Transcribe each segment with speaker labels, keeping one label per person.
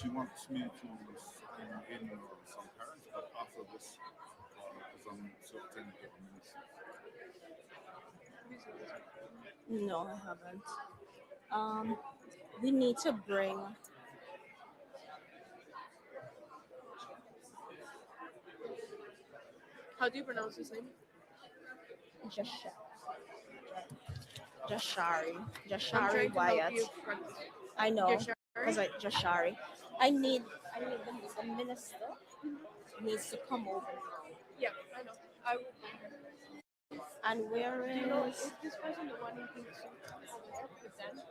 Speaker 1: she wants me to sign in some parents, but after this, because I'm sort of taking care of ministry.
Speaker 2: No, I haven't. Um, we need to bring.
Speaker 3: How do you pronounce his name?
Speaker 2: Jash- Jashari.
Speaker 3: I'm
Speaker 2: Jashari
Speaker 3: trying to help
Speaker 2: Wyatt.
Speaker 3: you practice.
Speaker 2: I know.
Speaker 3: Jashari?
Speaker 2: Because I Jashari. I need the minister needs to come over now.
Speaker 3: Yeah, I know. I will.
Speaker 2: And where
Speaker 3: Do you know,
Speaker 2: is
Speaker 3: is this person the one who thinks over there with them?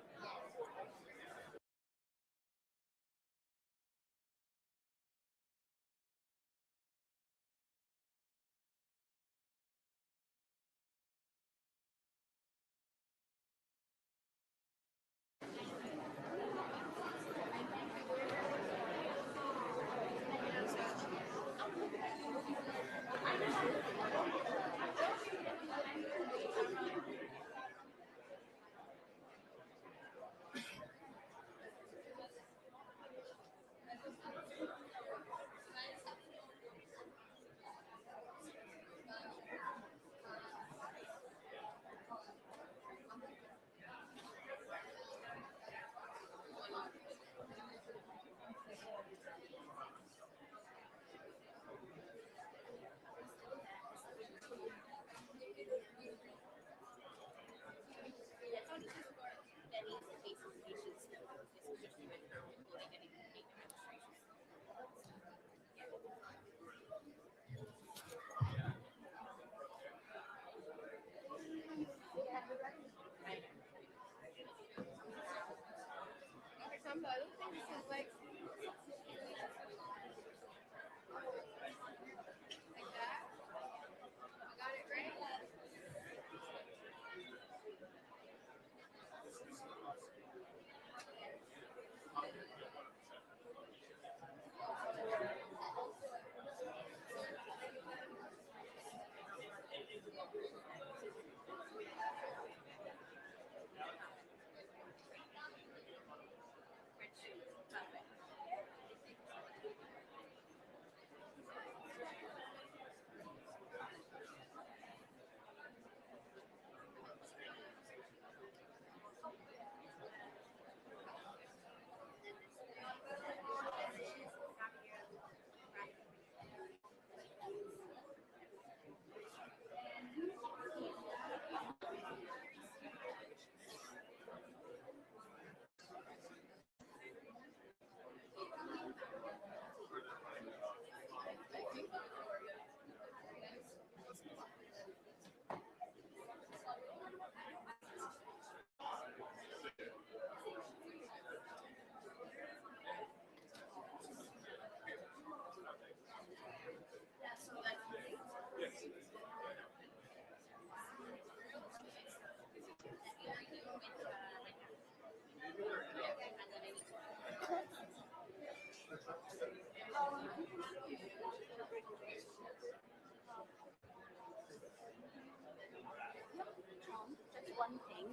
Speaker 4: Just one thing.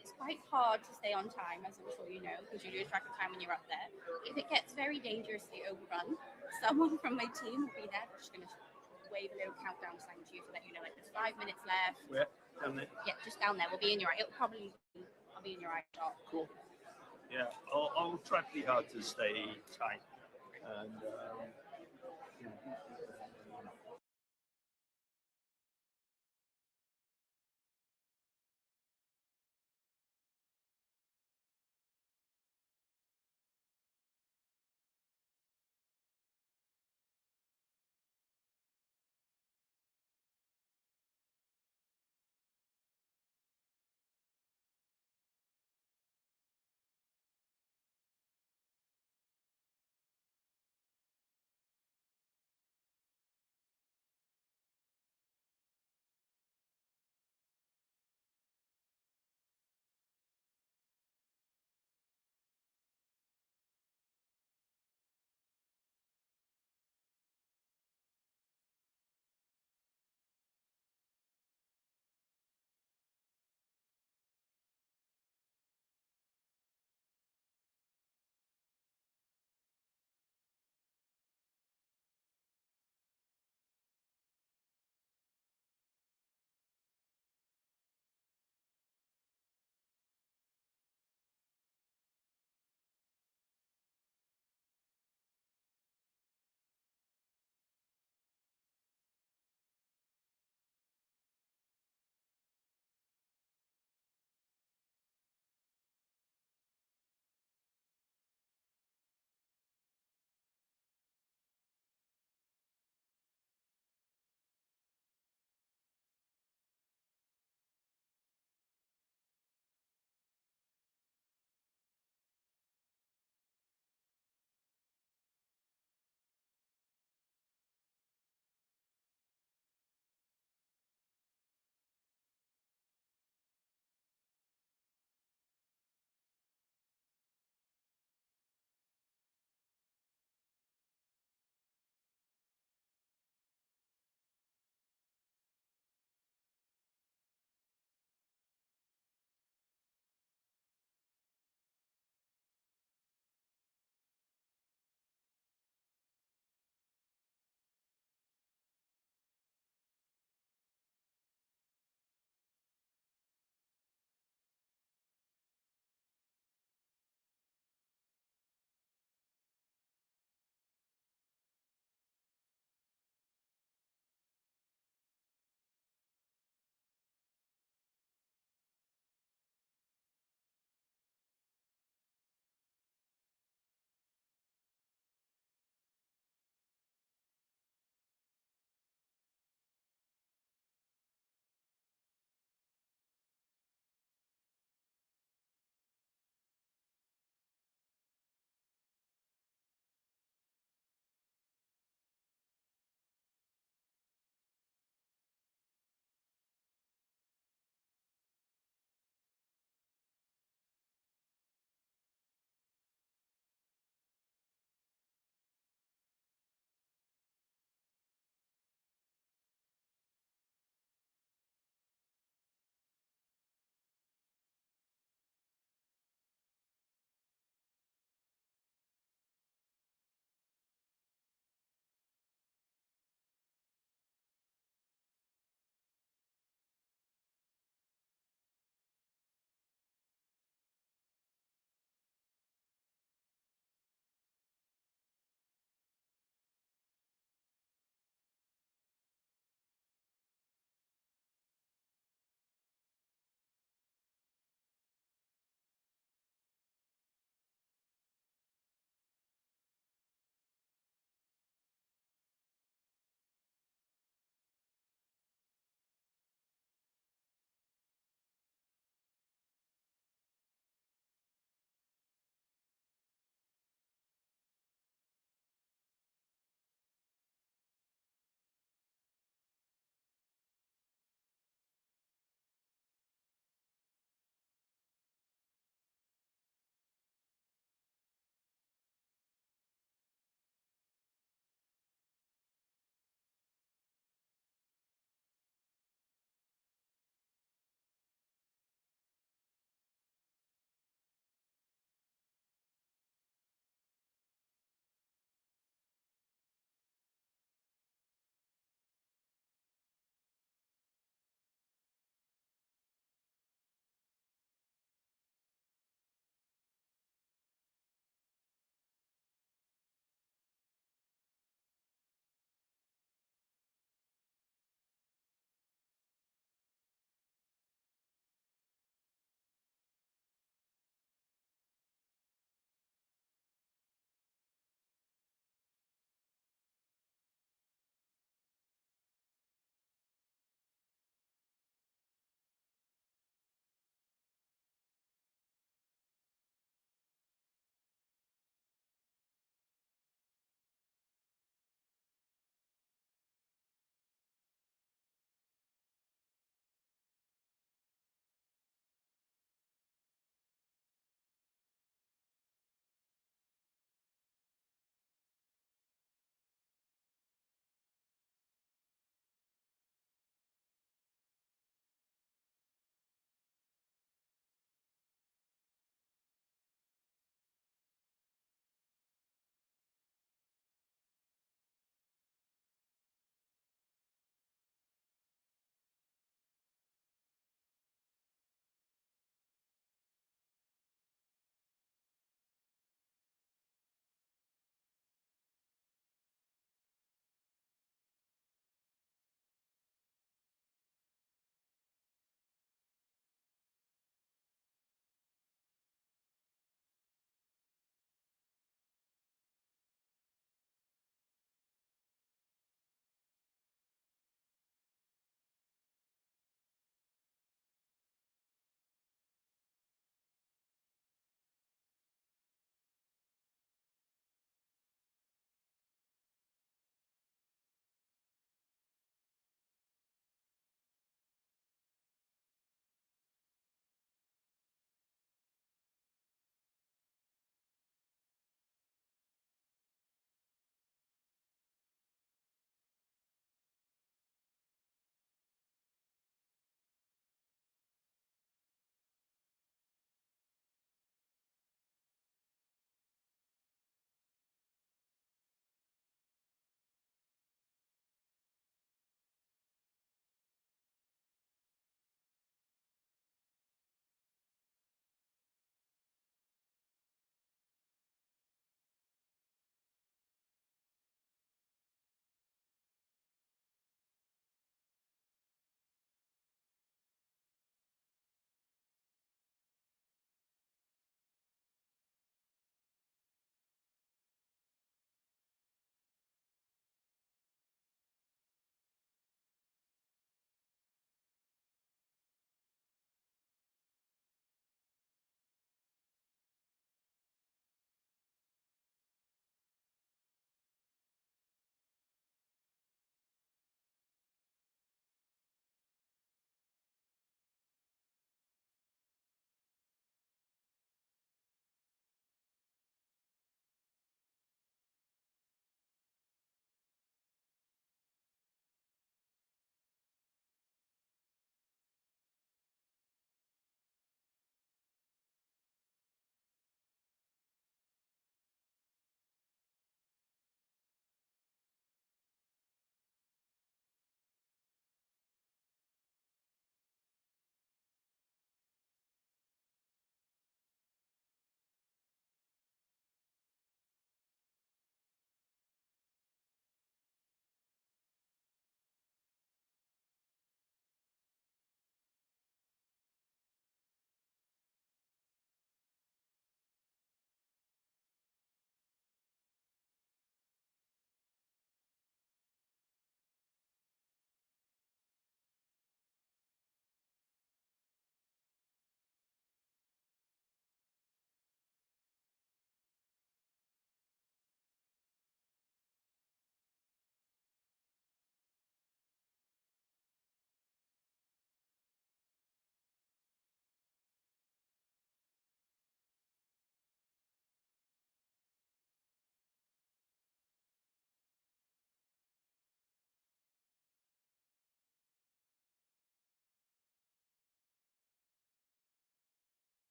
Speaker 4: It's quite hard to stay on time, as I'm sure you know, because you lose track of time when you're up there. If it gets very dangerously overrun, someone from my team will be there. Just going to wave a little countdown sign to you to let you know, like, there's 5 minutes left.
Speaker 5: Where? Down there?
Speaker 4: Yeah, just down there. We'll be in your eye. I'll be in your eye shot.
Speaker 5: Cool. Yeah, I'll try pretty hard to stay tight. And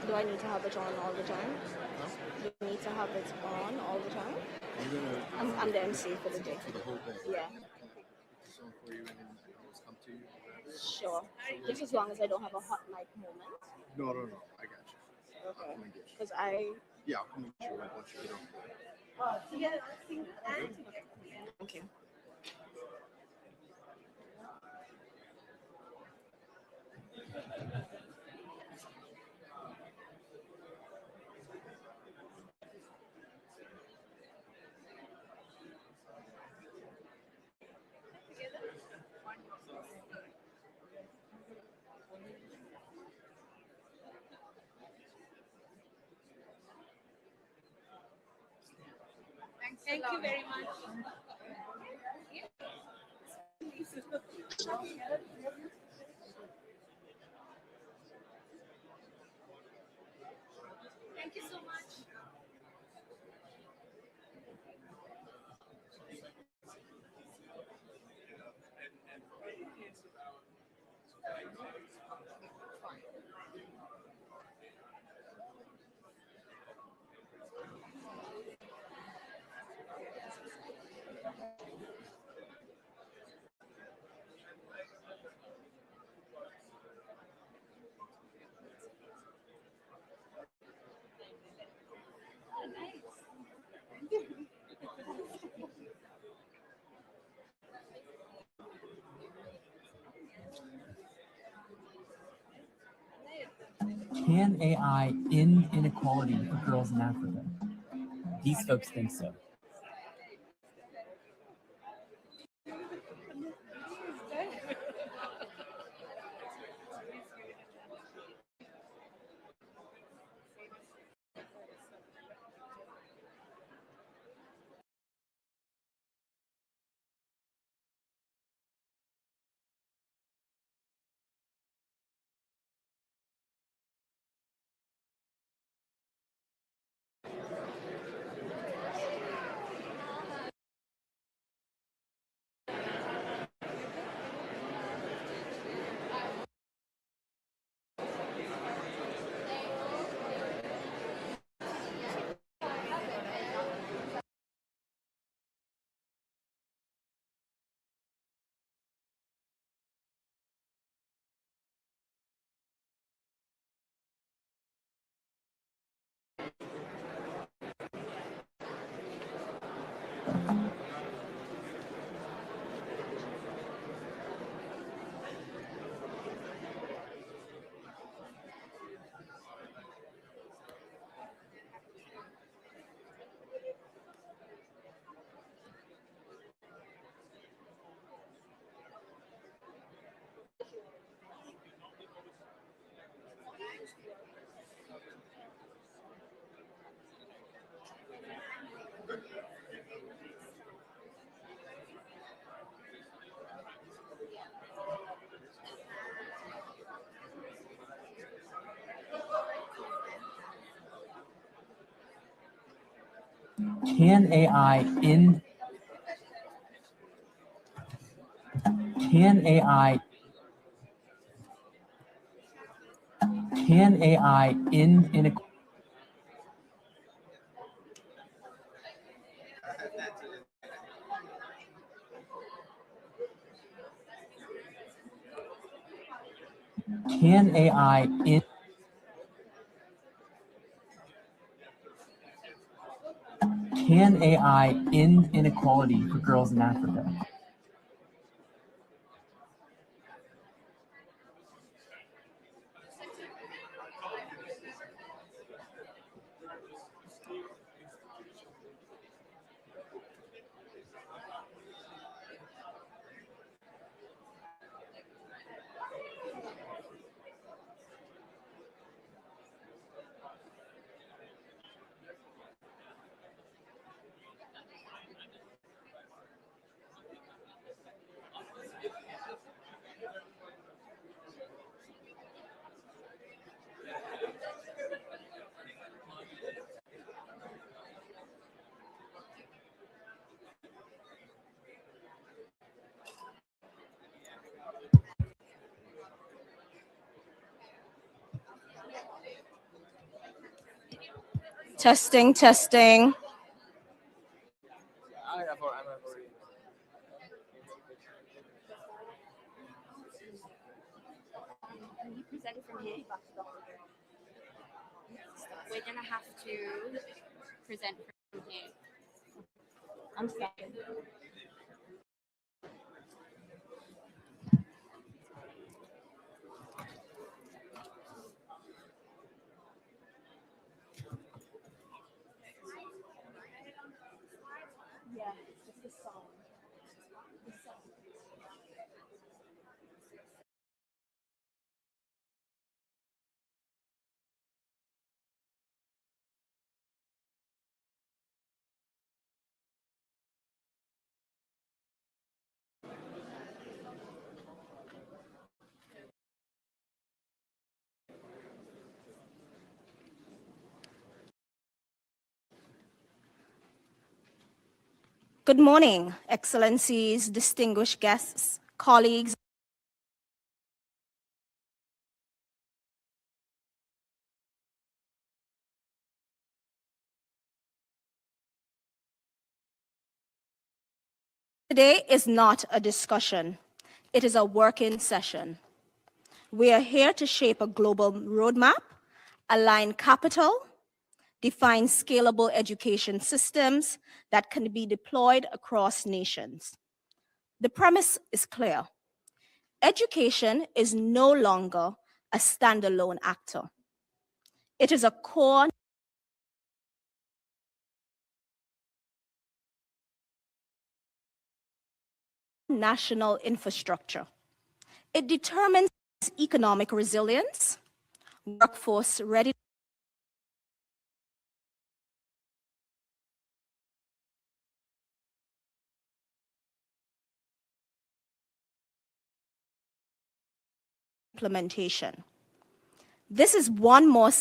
Speaker 2: Do I need to have it on all the time?
Speaker 1: Huh?
Speaker 2: Do I need to have it on all the time?
Speaker 1: You're gonna
Speaker 2: I'm the MC for the day.
Speaker 1: for the whole day.
Speaker 2: Yeah,
Speaker 1: Can I pick the song for you and then I can always come to you?
Speaker 2: sure. Just as long as I don't have a hot mic moment.
Speaker 1: No, I got you. I'll
Speaker 2: Okay.
Speaker 1: come and get you.
Speaker 2: Because I.
Speaker 1: Yeah, I'll come and get you right once you get off.
Speaker 2: Thank you.
Speaker 3: Thank you very much. Thank you so much.
Speaker 6: Can AI end inequality for girls in Africa? These folks think so. Can AI end? Can AI? Can AI end inequality? Can AI end? Can AI end inequality for girls in Africa?
Speaker 2: Testing, testing.
Speaker 4: Can you present from here? We're gonna have to present from here.
Speaker 2: I'm sorry. Yeah, it's just the sound. The sound. Good morning, Excellencies, distinguished guests, colleagues. Today is not a discussion, it is a working session. We are here to shape a global roadmap, align capital, define scalable education systems that can be deployed across nations. The premise is clear. Education is no longer a standalone actor. It is a core national infrastructure. It determines economic resilience, workforce readiness, implementation. This is one more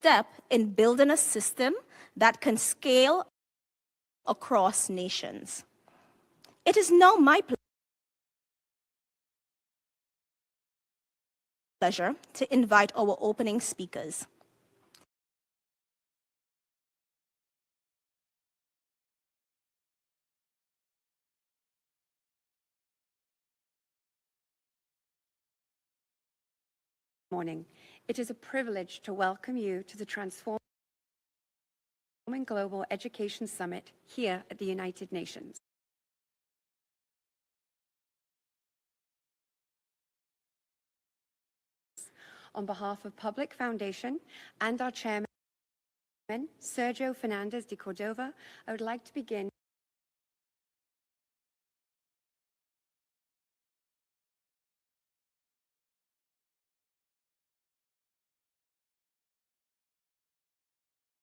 Speaker 2: step in building a system that can scale across nations. It is now my pleasure to invite our opening speakers.
Speaker 7: Morning. It is a privilege to welcome you to the Transforming Global Education Summit here at the United Nations. On behalf of Public Foundation and our chairman, Sergio Fernandez de Cordova, I would like to begin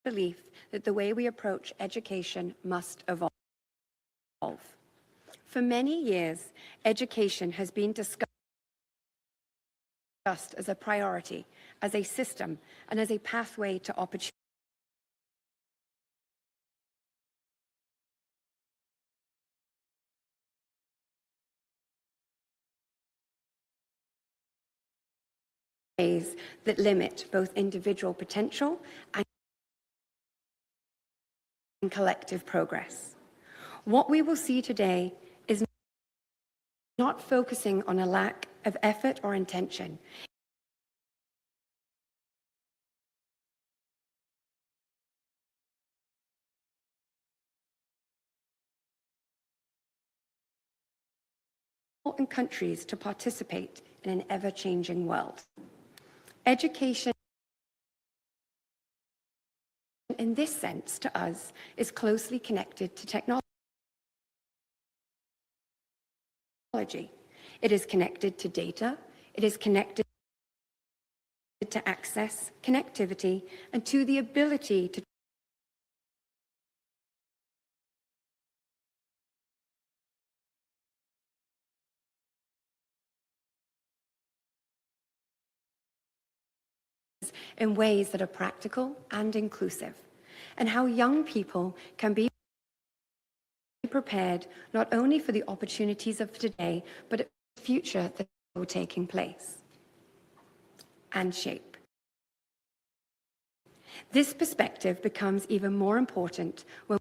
Speaker 7: belief that the way we approach education must evolve. For many years, education has been discussed as a priority, as a system, and as a pathway to opportunity. Ways that limit both individual potential and collective progress. What we will see today is not focusing on a lack of effort or intention. And countries to participate in an ever-changing world. Education, in this sense, to us, is closely connected to technology. It is connected to data, it is connected to access, connectivity, and to the ability to in ways that are practical and inclusive, and how young people can be prepared not only for the opportunities of today, but for the future that are taking place. and shape. This perspective becomes even more important when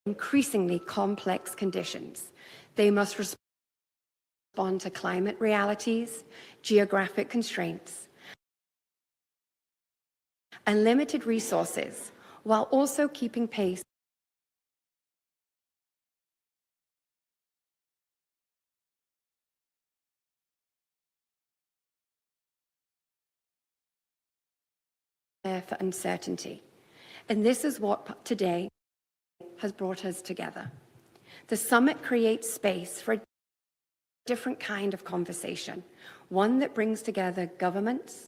Speaker 7: increasingly complex conditions. They must respond to climate realities, geographic constraints, and limited resources, while also keeping pace for uncertainty. And this is what today has brought us together. The summit creates space for a different kind of conversation, one that brings together governments,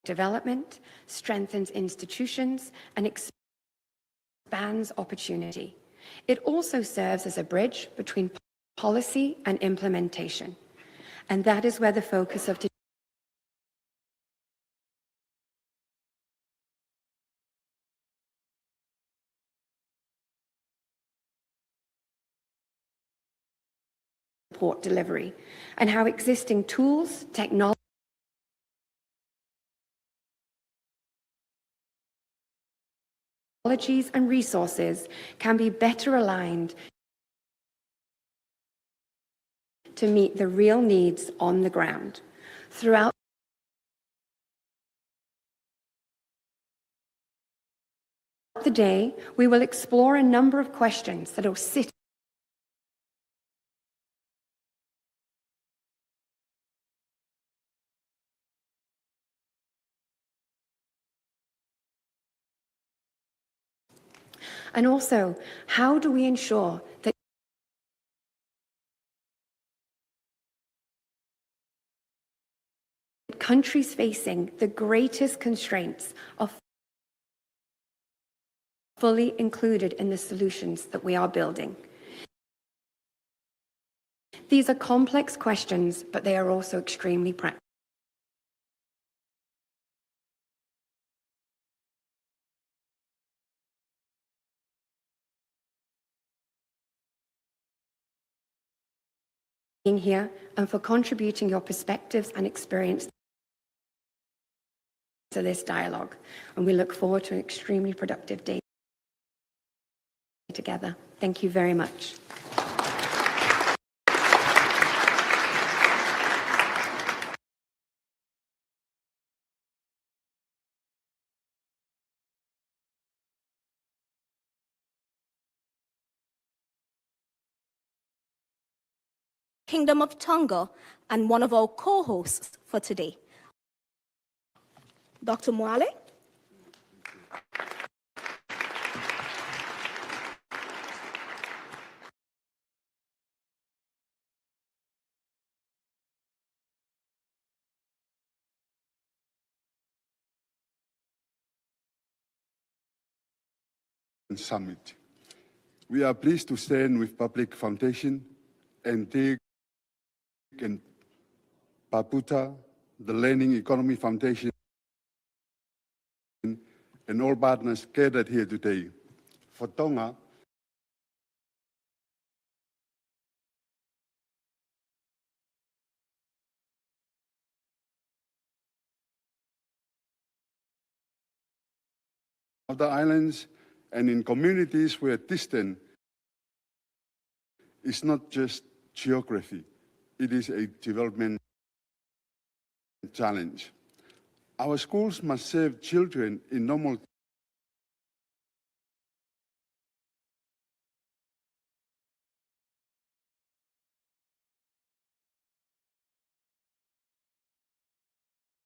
Speaker 7: development, strengthens institutions, and expands opportunity. It also serves as a bridge between policy and implementation. And that is where the focus of support delivery, and how existing tools, technologies, and resources can be better aligned to meet the real needs on the ground. Throughout the day, we will explore a number of questions that will sit and also, how do we ensure that countries facing the greatest constraints are fully included in the solutions that we are building? These are complex questions, but they are also extremely practical. Being here and for contributing your perspectives and experience to this dialogue. And we look forward to an extremely productive day together. Thank you very much.
Speaker 2: Kingdom of Tonga and one of our co-hosts for today. Dr. Mwale.
Speaker 1: Summit. We are pleased to stand with Public Foundation and TIG and Paputa, the Learning Economy Foundation, and all partners gathered here today. For Tonga, of the islands and in communities where distance is not just geography, it is a development challenge. Our schools must serve children in normal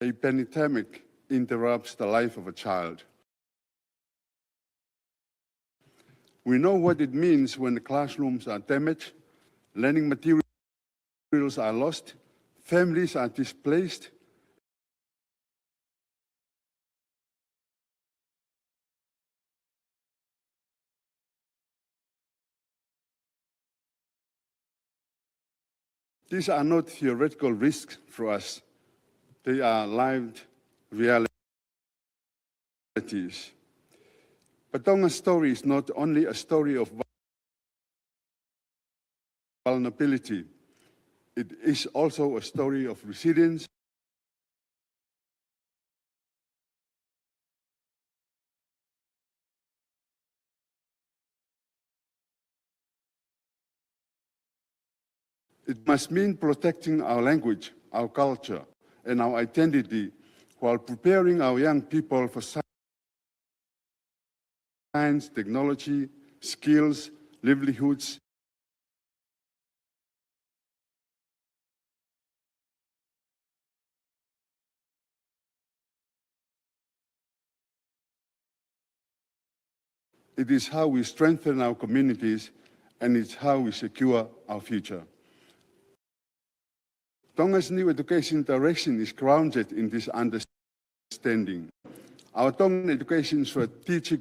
Speaker 1: a pandemic interrupts the life of a child. We know what it means when the classrooms are damaged, learning materials are lost, families are displaced, These are not theoretical risks for us. They are lived realities. But Tonga's story is not only a story of vulnerability, it is also a story of resilience, it must mean protecting our language, our culture, and our identity while preparing our young people for science, technology, skills, livelihoods. It is how we strengthen our communities, and it's how we secure our future. Tonga's new education direction is grounded in this understanding. Our Tongan education strategic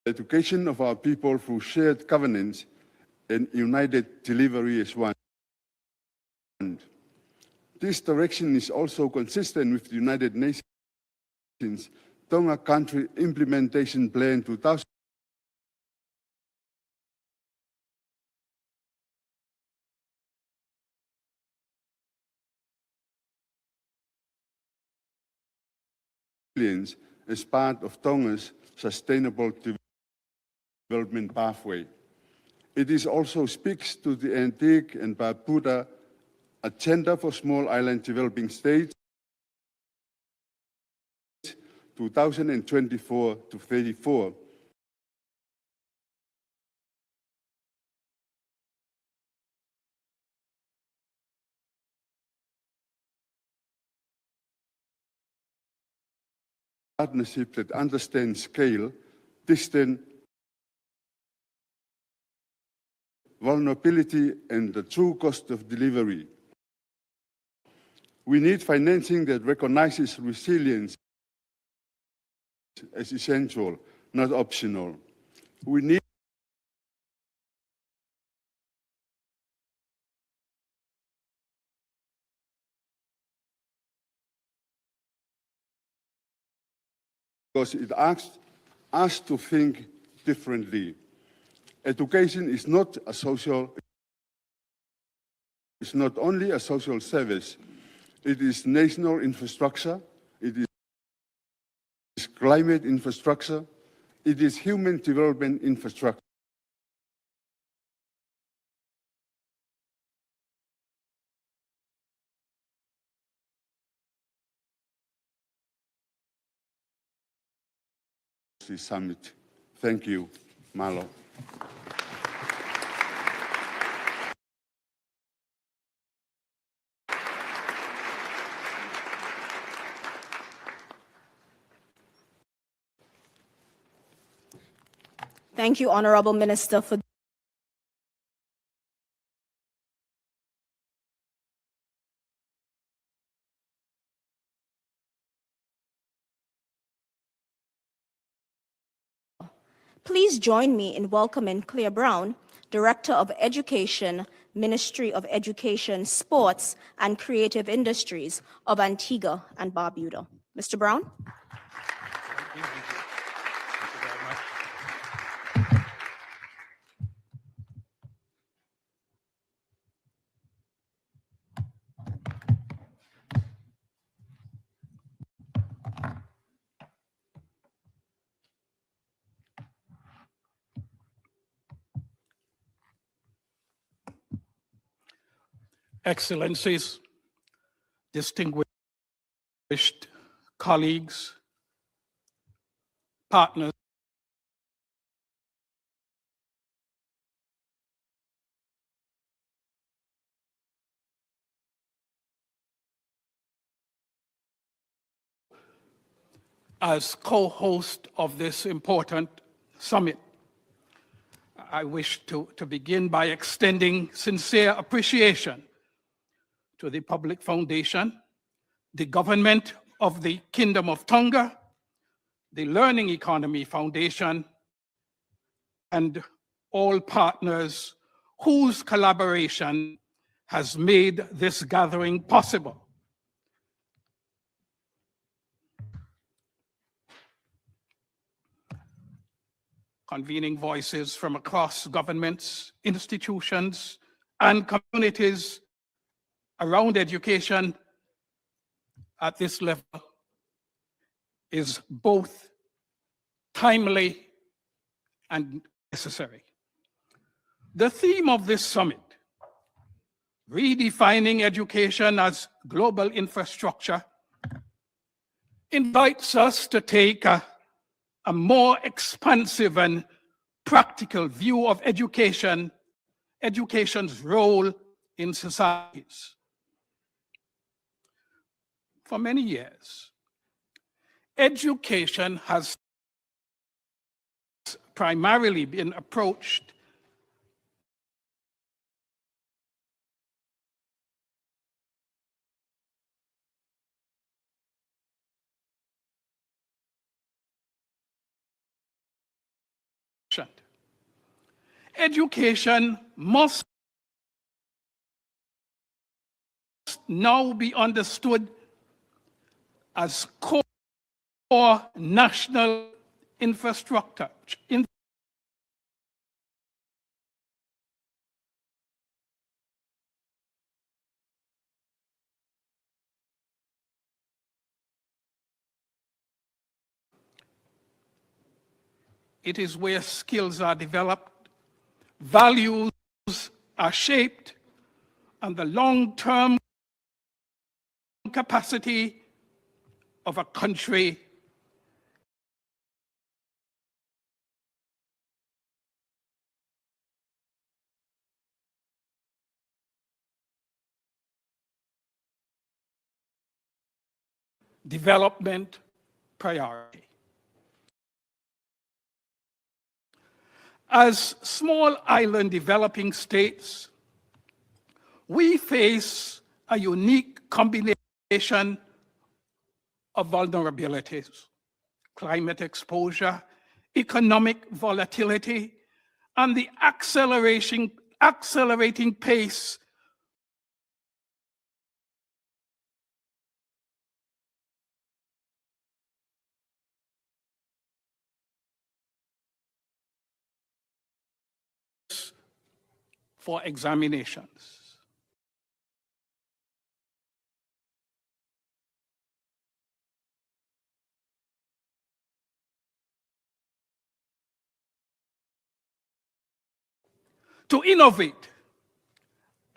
Speaker 1: education of our people through shared governance and united delivery as one. This direction is also consistent with the United Nations Tonga Country Implementation Plan 2000. As part of Tonga's sustainable development pathway. It is also speaks to the Antique and Barbuda Agenda for Small Island Developing States 2024 to 34. Partnership that understands scale, distance, vulnerability, and the true cost of delivery. We need financing that recognizes resilience as essential, not optional. We need because it asks us to think differently. Education is not only a social service, it is national infrastructure, it is climate infrastructure, it is human development infrastructure. This summit. Thank you, Malo.
Speaker 2: Thank you, Honorable Minister, for please join me in welcoming Claire Brown, Director of Education, Ministry of Education, Sports, and Creative Industries of Antigua and Barbuda. Mr. Brown?
Speaker 8: Excellencies, distinguished colleagues, partners, as co-host of this important summit, I wish to begin by extending sincere appreciation to the Public Foundation, the government of the Kingdom of Tonga, the Learning Economy Foundation, and all partners whose collaboration has made this gathering possible. Convening voices from across governments, institutions, and communities around education at this level is both timely and necessary. The theme of this summit, redefining education as global infrastructure, invites us to take a more expansive and practical view of education's role in societies. For many years, education has primarily been approached education must now be understood as core national infrastructure. It is where skills are developed, values are shaped, and the long-term capacity of a country development priority. As small island developing states, we face a unique combination of vulnerabilities: climate exposure, economic volatility, and the accelerating pace for examinations. To innovate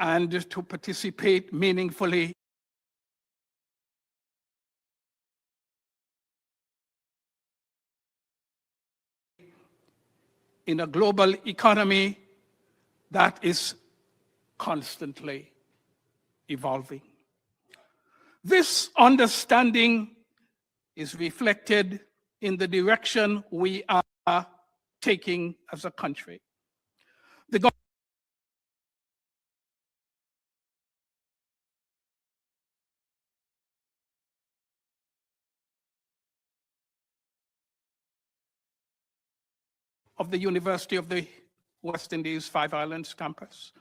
Speaker 8: and to participate meaningfully in a global economy that is constantly evolving. This understanding is reflected in the direction we are taking as a country. The of the University of the West Indies Five Islands campus.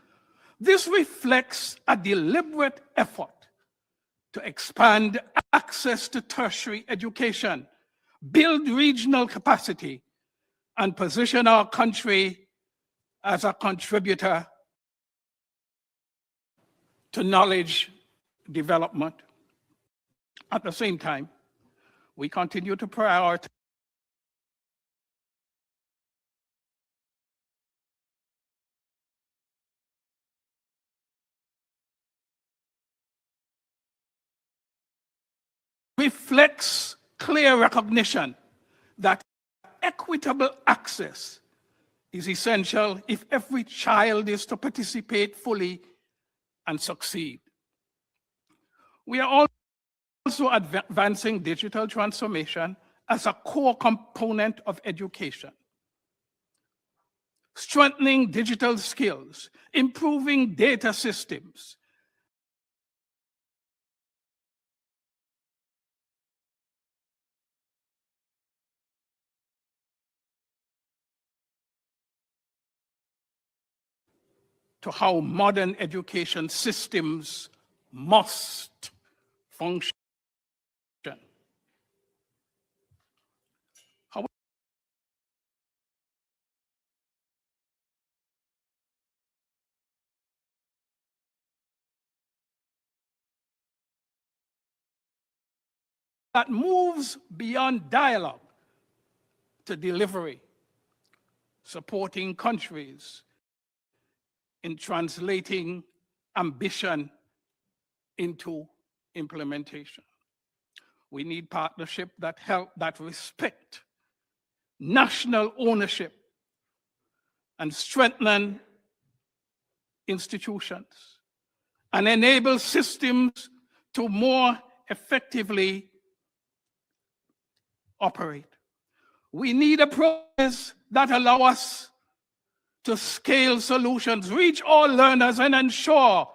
Speaker 8: This reflects a deliberate effort to expand access to tertiary education, build regional capacity, and position our country as a contributor to knowledge development. At the same time, we continue to prioritize reflects clear recognition that equitable access is essential if every child is to participate fully and succeed. We are also advancing digital transformation as a core component of education. Strengthening digital skills, improving data systems, to how modern education systems must function. That moves beyond dialogue to delivery, supporting countries in translating ambition into implementation. We need partnership that respect national ownership and strengthen institutions and enable systems to more effectively operate. We need a process that allows us to scale solutions, reach all learners, and ensure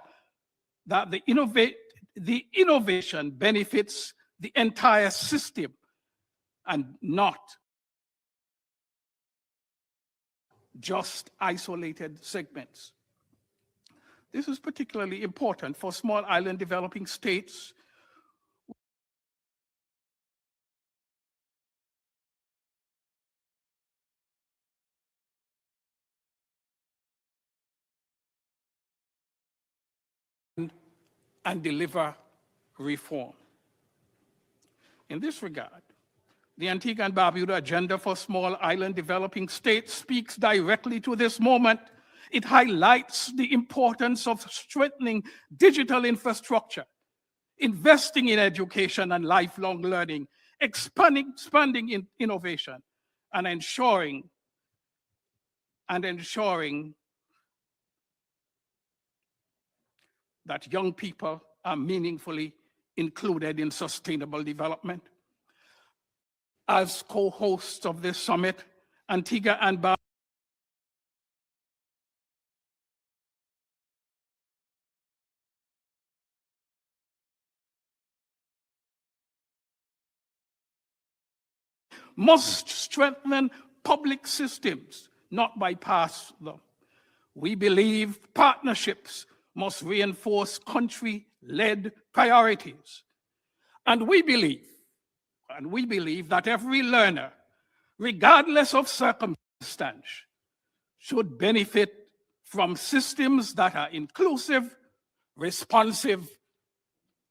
Speaker 8: that the innovation benefits the entire system and not just isolated segments. This is particularly important for small island developing states and deliver reform. In this regard, the Antigua and Barbuda Agenda for Small Island Developing States speaks directly to this moment. It highlights the importance of strengthening digital infrastructure, investing in education and lifelong learning, expanding in innovation, and ensuring that young people are meaningfully included in sustainable development. As co-hosts of this summit, Antigua and Barbuda must strengthen public systems, not bypass them. We believe partnerships must reinforce country-led priorities. And we believe that every learner, regardless of circumstance, should benefit from systems that are inclusive, responsive,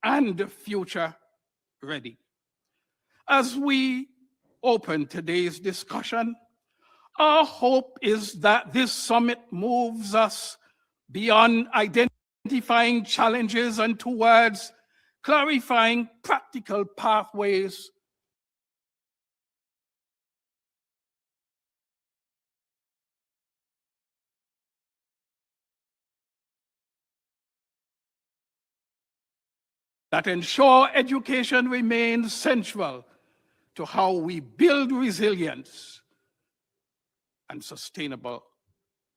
Speaker 8: and future-ready. As we open today's discussion, our hope is that this summit moves us beyond identifying challenges and towards clarifying practical pathways that ensure education remains central to how we build resilience and sustainable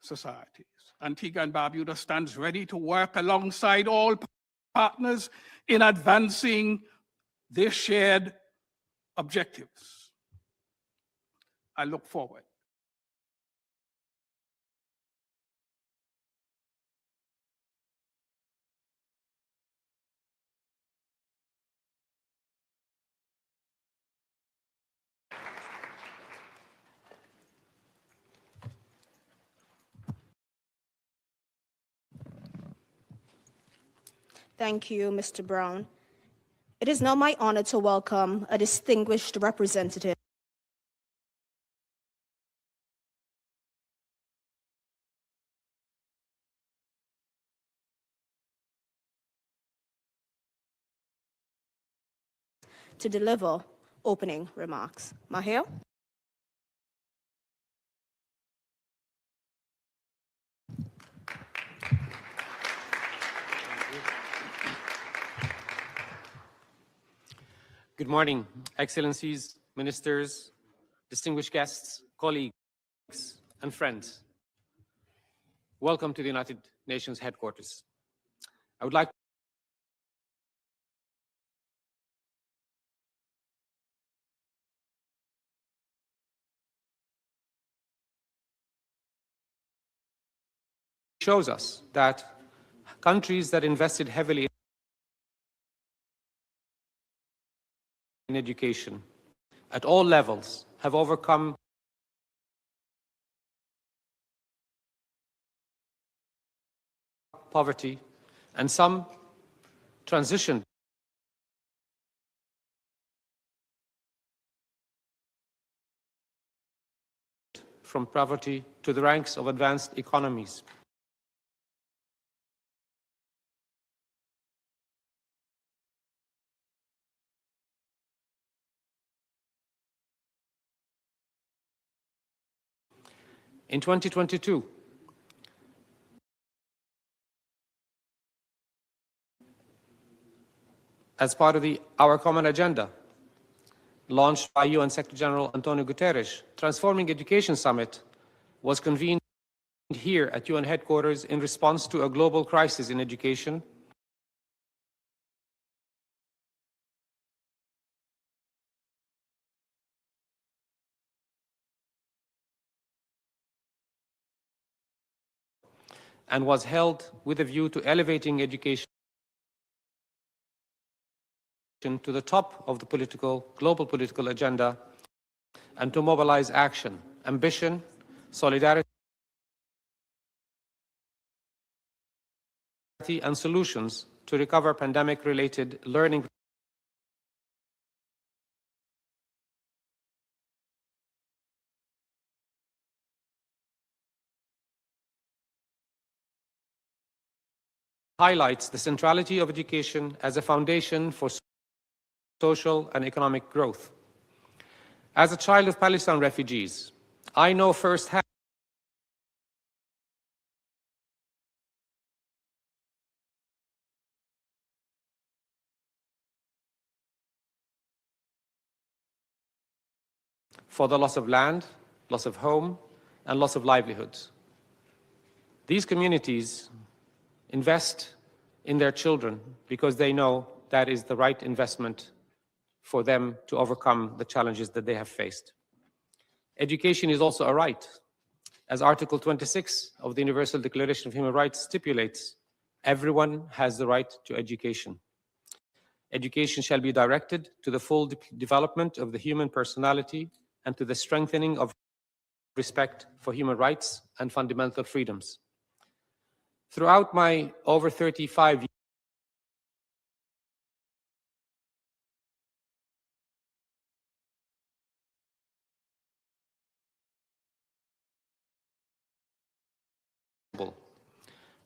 Speaker 8: societies. Antigua and Barbuda stands ready to work alongside all partners in advancing their shared objectives. I look forward
Speaker 2: Thank you, Mr. Brown. It is now my honor to welcome a distinguished representative to deliver opening remarks. Mahir?
Speaker 9: Good morning, Excellencies, Ministers, distinguished guests, colleagues, and friends. Welcome to the United Nations headquarters. I would like shows us that countries that invested heavily in education at all levels have overcome poverty, and some transitioned from poverty to the ranks of advanced economies. In 2022, as part of Our Common Agenda, launched by UN Secretary General Antonio Guterres, Transforming Education Summit was convened here at UN headquarters in response to a global crisis in education and was held with a view to elevating education to the top of the global political agenda and to mobilize action, ambition, solidarity, and solutions to recover pandemic-related learning highlights the centrality of education as a foundation for social and economic growth. As a child of Palestine refugees, I know firsthand for the loss of land, loss of home, and loss of livelihoods. These communities invest in their children because they know that is the right investment for them to overcome the challenges that they have faced. Education is also a right. As Article 26 of the Universal Declaration of Human Rights stipulates, everyone has the right to education. Education shall be directed to the full development of the human personality and to the strengthening of respect for human rights and fundamental freedoms. Throughout my over 35 years,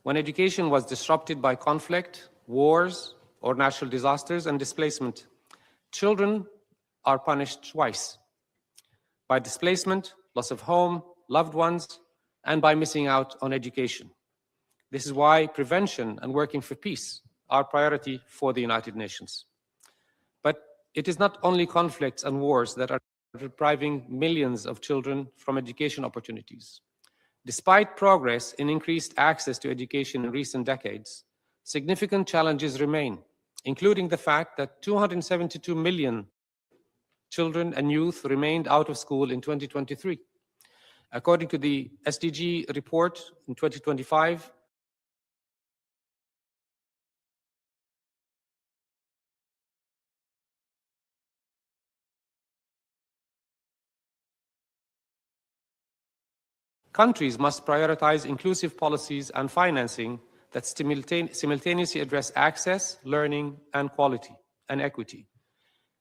Speaker 9: when education was disrupted by conflict, wars, or natural disasters and displacement, children are punished twice: by displacement, loss of home, loved ones, and by missing out on education. This is why prevention and working for peace are a priority for the United Nations. But it is not only conflicts and wars that are depriving millions of children from education opportunities. Despite progress in increased access to education in recent decades, significant challenges remain, including the fact that 272 million children and youth remained out of school in 2023. According to the SDG report in 2025, countries must prioritize inclusive policies and financing that simultaneously address access, learning, and quality and equity.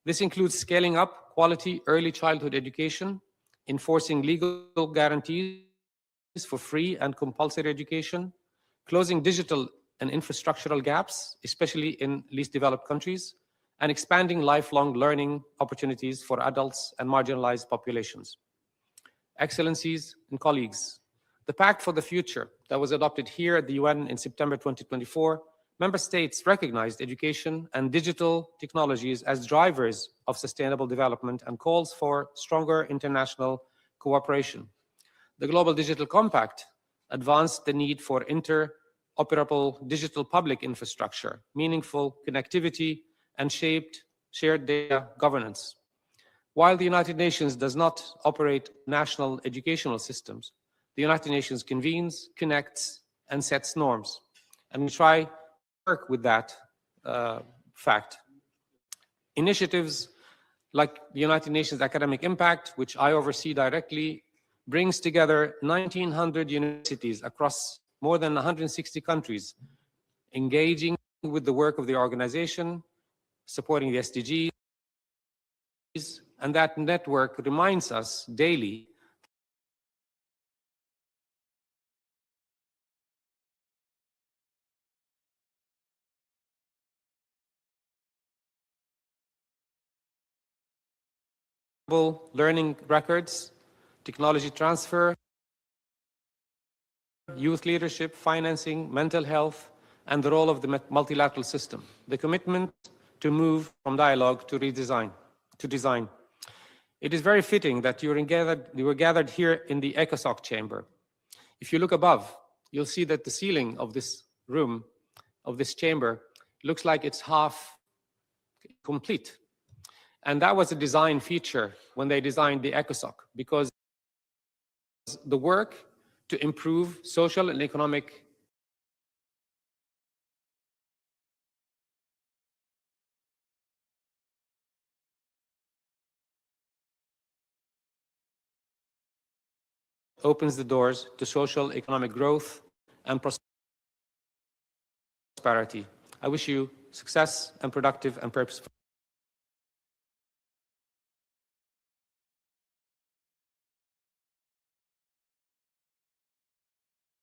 Speaker 9: This includes scaling up quality early childhood education, enforcing legal guarantees for free and compulsory education, closing digital and infrastructural gaps, especially in least developed countries, and expanding lifelong learning opportunities for adults and marginalized populations. Excellencies and colleagues, the Pact for the Future that was adopted here at the UN in September 2024, member states recognized education and digital technologies as drivers of sustainable development and calls for stronger international cooperation. The Global Digital Compact advanced the need for interoperable digital public infrastructure, meaningful connectivity, and shaped shared data governance. While the United Nations does not operate national educational systems, the United Nations convenes, connects, and sets norms. And we try to work with that fact. Initiatives like the United Nations Academic Impact, which I oversee directly, brings together 1,900 universities across more than 160 countries, engaging with the work of the organization, supporting the SDGs, and that network reminds us daily learning records, technology transfer, youth leadership, financing, mental health, and the role of the multilateral system. The commitment to move from dialogue to design. It is very fitting that you were gathered here in the ECOSOC chamber. If you look above, you'll see that the ceiling of this room, of this chamber, looks like it's half complete. And that was a design feature when they designed the ECOSOC, because the work to improve social and economic opens the doors to social economic growth and prosperity. I wish you success and productive and purposeful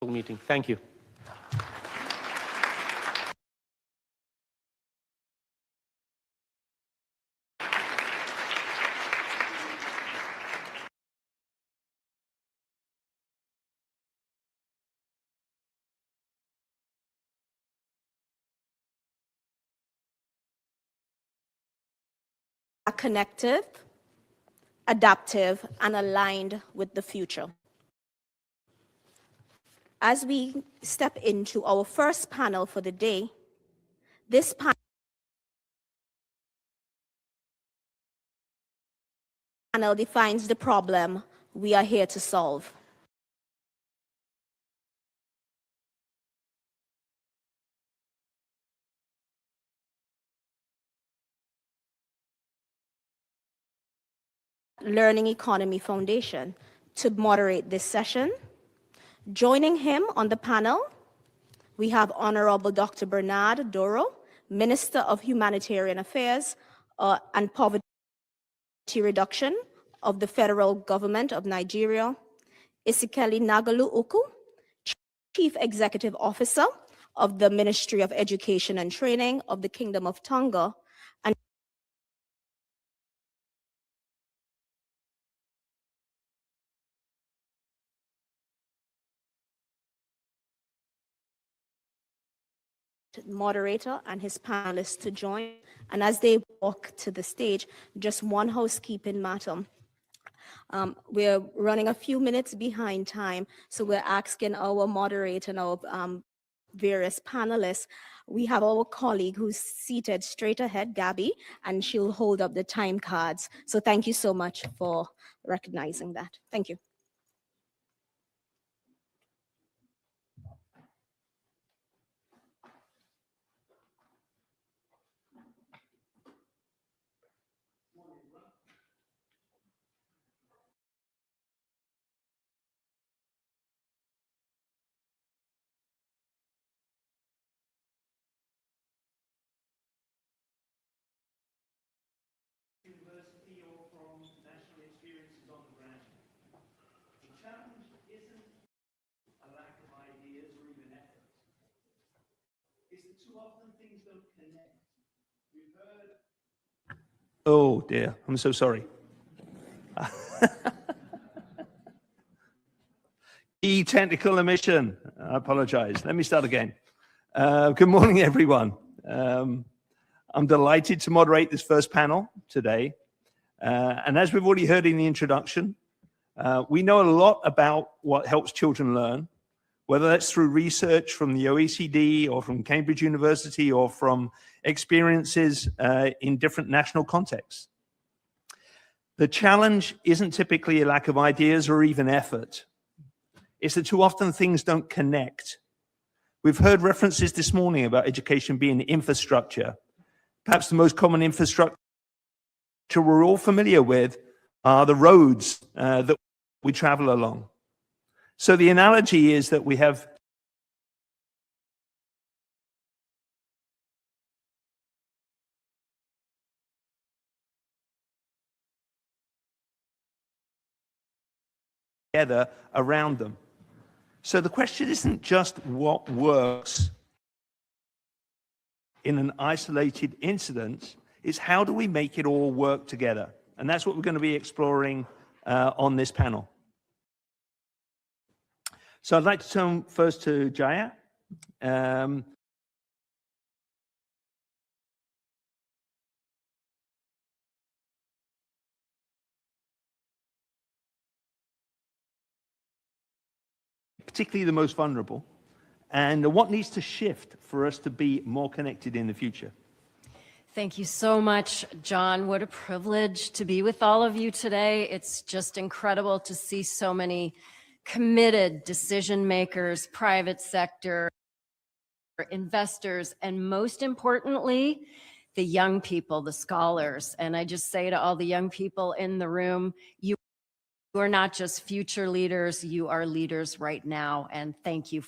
Speaker 9: meeting. Thank you.
Speaker 2: Are connected, adaptive, and aligned with the future. As we step into our first panel for the day, this panel defines the problem we are here to solve. Learning Economy Foundation to moderate this session. Joining him on the panel, we have Honorable Dr. Bernard Doro, Minister of Humanitarian Affairs and Poverty Reduction of the Federal Government of Nigeria, Isikeli Nagalu Uku, Chief Executive Officer of the Ministry of Education and Training of the Kingdom of Tonga, and moderator and his panelists to join. And as they walk to the stage, just one housekeeping matter. We're running a few minutes behind time, so we're asking our moderator and our various panelists. We have our colleague who's seated straight ahead, Gabby, and she'll hold up the time cards. So thank you so much for recognizing that. Thank you.
Speaker 5: University or from national experiences on the ground. The challenge isn't a lack of ideas or even effort. It's that too often things don't connect. We've heard... Oh dear, I'm so sorry. Technical omission. I apologize. Let me start again. Good morning, everyone. I'm delighted to moderate this first panel today. And as we've already heard in the introduction, we know a lot about what helps children learn, whether that's through research from the OECD or from Cambridge University or from experiences in different national contexts. The challenge isn't typically a lack of ideas or even effort. It's that too often things don't connect. We've heard references this morning about education being infrastructure. Perhaps the most common infrastructure we're all familiar with are the roads that we travel along. So the analogy is that we have together around them. So the question isn't just what works in an isolated incident, it's how do we make it all work together? And that's what we're going to be exploring on this panel. So I'd like to turn first to Jaya. Particularly the most vulnerable, and what needs to shift for us to be more connected in the future.
Speaker 10: Thank you so much, John. What a privilege to be with all of you today. It's just incredible to see so many committed decision makers, private sector, investors, and most importantly, the young people, the scholars. And I just say to all the young people in the room, you are not just future leaders, you are leaders right now. And thank you.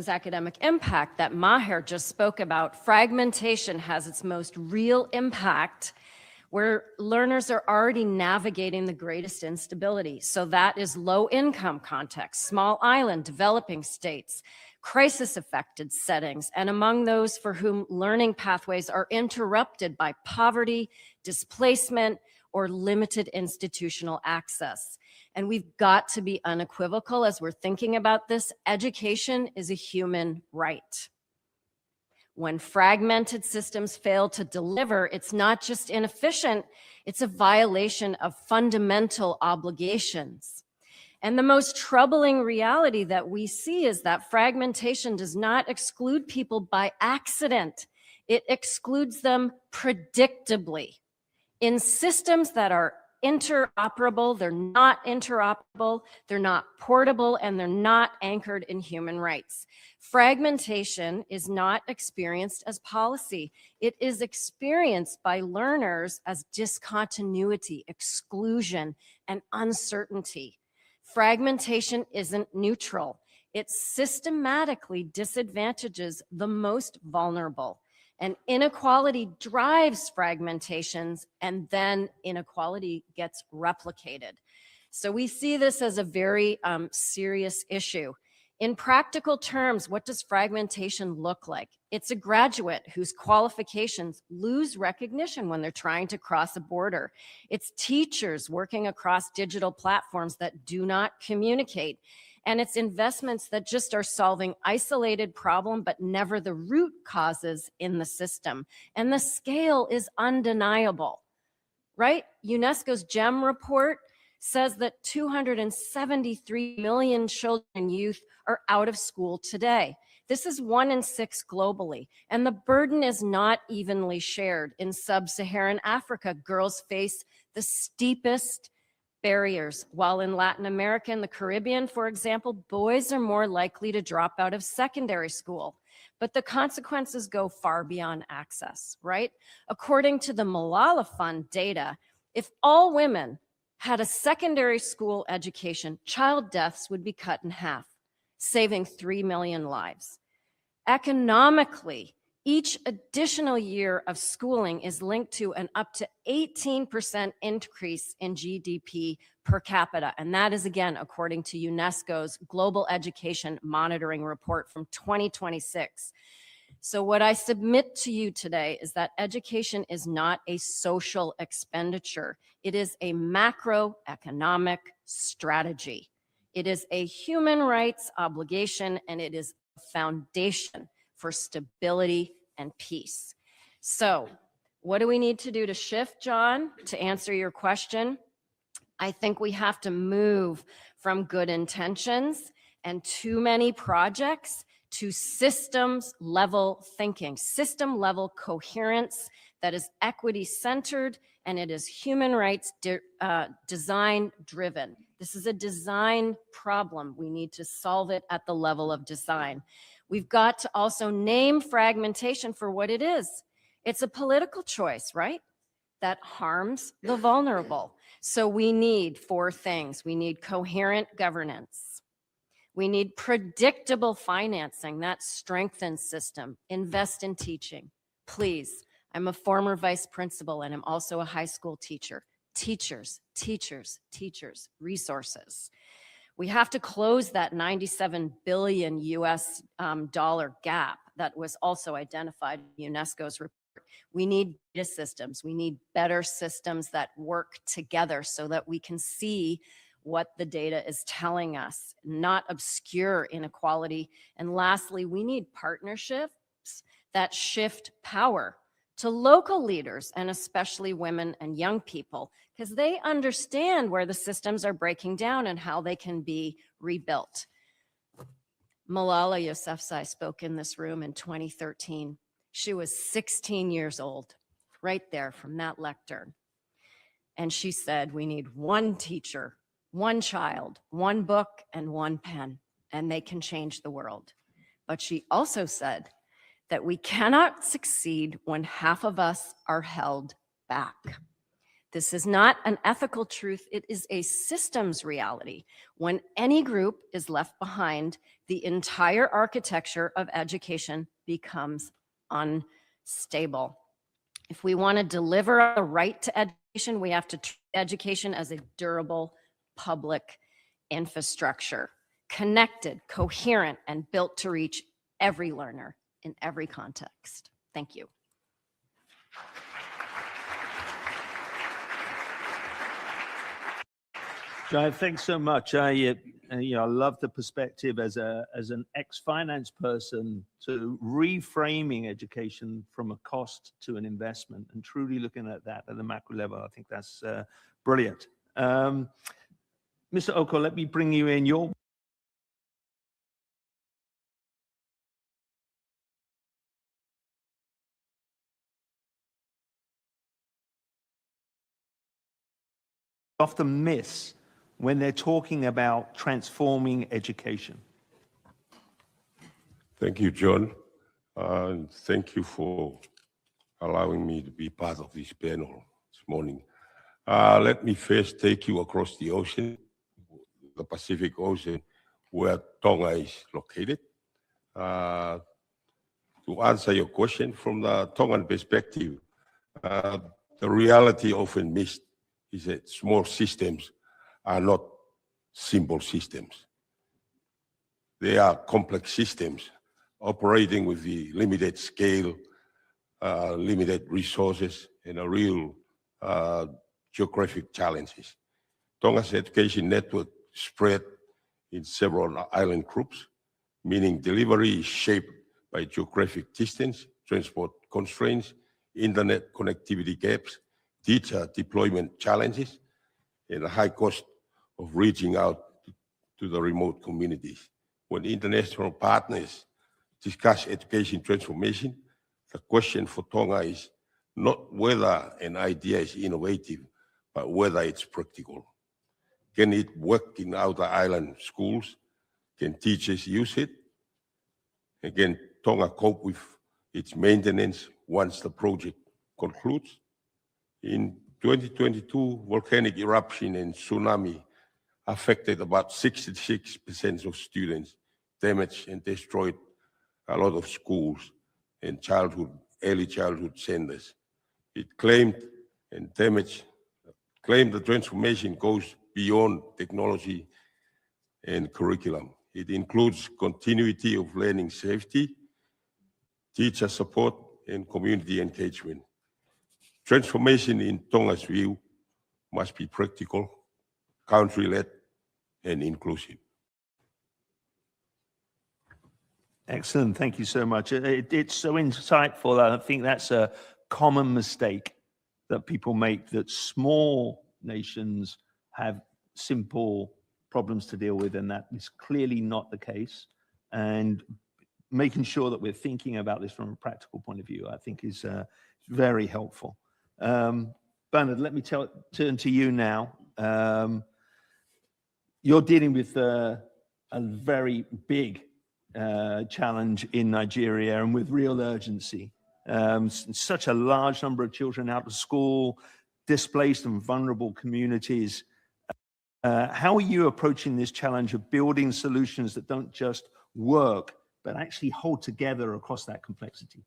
Speaker 10: Academic impact that Maher just spoke about. Fragmentation has its most real impact where learners are already navigating the greatest instability. So that is low income context, small island, developing states, crisis affected settings, and among those for whom learning pathways are interrupted by poverty, displacement, or limited institutional access. And we've got to be unequivocal as we're thinking about this. Education is a human right. When fragmented systems fail to deliver, it's not just inefficient, it's a violation of fundamental obligations. And the most troubling reality that we see is that fragmentation does not exclude people by accident. It excludes them predictably. In systems that are interoperable, they're not interoperable, they're not portable, and they're not anchored in human rights. Fragmentation is not experienced as policy. It is experienced by learners as discontinuity, exclusion, and uncertainty. Fragmentation isn't neutral. It systematically disadvantages the most vulnerable. And inequality drives fragmentations, and then inequality gets replicated. So we see this as a very serious issue. In practical terms, what does fragmentation look like? It's a graduate whose qualifications lose recognition when they're trying to cross a border. It's teachers working across digital platforms that do not communicate. And it's investments that just are solving isolated problem, but never the root causes in the system. And the scale is undeniable, right? UNESCO's GEM report says that 273 million children and youth are out of school today. This is 1 in 6 globally. And the burden is not evenly shared. In sub-Saharan Africa, girls face the steepest barriers, while in Latin America and the Caribbean, for example, boys are more likely to drop out of secondary school. But the consequences go far beyond access, right? According to the Malala Fund data, if all women had a secondary school education, child deaths would be cut in half, saving 3 million lives. Economically, each additional year of schooling is linked to an up to 18% increase in GDP per capita. And that is, again, according to UNESCO's Global Education Monitoring Report from 2026. So what I submit to you today is that education is not a social expenditure. It is a macroeconomic strategy. It is a human rights obligation, and it is a foundation for stability and peace. So what do we need to do to shift, John, to answer your question? I think we have to move from good intentions and too many projects to systems level thinking, system level coherence that is equity centered and it is human rights design driven. This is a design problem. We need to solve it at the level of design. We've got to also name fragmentation for what it is. It's a political choice, right? That harms the vulnerable. So we need 4 things. We need coherent governance. We need predictable financing that strengthens system. Invest in teaching. Please, I'm a former vice principal and I'm also a high school teacher. Teachers, teachers, teachers, resources. We have to close that $97 billion US dollar gap that was also identified in UNESCO's report. We need data systems. We need better systems that work together so that we can see what the data is telling us, not obscure inequality. And lastly, we need partnerships that shift power to local leaders and especially women and young people, because they understand where the systems are breaking down and how they can be rebuilt. Malala Yousafzai spoke in this room in 2013. She was 16 years old, right there from that lectern. And she said, we need one teacher, one child, one book, and one pen, and they can change the world. But she also said that we cannot succeed when half of us are held back. This is not an ethical truth, it is a systems reality. When any group is left behind, the entire architecture of education becomes unstable. If we want to deliver the right to education, we have to treat education as a durable public infrastructure, connected, coherent, and built to reach every learner in every context. Thank you.
Speaker 5: Jai, thanks so much. I love the perspective as an ex-finance person to reframing education from a cost to an investment and truly looking at that at the macro level. I think that's brilliant. Mr. Oko, let me bring you in. You're often miss when they're talking about transforming education.
Speaker 11: Thank you, John. And thank you for allowing me to be part of this panel this morning. Let me first take you across the ocean, the Pacific Ocean, where Tonga is located. To answer your question from the Tongan perspective, the reality often missed is that small systems are not simple systems. They are complex systems operating with the limited scale, limited resources, and a real geographic challenges. Tonga's education network spread in several island groups, meaning delivery is shaped by geographic distance, transport constraints, internet connectivity gaps, teacher deployment challenges, and a high cost of reaching out to the remote communities. When international partners discuss education transformation, the question for Tonga is not whether an idea is innovative, but whether it's practical. Can it work in outer island schools? Can teachers use it? And can Tonga cope with its maintenance once the project concludes? In 2022, volcanic eruption and tsunami affected about 66% of students, damaged and destroyed a lot of schools and early childhood centers. It claimed the transformation goes beyond technology and curriculum. It includes continuity of learning safety, teacher support, and community engagement. Transformation in Tonga's view must be practical, country-led, and inclusive.
Speaker 5: Excellent. Thank you so much. It's so insightful. I think that's a common mistake that people make, that small nations have simple problems to deal with, and that is clearly not the case. And making sure that we're thinking about this from a practical point of view, I think is very helpful. Bernard, let me turn to you now. You're dealing with a very big challenge in Nigeria and with real urgency. Such a large number of children out of school, displaced and vulnerable communities. How are you approaching this challenge of building solutions that don't just work, but actually hold together across that complexity?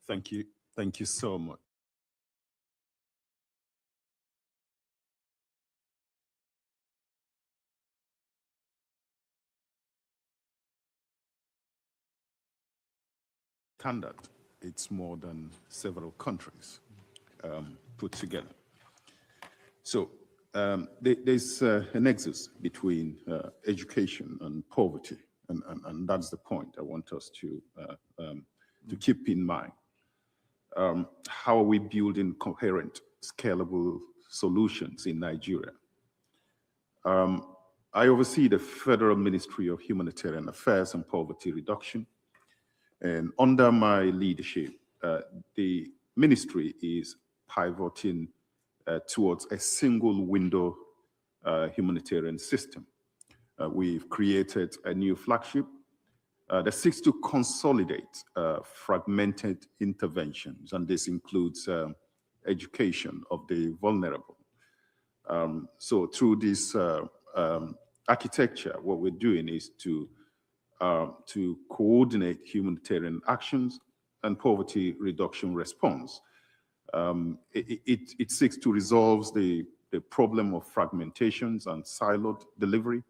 Speaker 12: Thank you. Thank you so much. Conduct. It's more than several countries put together. So there's a nexus between education and poverty, and that's the point I want us to keep in mind. How are we building coherent, scalable solutions in Nigeria? I oversee the Federal Ministry of Humanitarian Affairs and Poverty Reduction. And under my leadership, the ministry is pivoting towards a single window humanitarian system. We've created a new flagship that seeks to consolidate fragmented interventions, and this includes education of the vulnerable. So through this architecture, what we're doing is to coordinate humanitarian actions and poverty reduction response. It seeks to resolve the problem of fragmentations and siloed delivery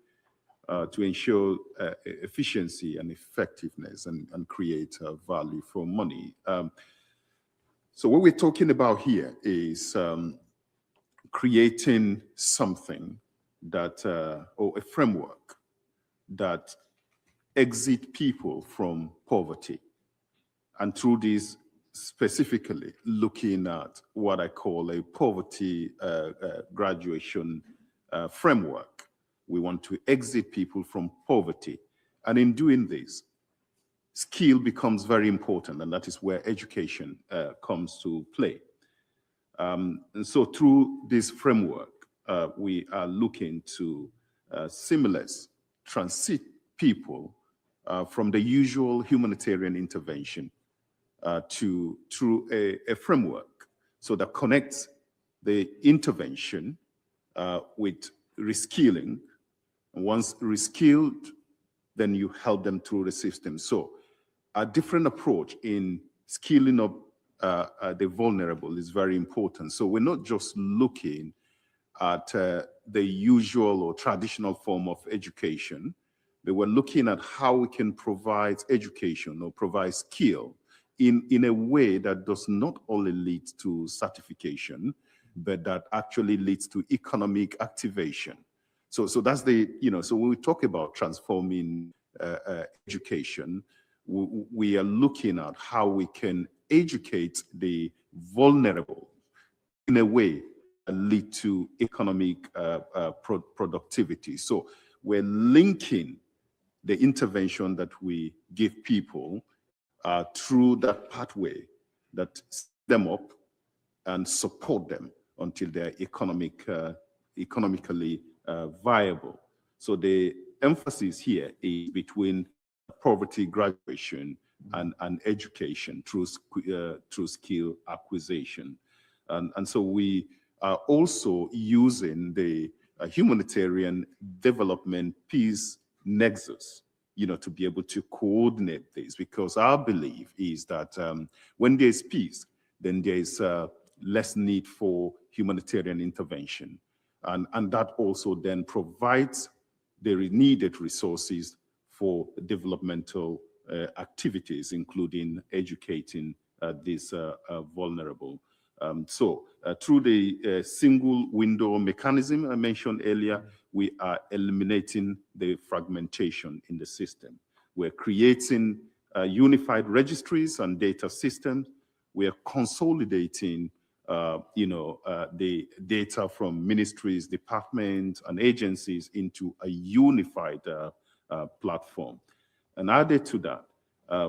Speaker 12: to ensure efficiency and effectiveness and create value for money. So what we're talking about here is creating something that, or a framework that exit people from poverty. And through this, specifically looking at what I call a poverty graduation framework. We want to exit people from poverty. And in doing this, skill becomes very important, and that is where education comes to play. And so through this framework, we are looking to seamless transit people from the usual humanitarian intervention through a framework so that connects the intervention with reskilling. And once reskilled, then you help them through the system. So a different approach in skilling up the vulnerable is very important. So we're not just looking at the usual or traditional form of education, but we're looking at how we can provide education or provide skill in a way that does not only lead to certification, but that actually leads to economic activation. So that's the, so when we talk about transforming education, we are looking at how we can educate the vulnerable in a way that lead to economic productivity. So we're linking the intervention that we give people through that pathway that set them up and support them until they're economically viable. So the emphasis here is between poverty graduation and education through skill acquisition. And so we are also using the humanitarian development peace nexus, to be able to coordinate this, because our belief is that when there's peace, then there's less need for humanitarian intervention. And that also then provides the needed resources for developmental activities, including educating these vulnerable. So through the single window mechanism I mentioned earlier, we are eliminating the fragmentation in the system. We're creating unified registries and data systems. We are consolidating the data from ministries, departments, and agencies into a unified platform. And added to that,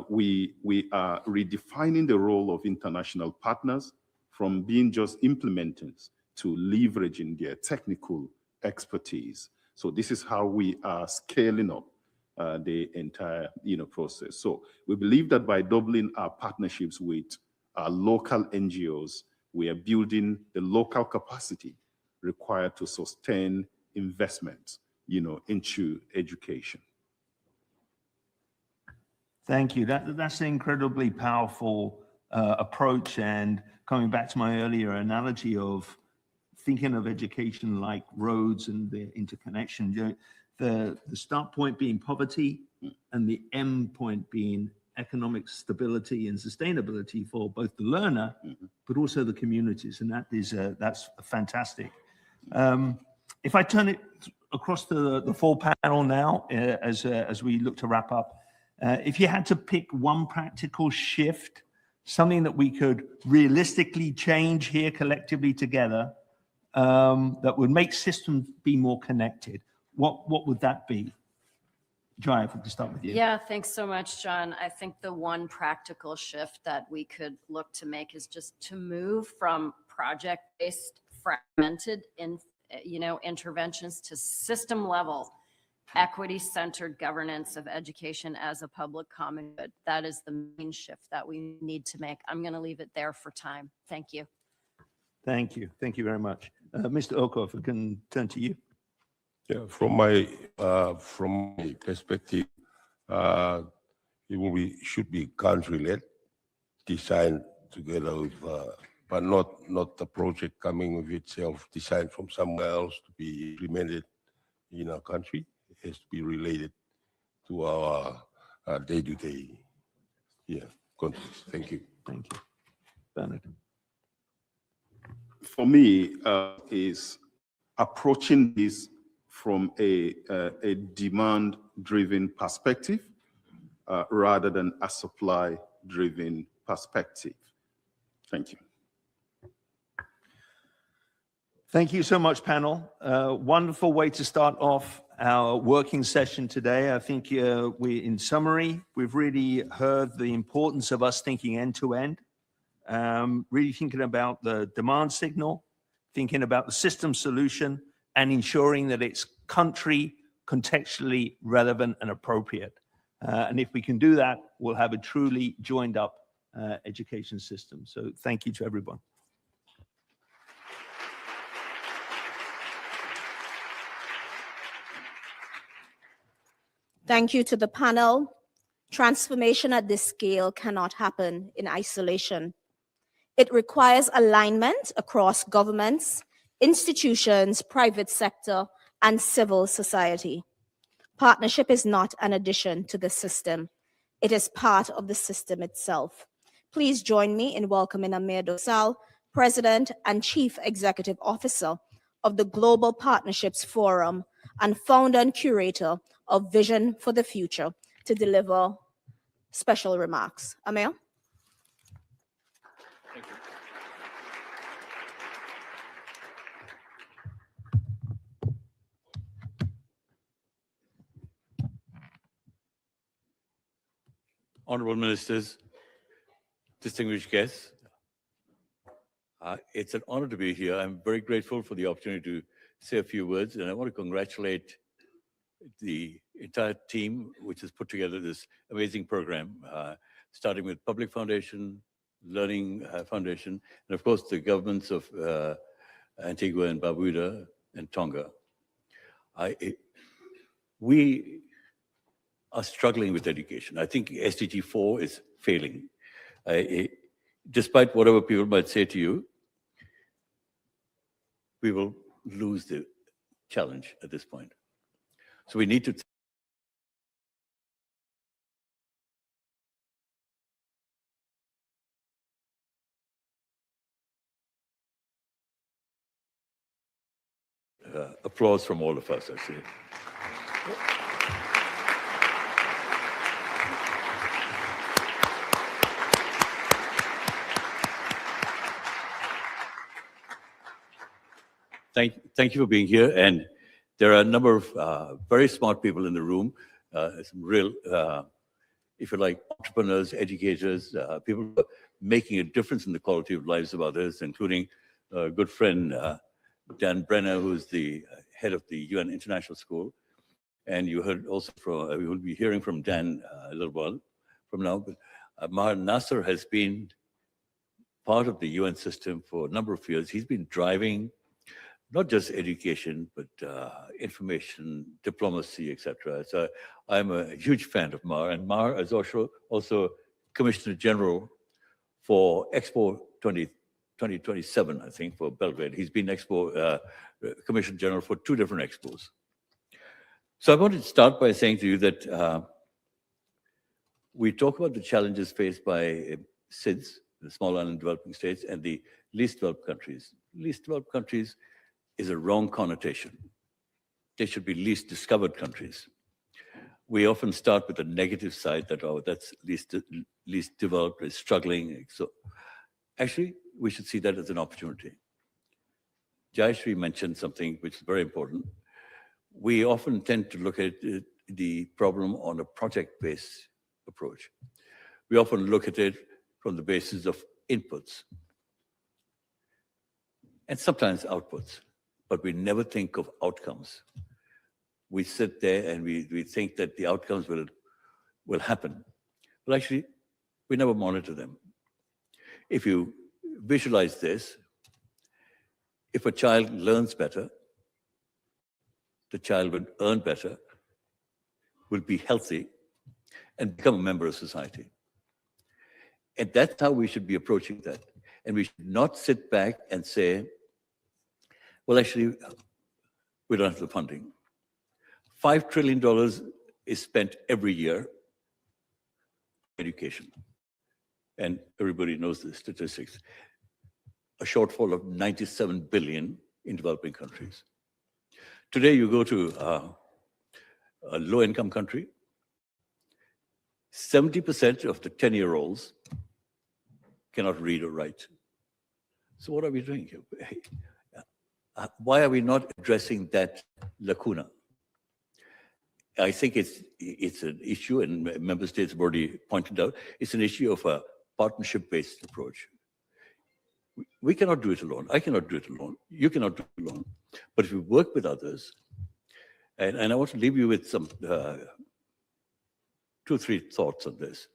Speaker 12: We are redefining the role of international partners from being just implementers to leveraging their technical expertise. So this is how we are scaling up the entire process. So we believe that by doubling our partnerships with our local NGOs, we are building the local capacity required to sustain investment into education.
Speaker 5: Thank you. That's an incredibly powerful approach. And coming back to my earlier analogy of thinking of education like roads and the interconnection, the start point being poverty and the end point being economic stability and sustainability for both the learner, but also the communities. And that's fantastic. If I turn it across the full panel now, as we look to wrap up, if you had to pick one practical shift, something that we could realistically change here collectively together, that would make systems be more connected, what would that be? Joy, if we could start with you.
Speaker 10: Yeah, thanks so much, John. I think the one practical shift that we could look to make is just to move from project-based, fragmented interventions to system-level, equity-centered governance of education as a public common good. That is the main shift that we need to make. I'm going to leave it there for time. Thank you.
Speaker 5: Thank you. Thank you very much. Mr. Oko, if we can turn to you.
Speaker 11: Yeah, from my perspective, should be country-led, designed together with, but not the project coming with itself, designed from somewhere else to be implemented in our country. It has to be related to our day-to-day context. Thank you.
Speaker 5: Thank you. Bernard.
Speaker 12: For me, is approaching this from a demand-driven perspective rather than a supply-driven perspective. Thank you.
Speaker 5: Thank you so much, panel. Wonderful way to start off our working session today. I think in summary, we've really heard the importance of us thinking end-to-end, really thinking about the demand signal, thinking about the system solution, and ensuring that it's country contextually relevant and appropriate. And if we can do that, we'll have a truly joined up education system. So thank you to everyone.
Speaker 2: Thank you to the panel. Transformation at this scale cannot happen in isolation. It requires alignment across governments, institutions, private sector, and civil society. Partnership is not an addition to the system. It is part of the system itself. Please join me in welcoming Amir Dosal, President and Chief Executive Officer of the Global Partnerships Forum and founder and curator of Vision for the Future, to deliver special remarks. Amir?
Speaker 13: Thank you. Honorable Ministers, distinguished guests, it's an honor to be here. I'm very grateful for the opportunity to say a few words, and I want to congratulate the entire team which has put together this amazing program, starting with Public Foundation, Learning Foundation, and of course the governments of Antigua and Barbuda and Tonga. We are struggling with education. I think SDG 4 is failing. Despite whatever people might say to you, we will lose the challenge at this point. So we need to applause from all of us, I say. Thank you for being here. And there are a number of very smart people in the room, some real if you like, entrepreneurs, educators, people who are making a difference in the quality of lives of others, including a good friend, Dan Brenner, who's the head of the UN International School. And you heard also from, we will be hearing from Dan a little while from now, but Maher Nasser has been part of the UN system for a number of years. He's been driving not just education, but information, diplomacy, etc. So I'm a huge fan of Maher, and Maher is also Commissioner General for Expo 2027, I think, for Belgrade. He's been Commissioner General for 2 different expos. So I wanted to start by saying to you that we talk about the challenges faced by SIDS, the small island developing states, and the least developed countries. Least developed countries is a wrong connotation. They should be least discovered countries. We often start with the negative side that, oh, that's least developed, is struggling. So actually, we should see that as an opportunity. Jayashree mentioned something which is very important. We often tend to look at the problem on a project-based approach. We often look at it from the basis of inputs and sometimes outputs, but we never think of outcomes. We sit there and we think that the outcomes will happen. But actually, we never monitor them. If you visualize this, if a child learns better, the child will earn better, will be healthy, and become a member of society. And that's how we should be approaching that. And we should not sit back and say, well, actually, we don't have the funding. $5 trillion is spent every year on education. And everybody knows the statistics. A shortfall of 97 billion in developing countries. Today, you go to a low-income country, 70% of the 10-year-olds cannot read or write. So what are we doing here? Why are we not addressing that lacuna? I think it's an issue, and member states have already pointed out, it's an issue of a partnership-based approach. We cannot do it alone. I cannot do it alone. You cannot do it alone. But if we work with others, and I want to leave you with some 2 or 3 thoughts on this.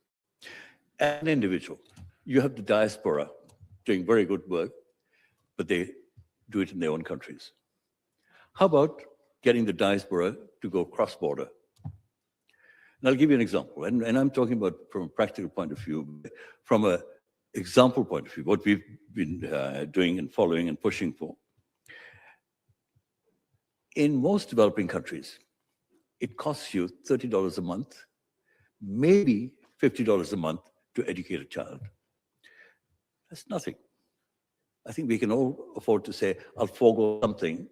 Speaker 13: As an individual, you have the diaspora doing very good work, but they do it in their own countries. How about getting the diaspora to go cross-border? And I'll give you an example, and I'm talking about from a practical point of view, from an example point of view, what we've been doing and following and pushing for. In most developing countries, it costs you $30 a month, maybe $50 a month to educate a child. That's nothing. I think we can all afford to say, I'll forego something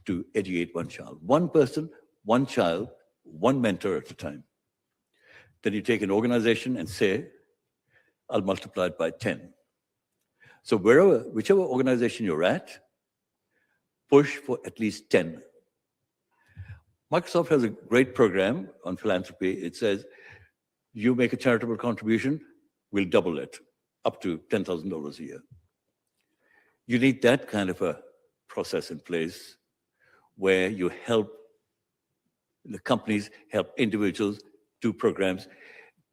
Speaker 13: to educate one child. One person, one child, one mentor at a time. Then you take an organization and say, I'll multiply it by 10. So whichever organization you're at, push for at least 10. Microsoft has a great program on philanthropy. It says, you make a charitable contribution, we'll double it, up to $10,000 a year. You need that kind of a process in place where you help the companies, help individuals do programs,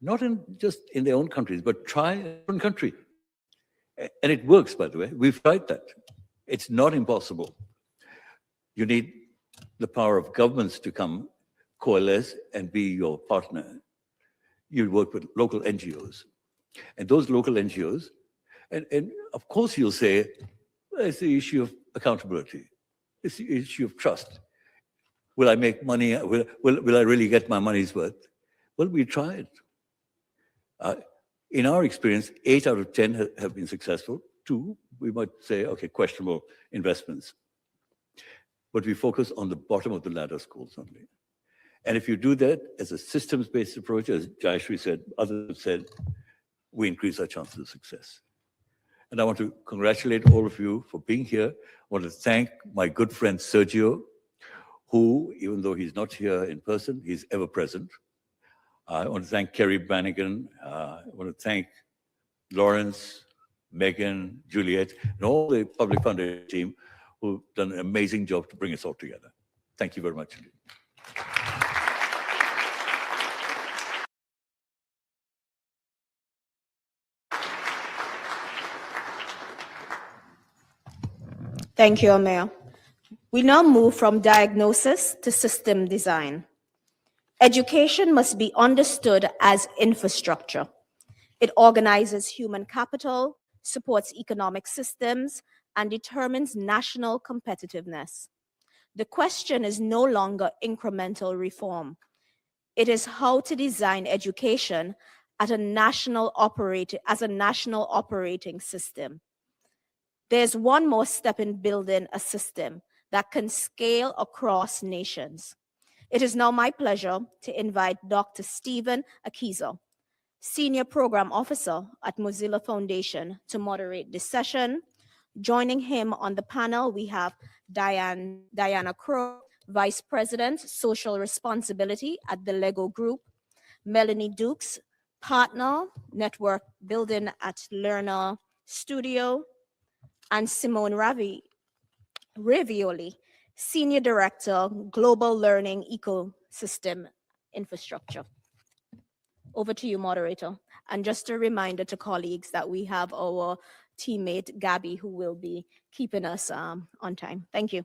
Speaker 13: not just in their own countries, but try a different country. And it works, by the way. We've tried that. It's not impossible. You need the power of governments to come coalesce and be your partner. You work with local NGOs. And those local NGOs, and of course you'll say, well, it's the issue of accountability. It's the issue of trust. Will I make money? Will I really get my money's worth? Well, we tried. In our experience, 8 out of 10 have been successful. 2, we might say, okay, questionable investments. But we focus on the bottom of the ladder schools only. And if you do that as a systems-based approach, as Jayashree said, others have said, we increase our chances of success. And I want to congratulate all of you for being here. I want to thank my good friend Sergio, who, even though he's not here in person, he's ever present. I want to thank Kerry Bannigan. I want to thank Lawrence, Megan, Juliet, and all the Public Foundation team who've done an amazing job to bring us all together. Thank you very much.
Speaker 2: Thank you, Amir. We now move from diagnosis to system design. Education must be understood as infrastructure. It organizes human capital, supports economic systems, and determines national competitiveness. The question is no longer incremental reform. It is how to design education as a national operating system. There's one more step in building a system that can scale across nations. It is now my pleasure to invite Dr. Stephen Akizo, Senior Program Officer at Mozilla Foundation, to moderate this session. Joining him on the panel, we have Diana Crow, Vice President, Social Responsibility at the Lego Group, Melanie Dukes, Partner, Network Building at Learner Studio, and Simone Ravioli, Senior Director, Global Learning Ecosystem Infrastructure. Over to you, moderator. And just a reminder to colleagues that we have our teammate, Gabby, who will be keeping us on time. Thank you.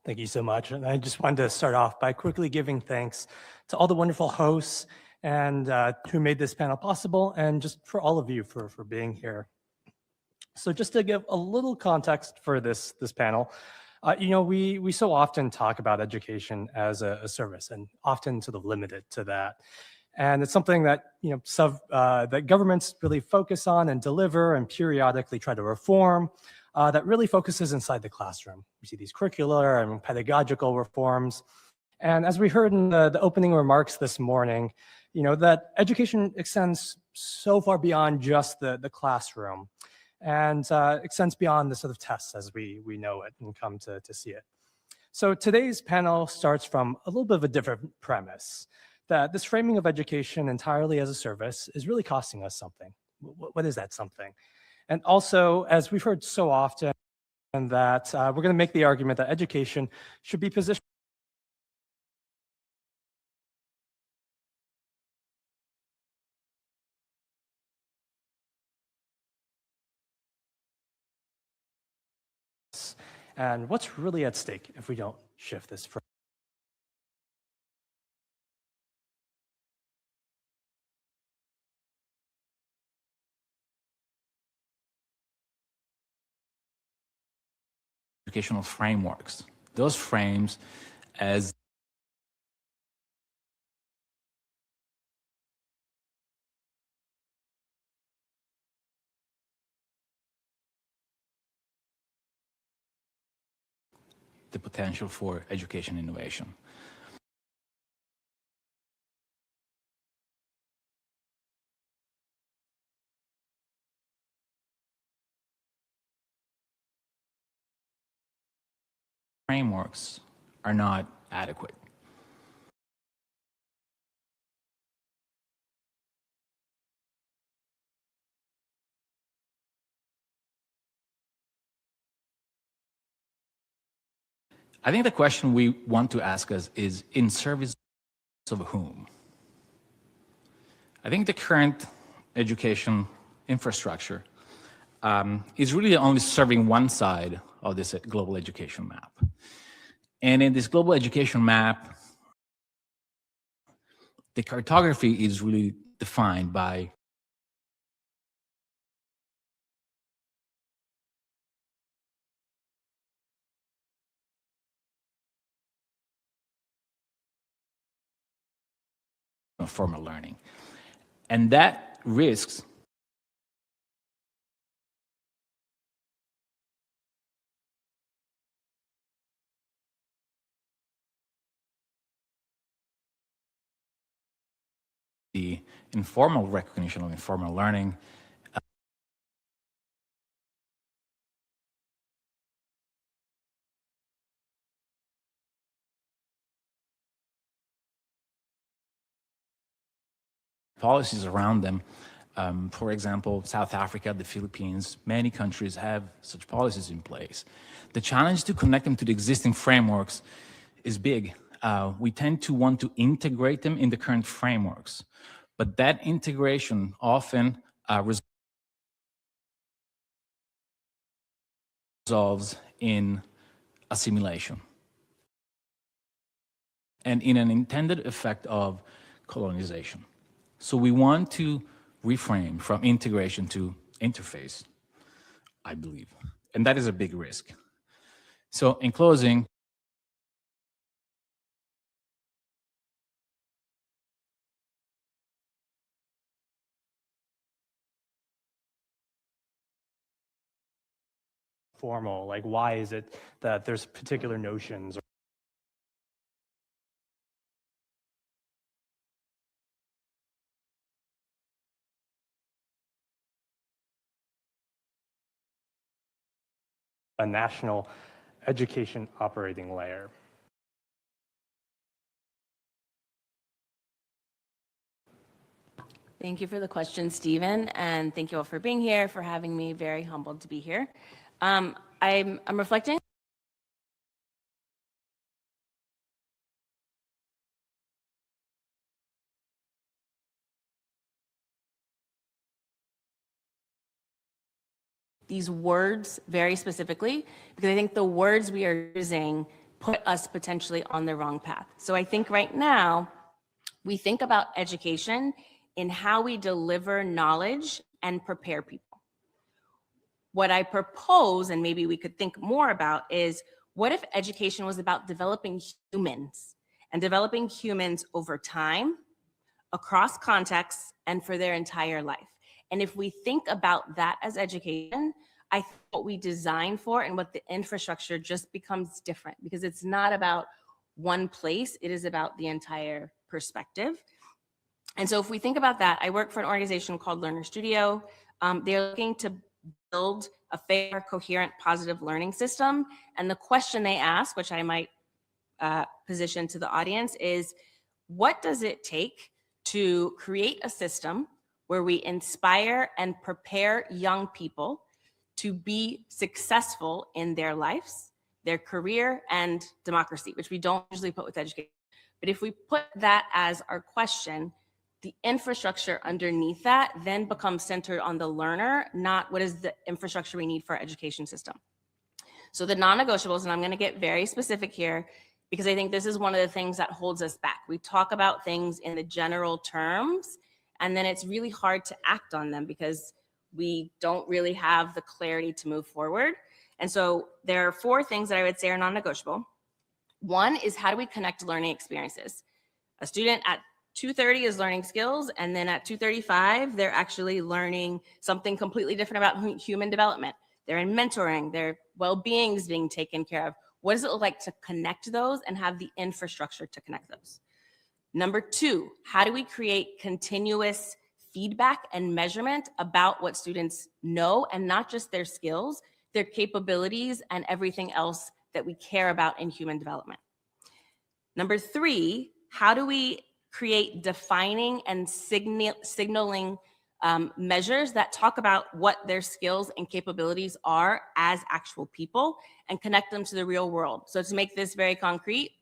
Speaker 14: Thank you so much. And I just wanted to start off by quickly giving thanks to all the wonderful hosts and who made this panel possible, and just for all of you for being here. So just to give a little context for this panel, we so often talk about education as a service, and often sort of limited to that. And it's something that that governments really focus on and deliver and periodically try to reform. That really focuses inside the classroom. We see these curricular and pedagogical reforms. And as we heard in the opening remarks this morning, that education extends so far beyond just the classroom, and extends beyond the sort of tests as we know it and come to see it. So today's panel starts from a little bit of a different premise, that this framing of education entirely as a service is really costing us something. What is that something? And also, as we've heard so often, that we're going to make the argument that education should be positioned and what's really at stake if we don't shift this from
Speaker 15: educational frameworks. Those frames as the potential for education innovation. Frameworks are not adequate. I think the question we want to ask us is, in service of whom? I think the current education infrastructure is really only serving one side of this global education map. And in this global education map, the cartography is really defined by formal learning. And that risks the informal recognition of informal learning, policies around them. For example, South Africa, the Philippines, many countries have such policies in place. The challenge to connect them to the existing frameworks is big. We tend to want to integrate them in the current frameworks, but that integration often results in assimilation and in an intended effect of colonization. So we want to reframe from integration to interface, I believe, and that is a big risk. So in closing,
Speaker 14: formal, like why is it that there's particular notions a national education operating layer?
Speaker 16: Thank you for the question, Stephen, and thank you all for being here, for having me. Very humbled to be here. I'm reflecting. These words very specifically, because I think the words we are using put us potentially on the wrong path. So I think right now, we think about education in how we deliver knowledge and prepare people. What I propose, and maybe we could think more about, is what if education was about developing humans and developing humans over time, across contexts, and for their entire life? And if we think about that as education, I think what we design for and what the infrastructure just becomes different, because it's not about one place, it is about the entire perspective. And so if we think about that, I work for an organization called Learner Studio. They're looking to build a fair, coherent, positive learning system. And the question they ask, which I might position to the audience, is what does it take to create a system where we inspire and prepare young people to be successful in their lives, their career, and democracy, which we don't usually put with education. But if we put that as our question, the infrastructure underneath that then becomes centered on the learner, not what is the infrastructure we need for our education system. So the non-negotiables, and I'm going to get very specific here, because I think this is one of the things that holds us back. We talk about things in the general terms, and then it's really hard to act on them because we don't really have the clarity to move forward. And so there are 4 things that I would say are non-negotiable. One is, how do we connect learning experiences? A student at 2:30 is learning skills, and then at 2:35, they're actually learning something completely different about human development. They're in mentoring, their well-being is being taken care of. What does it look like to connect those and have the infrastructure to connect those? Number 2, how do we create continuous feedback and measurement about what students know, and not just their skills, their capabilities, and everything else that we care about in human development? Number 3, how do we create defining and signaling measures that talk about what their skills and capabilities are as actual people and connect them to the real world? So to make this very concrete,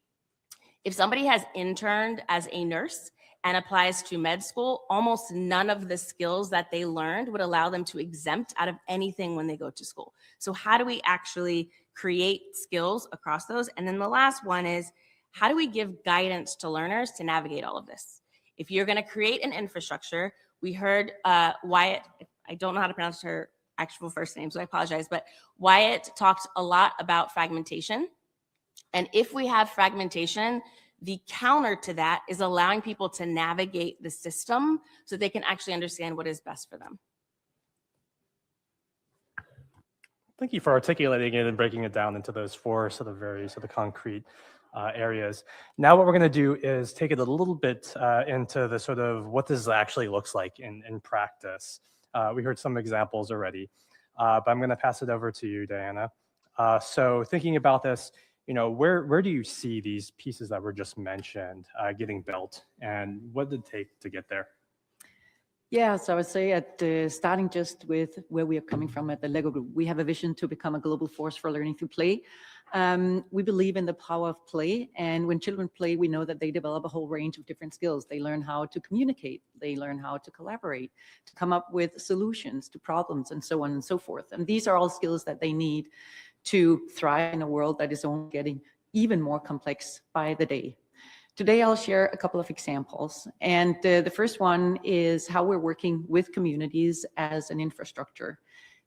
Speaker 16: if somebody has interned as a nurse and applies to med school, almost none of the skills that they learned would allow them to exempt out of anything when they go to school. So how do we actually create skills across those? And then the last one is, how do we give guidance to learners to navigate all of this? If you're going to create an infrastructure, we heard Wyatt, I don't know how to pronounce her actual first name, so I apologize, but Wyatt talked a lot about fragmentation. And if we have fragmentation, the counter to that is allowing people to navigate the system so they can actually understand what is best for them.
Speaker 14: Thank you for articulating it and breaking it down into those 4 sort of very sort of concrete areas. Now what we're going to do is take it a little bit into the sort of what this actually looks like in practice. We heard some examples already, but I'm going to pass it over to you, Diana. So thinking about this, you know, where do you see these pieces that were just mentioned getting built, and what did it take to get there?
Speaker 17: Yeah, so I would say starting just with where we are coming from at the LEGO Group, we have a vision to become a global force for learning through play. We believe in the power of play, and when children play, we know that they develop a whole range of different skills. They learn how to communicate, they learn how to collaborate, to come up with solutions to problems, and so on and so forth. And these are all skills that they need to thrive in a world that is only getting even more complex by the day. Today, I'll share a couple of examples. And the first one is how we're working with communities as an infrastructure.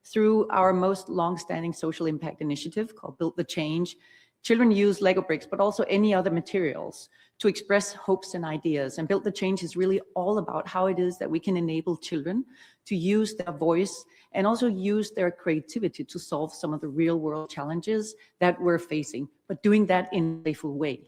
Speaker 17: Through our most long-standing social impact initiative called Build the Change, children use Lego bricks, but also any other materials to express hopes and ideas. And Build the Change is really all about how it is that we can enable children to use their voice and also use their creativity to solve some of the real-world challenges that we're facing, but doing that in a playful way.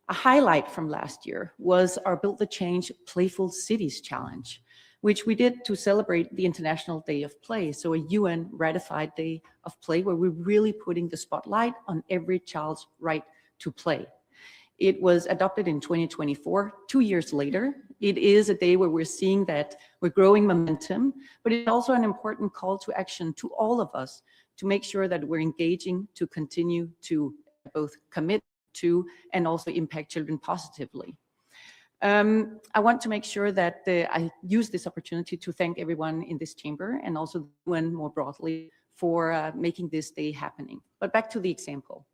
Speaker 17: A highlight from last year was our Build the Change Playful Cities Challenge, which we did to celebrate the International Day of Play, so a UN ratified day of play where we're really putting the spotlight on every child's right to play. It was adopted in 2024, 2 years later. It is a day where we're seeing that we're growing momentum, but it's also an important call to action to all of us to make sure that we're engaging to continue to both commit to and also impact children positively. I want to make sure that I use this opportunity to thank everyone in this chamber and also the UN more broadly for making this day happening. But back to the example.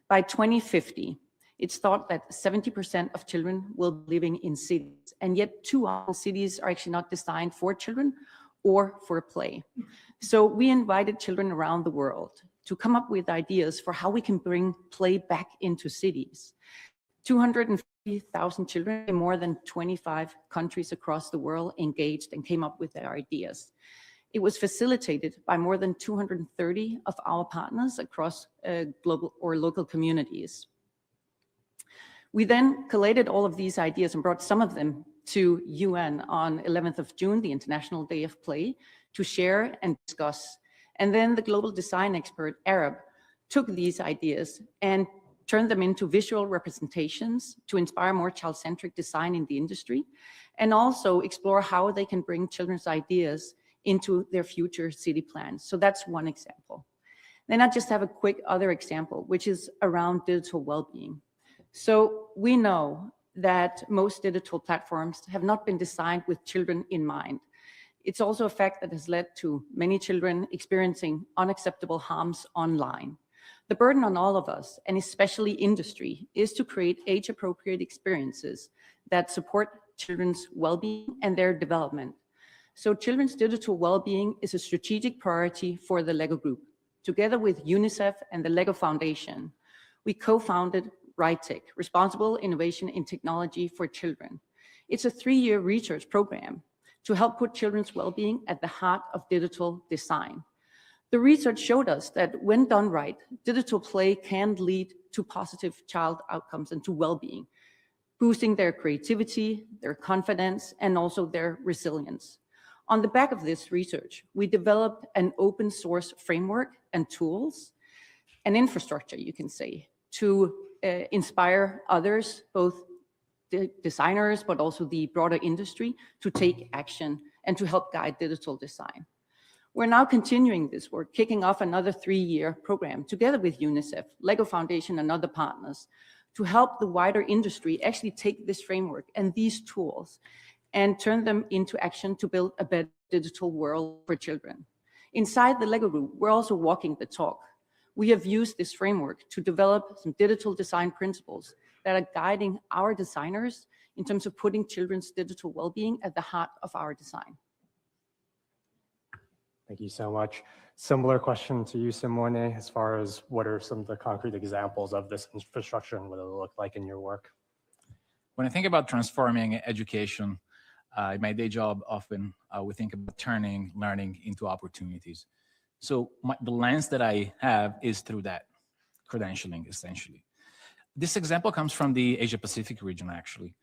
Speaker 17: By 2050, it's thought that 70% of children will be living in cities, and yet too often cities are actually not designed for children or for play. So we invited children around the world to come up with ideas for how we can bring play back into cities. 250,000 children in more than 25 countries across the world engaged and came up with their ideas. It was facilitated by more than 230 of our partners across global or local communities. We then collated all of these ideas and brought some of them to UN on 11th of June, the International Day of Play, to share and discuss. And then the global design expert, Arab, took these ideas and turned them into visual representations to inspire more child-centric design in the industry, and also explore how they can bring children's ideas into their future city plans. So that's one example. Then I just have a quick other example, which is around digital well-being. So we know that most digital platforms have not been designed with children in mind. It's also a fact that has led to many children experiencing unacceptable harms online. The burden on all of us, and especially industry, is to create age-appropriate experiences that support children's well-being and their development. So children's digital well-being is a strategic priority for the LEGO Group. Together with UNICEF and the LEGO Foundation, we co-founded RightTech, Responsible Innovation in Technology for Children. It's a 3-year research program to help put children's well-being at the heart of digital design. The research showed us that when done right, digital play can lead to positive child outcomes and to well-being, boosting their creativity, their confidence, and also their resilience. On the back of this research, we developed an open source framework and tools, an infrastructure, you can say, to inspire others, both the designers, but also the broader industry, to take action and to help guide digital design. We're now continuing this work, kicking off another 3-year program together with UNICEF, LEGO Foundation, and other partners to help the wider industry actually take this framework and these tools and turn them into action to build a better digital world for children. Inside the LEGO Group, we're also walking the talk. We have used this framework to develop some digital design principles that are guiding our designers in terms of putting children's digital well-being at the heart of our design.
Speaker 14: Thank you so much. Similar question to you, Simone, as far as what are some of the concrete examples of this infrastructure and what it look like in your work?
Speaker 15: When I think about transforming education, in my day job, often we think about turning learning into opportunities. So the lens that I have is through that credentialing, essentially. This example comes from the Asia Pacific region, actually.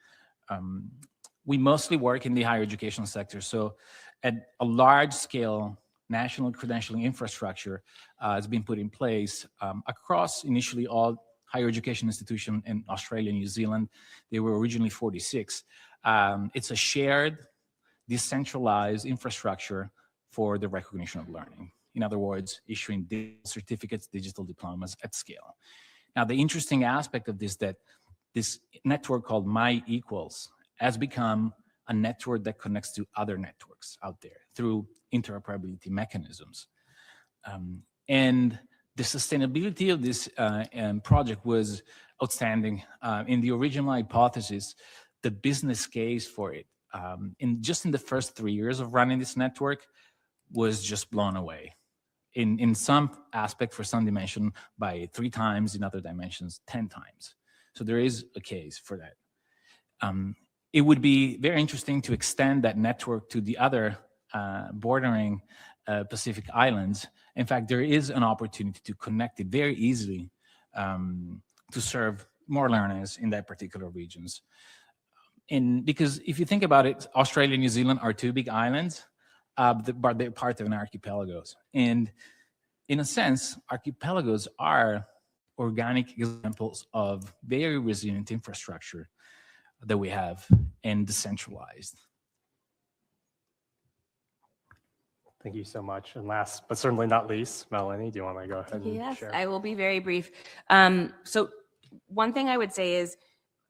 Speaker 15: We mostly work in the higher education sector. So at a large scale, national credentialing infrastructure has been put in place across initially all higher education institutions in Australia and New Zealand. They were originally 46. It's a shared decentralized infrastructure for the recognition of learning. In other words, issuing digital certificates, digital diplomas at scale. Now, the interesting aspect of this, that this network called My Equals has become a network that connects to other networks out there through interoperability mechanisms. And the sustainability of this project was outstanding. In the original hypothesis, the business case for it, just in the first 3 years of running this network, was just blown away. In some aspect, for some dimension, by 3 times, in other dimensions, 10 times. So there is a case for that. It would be very interesting to extend that network to the other bordering Pacific islands. In fact, there is an opportunity to connect it very easily to serve more learners in that particular regions. Because if you think about it, Australia and New Zealand are 2 big islands, but they're part of an archipelagos. And in a sense, archipelagos are organic examples of very resilient infrastructure that we have and decentralized.
Speaker 14: Thank you so much. And last, but certainly not least, Melanie, do you want to go ahead and
Speaker 16: Yes,
Speaker 14: share?
Speaker 16: I will be very brief. So one thing I would say is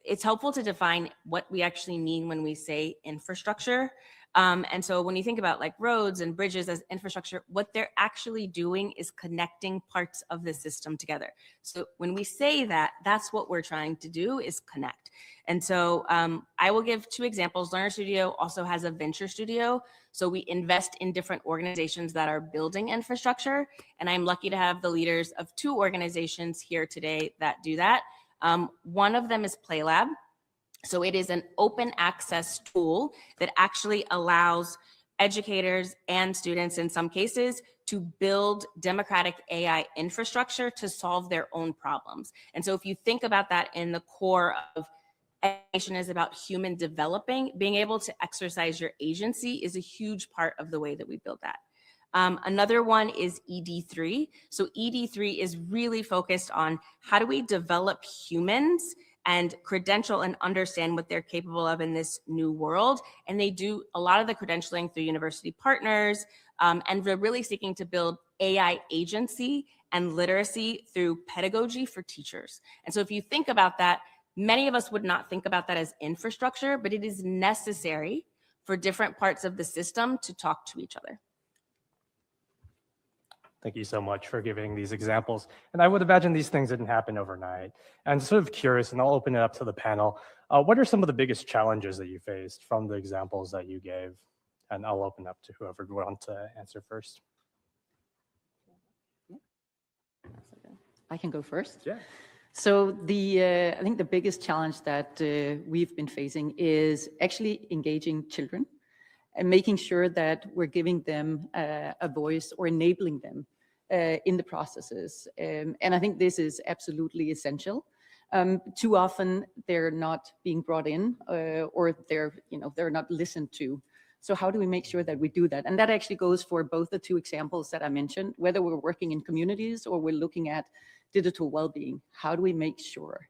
Speaker 16: it's helpful to define what we actually mean when we say infrastructure. And so when you think about like roads and bridges as infrastructure, what they're actually doing is connecting parts of the system together. So when we say that, that's what we're trying to do, is connect. And so I will give 2 examples. Learner Studio also has a venture studio. So we invest in different organizations that are building infrastructure. And I'm lucky to have the leaders of 2 organizations here today that do that. One of them is PlayLab. So it is an open access tool that actually allows educators and students in some cases to build democratic AI infrastructure to solve their own problems. And so if you think about that in the core of education is about human developing, being able to exercise your agency is a huge part of the way that we build that. Another one is ED3. So ED3 is really focused on how do we develop humans and credential and understand what they're capable of in this new world. And they do a lot of the credentialing through university partners, and they're really seeking to build AI agency and literacy through pedagogy for teachers. And so if you think about that, many of us would not think about that as infrastructure, but it is necessary for different parts of the system to talk to each other.
Speaker 14: Thank you so much for giving these examples. And I would imagine these things didn't happen overnight. And sort of curious, and I'll open it up to the panel. What are some of the biggest challenges that you faced from the examples that you gave? And I'll open up to whoever would want to answer first.
Speaker 17: I can go first.
Speaker 14: Yeah.
Speaker 17: So I think the biggest challenge that we've been facing is actually engaging children and making sure that we're giving them a voice or enabling them in the processes. And I think this is absolutely essential. Too often they're not being brought in or they're not listened to. So how do we make sure that we do that? And that actually goes for both the 2 examples that I mentioned, whether we're working in communities or we're looking at digital well-being. How do we make sure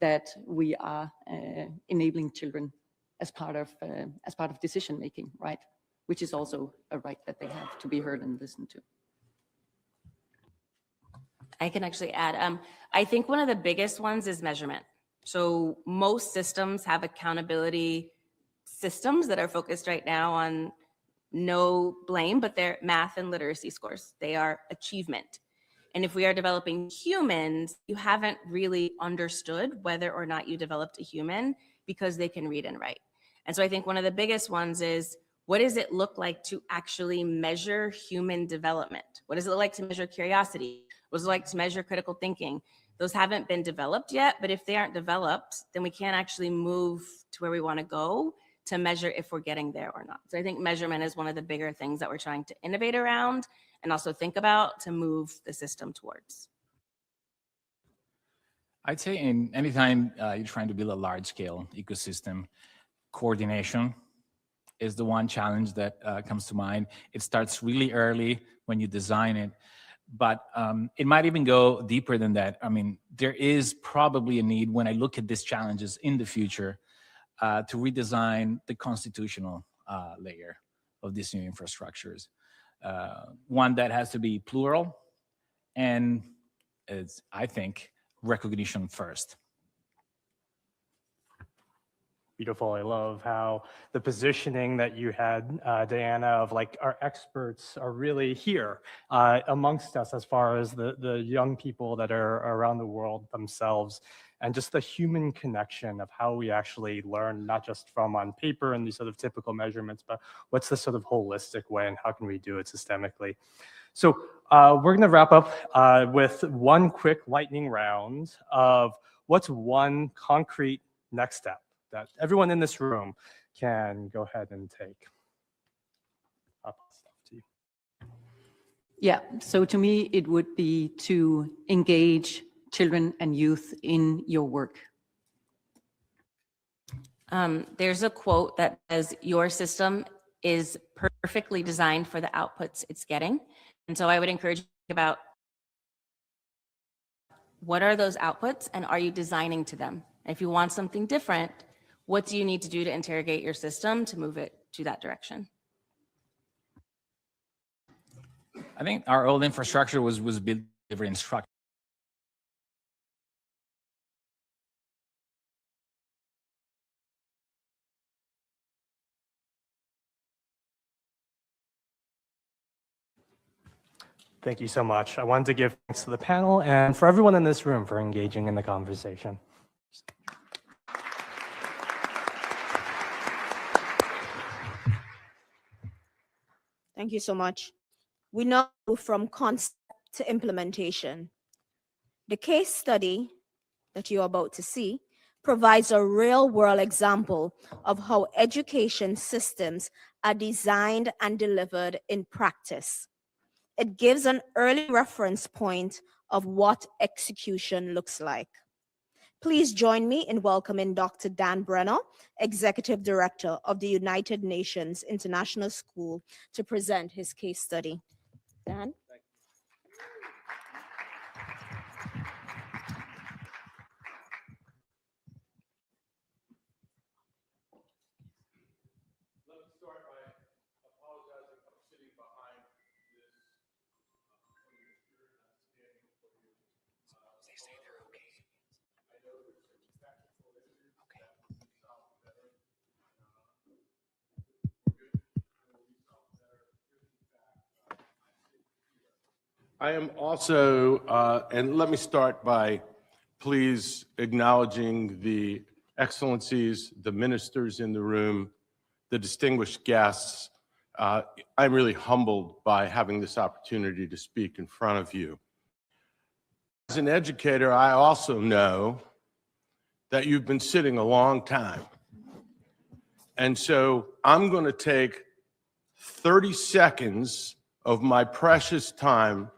Speaker 17: that we are enabling children as part of decision making, right? Which is also a right that they have to be heard and listened to.
Speaker 16: I can actually add, I think one of the biggest ones is measurement. So most systems have accountability systems that are focused right now on no blame, but they're math and literacy scores. They are achievement. And if we are developing humans, you haven't really understood whether or not you developed a human because they can read and write. And so I think one of the biggest ones is, what does it look like to actually measure human development? What does it look like to measure curiosity? What does it like to measure critical thinking? Those haven't been developed yet, but if they aren't developed, then we can't actually move to where we want to go to measure if we're getting there or not. So I think measurement is one of the bigger things that we're trying to innovate around and also think about to move the system towards.
Speaker 15: I'd say anytime you're trying to build a large-scale ecosystem, coordination is the one challenge that comes to mind. It starts really early when you design it, but it might even go deeper than that. I mean, there is probably a need, when I look at these challenges in the future, to redesign the constitutional layer of these new infrastructures. One that has to be plural and, it's, I think, recognition first.
Speaker 14: Beautiful. I love how the positioning that you had, Diana, of like our experts are really here amongst us as far as the young people that are around the world themselves, and just the human connection of how we actually learn, not just from on paper and these sort of typical measurements, but what's the sort of holistic way and how can we do it systemically. So we're going to wrap up with one quick lightning round of what's one concrete next step that everyone in this room can go ahead and take. I'll pass it off to you.
Speaker 17: Yeah, so to me, it would be to engage children and youth in your work.
Speaker 16: There's a quote that says, your system is perfectly designed for the outputs it's getting. And so I would encourage you to think about what are those outputs and are you designing to them? And if you want something different, what do you need to do to interrogate your system to move it to that direction?
Speaker 15: I think our old infrastructure was built for instruction.
Speaker 14: Thank you so much. I wanted to give thanks to the panel and for everyone in this room for engaging in the conversation.
Speaker 2: Thank you so much. We now move from concept to implementation. The case study that you're about to see provides a real-world example of how education systems are designed and delivered in practice. It gives an early reference point of what execution looks like. Please join me in welcoming Dr. Dan Brenner, Executive Director of the United Nations International School, to present his case study. Dan?
Speaker 11: I am also, and let me start by please acknowledging the excellencies, the ministers in the room, the distinguished guests. I'm really humbled by having this opportunity to speak in front of you. As an educator, I also know that you've been sitting a long time. And so I'm going to take 30 seconds of my precious time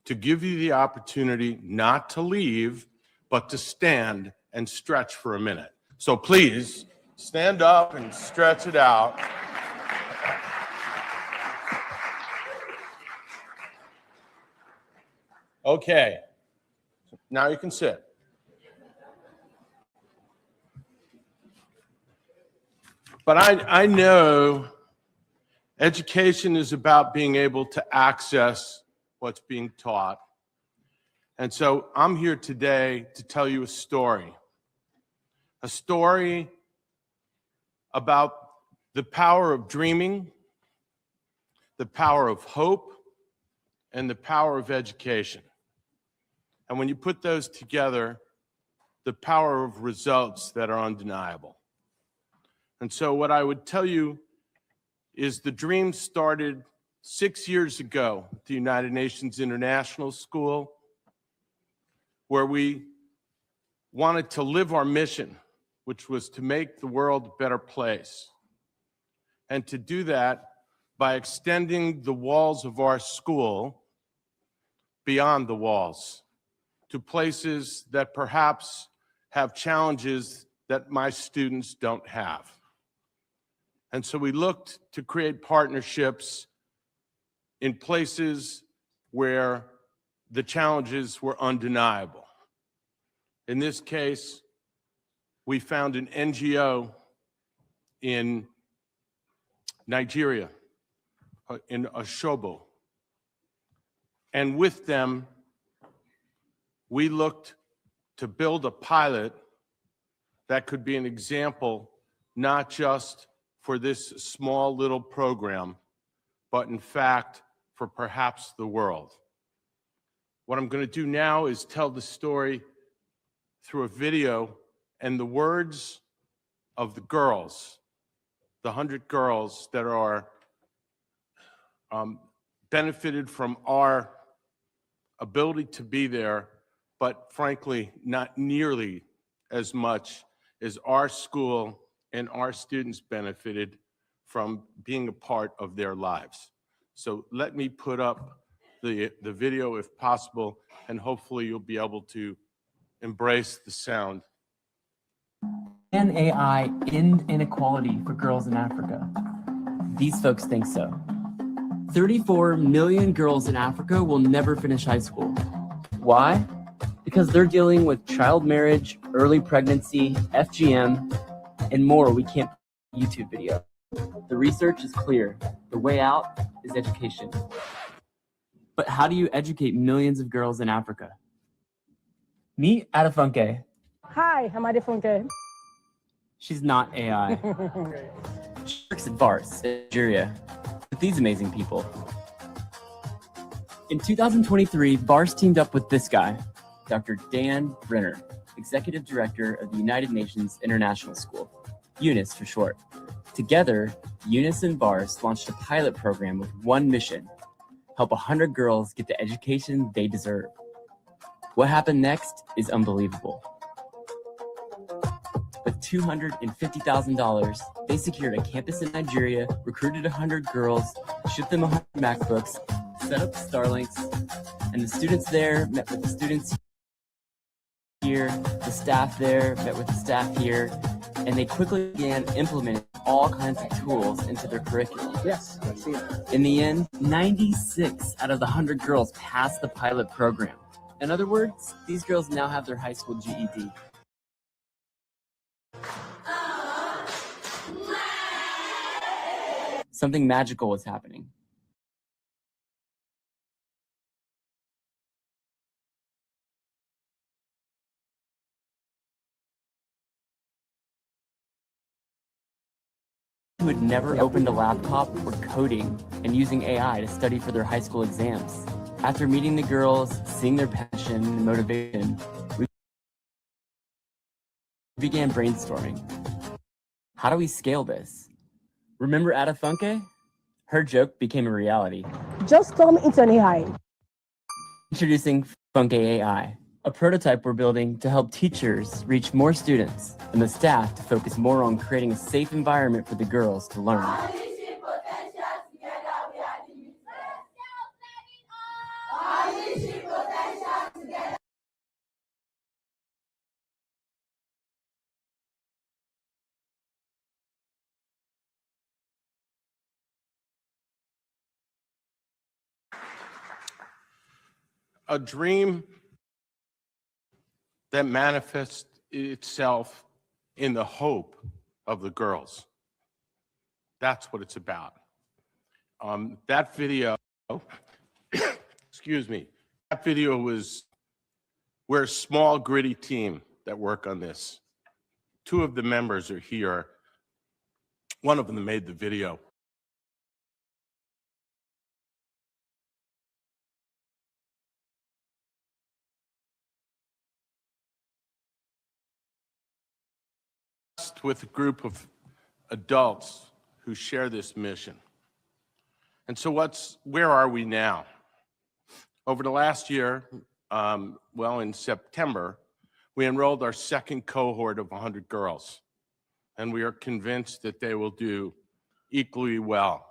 Speaker 11: to give you the opportunity not to leave, but to stand and stretch for a minute. So please stand up and stretch it out. Okay, now you can sit. But I know education is about being able to access what's being taught. And so I'm here today to tell you a story about the power of dreaming, the power of hope, and the power of education. And when you put those together, the power of results that are undeniable. And so what I would tell you is the dream started 6 years ago at the United Nations International School, where we wanted to live our mission, which was to make the world a better place. And to do that by extending the walls of our school beyond the walls to places that perhaps have challenges that my students don't have. And so we looked to create partnerships in places where the challenges were undeniable. In this case, we found an NGO in
Speaker 18: Nigeria, in Oshobo. And with them, we looked to build a pilot that could be an example, not just for this small little program, but in fact, for perhaps the world. What I'm going to do now is tell the story through a video and the words of the girls, the 100 girls that are benefited from our ability to be there, but frankly, not nearly as much as our school and our students benefited from being a part of their lives. So let me put up the video if possible, and hopefully you'll be able to embrace the sound.
Speaker 6: Can AI end inequality for girls in Africa? These folks think so. 34 million girls in Africa will never finish high school. Why? Because they're dealing with child marriage, early pregnancy, FGM, and more we can't put in a YouTube video. The research is clear. The way out is education. But how do you educate millions of girls in Africa? Meet Adefunke.
Speaker 19: Hi, I'm Adefunke.
Speaker 6: She's not AI. She works at VARS in Nigeria with these amazing people. In 2023, VARS teamed up with this guy, Dr. Dan Brenner, Executive Director of the United Nations International School, UNIS for short. Together, UNIS and VARS launched a pilot program with one mission: help 100 girls get the education they deserve. What happened next is unbelievable. With $250,000, they secured a campus in Nigeria, recruited 100 girls, shipped them 100 MacBooks, set up Starlinks, and the students there met with the students here, the staff there met with the staff here, and they quickly began implementing all kinds of tools into their curriculum.
Speaker 19: Yes, I see it.
Speaker 6: In the end, 96 out of the 100 girls passed the pilot program. In other words, these girls now have their high school GED. Something magical was happening. Who had never opened a laptop were coding and using AI to study for their high school exams. After meeting the girls, seeing their passion and motivation, we began brainstorming. How do we scale this? Remember Adefunke? Her joke became a reality.
Speaker 19: Just turn into an AI.
Speaker 6: Introducing Funke AI, a prototype we're building to help teachers reach more students and the staff to focus more on creating a safe environment for the girls to learn.
Speaker 18: A dream that manifests itself in the hope of the girls. That's what it's about. That video, excuse me, that video we're a small, gritty team that work on this. Two of the members are here. One of them made the video. With a group of adults who share this mission. And so where are we now? Over the last year, in September, we enrolled our second cohort of 100 girls, and we are convinced that they will do equally well.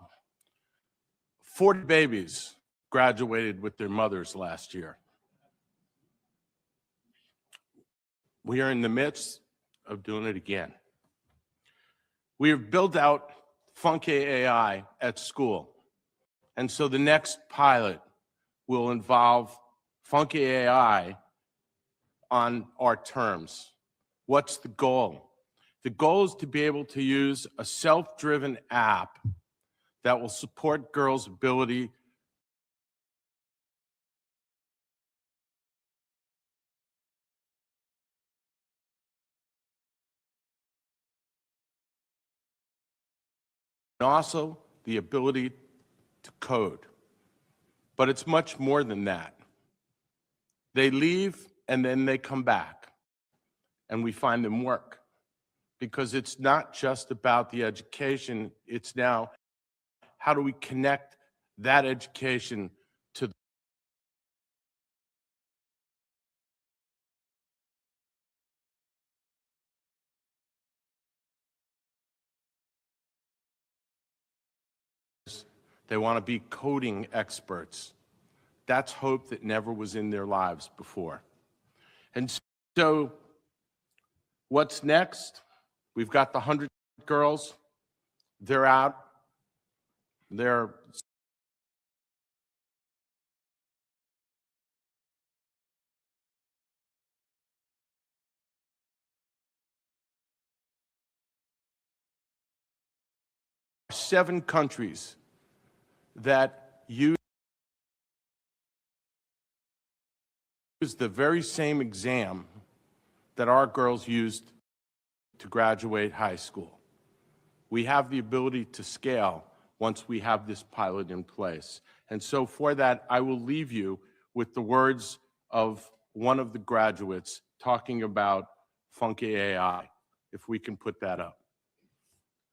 Speaker 18: 40 babies graduated with their mothers last year. We are in the midst of doing it again. We have built out Funke AI at school. And so the next pilot will involve Funke AI on our terms. What's the goal? The goal is to be able to use a self-driven app that will support girls' ability and also the ability to code. But it's much more than that. They leave and then they come back, and we find them work. Because it's not just about the education, it's now how do we connect that education to they want to be coding experts. That's hope that never was in their lives before. And so what's next? We've got the 100 girls. They're out. They're seven countries that use the very same exam that our girls used to graduate high school. We have the ability to scale once we have this pilot in place. And so for that, I will leave you with the words of one of the graduates talking about Funky AI, if we can put that up.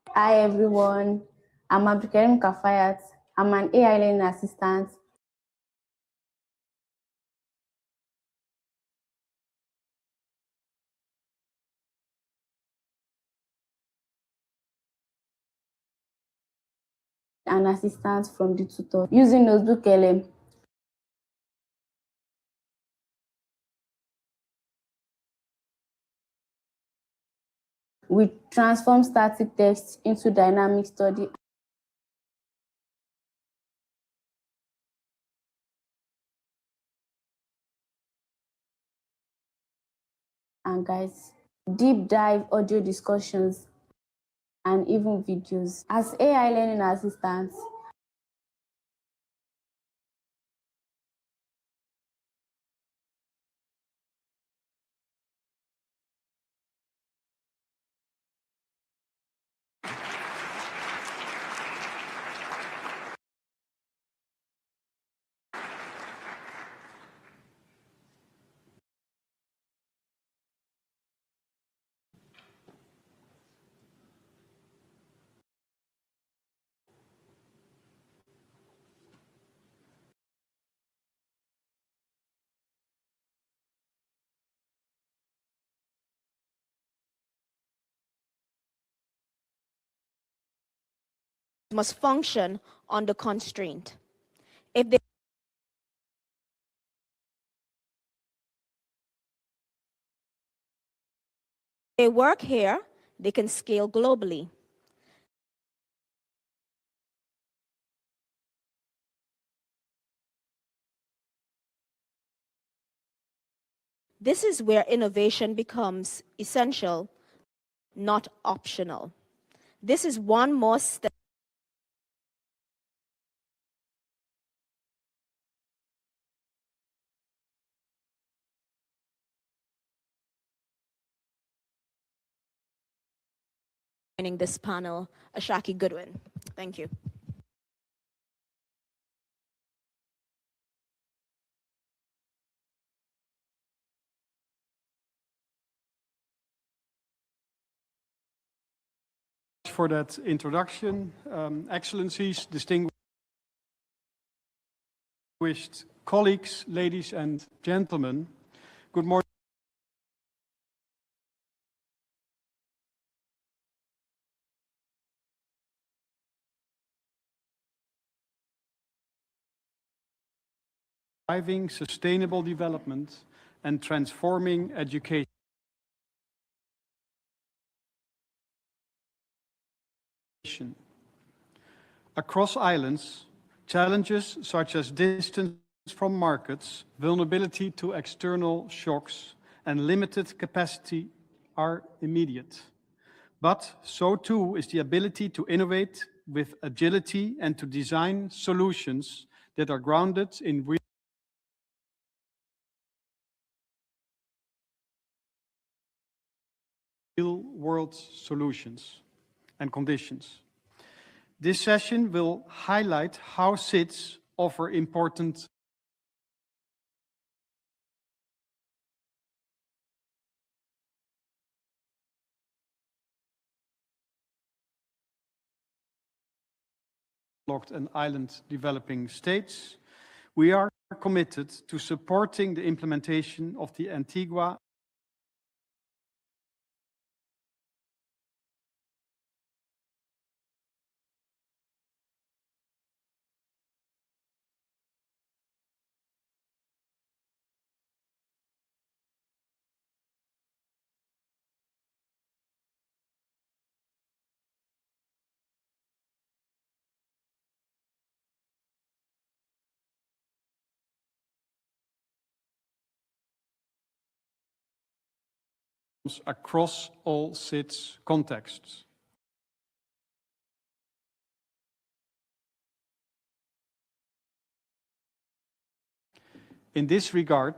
Speaker 20: Hi everyone, I'm Abdulkarim Kafayat. I'm an AI learning assistant. An assistant from the tutor using Notebook LM. We transform static text into dynamic study. And guys, deep dive audio discussions and even videos. As AI learning assistants,
Speaker 2: must function under constraint. If they work here, they can scale globally. This is where innovation becomes essential, not optional. This is one more step joining this panel, Ashaki Goodwin. Thank you.
Speaker 21: For that introduction, Excellencies, distinguished colleagues, ladies and gentlemen, good morning. Driving sustainable development and transforming education. Across islands, challenges such as distance from markets, vulnerability to external shocks, and limited capacity are immediate. But so too is the ability to innovate with agility and to design solutions that are grounded in real-world solutions and conditions. This session will highlight how SIDS offer important and island developing states. We are committed to supporting the implementation of the Antigua across all SIDS contexts. In this regard,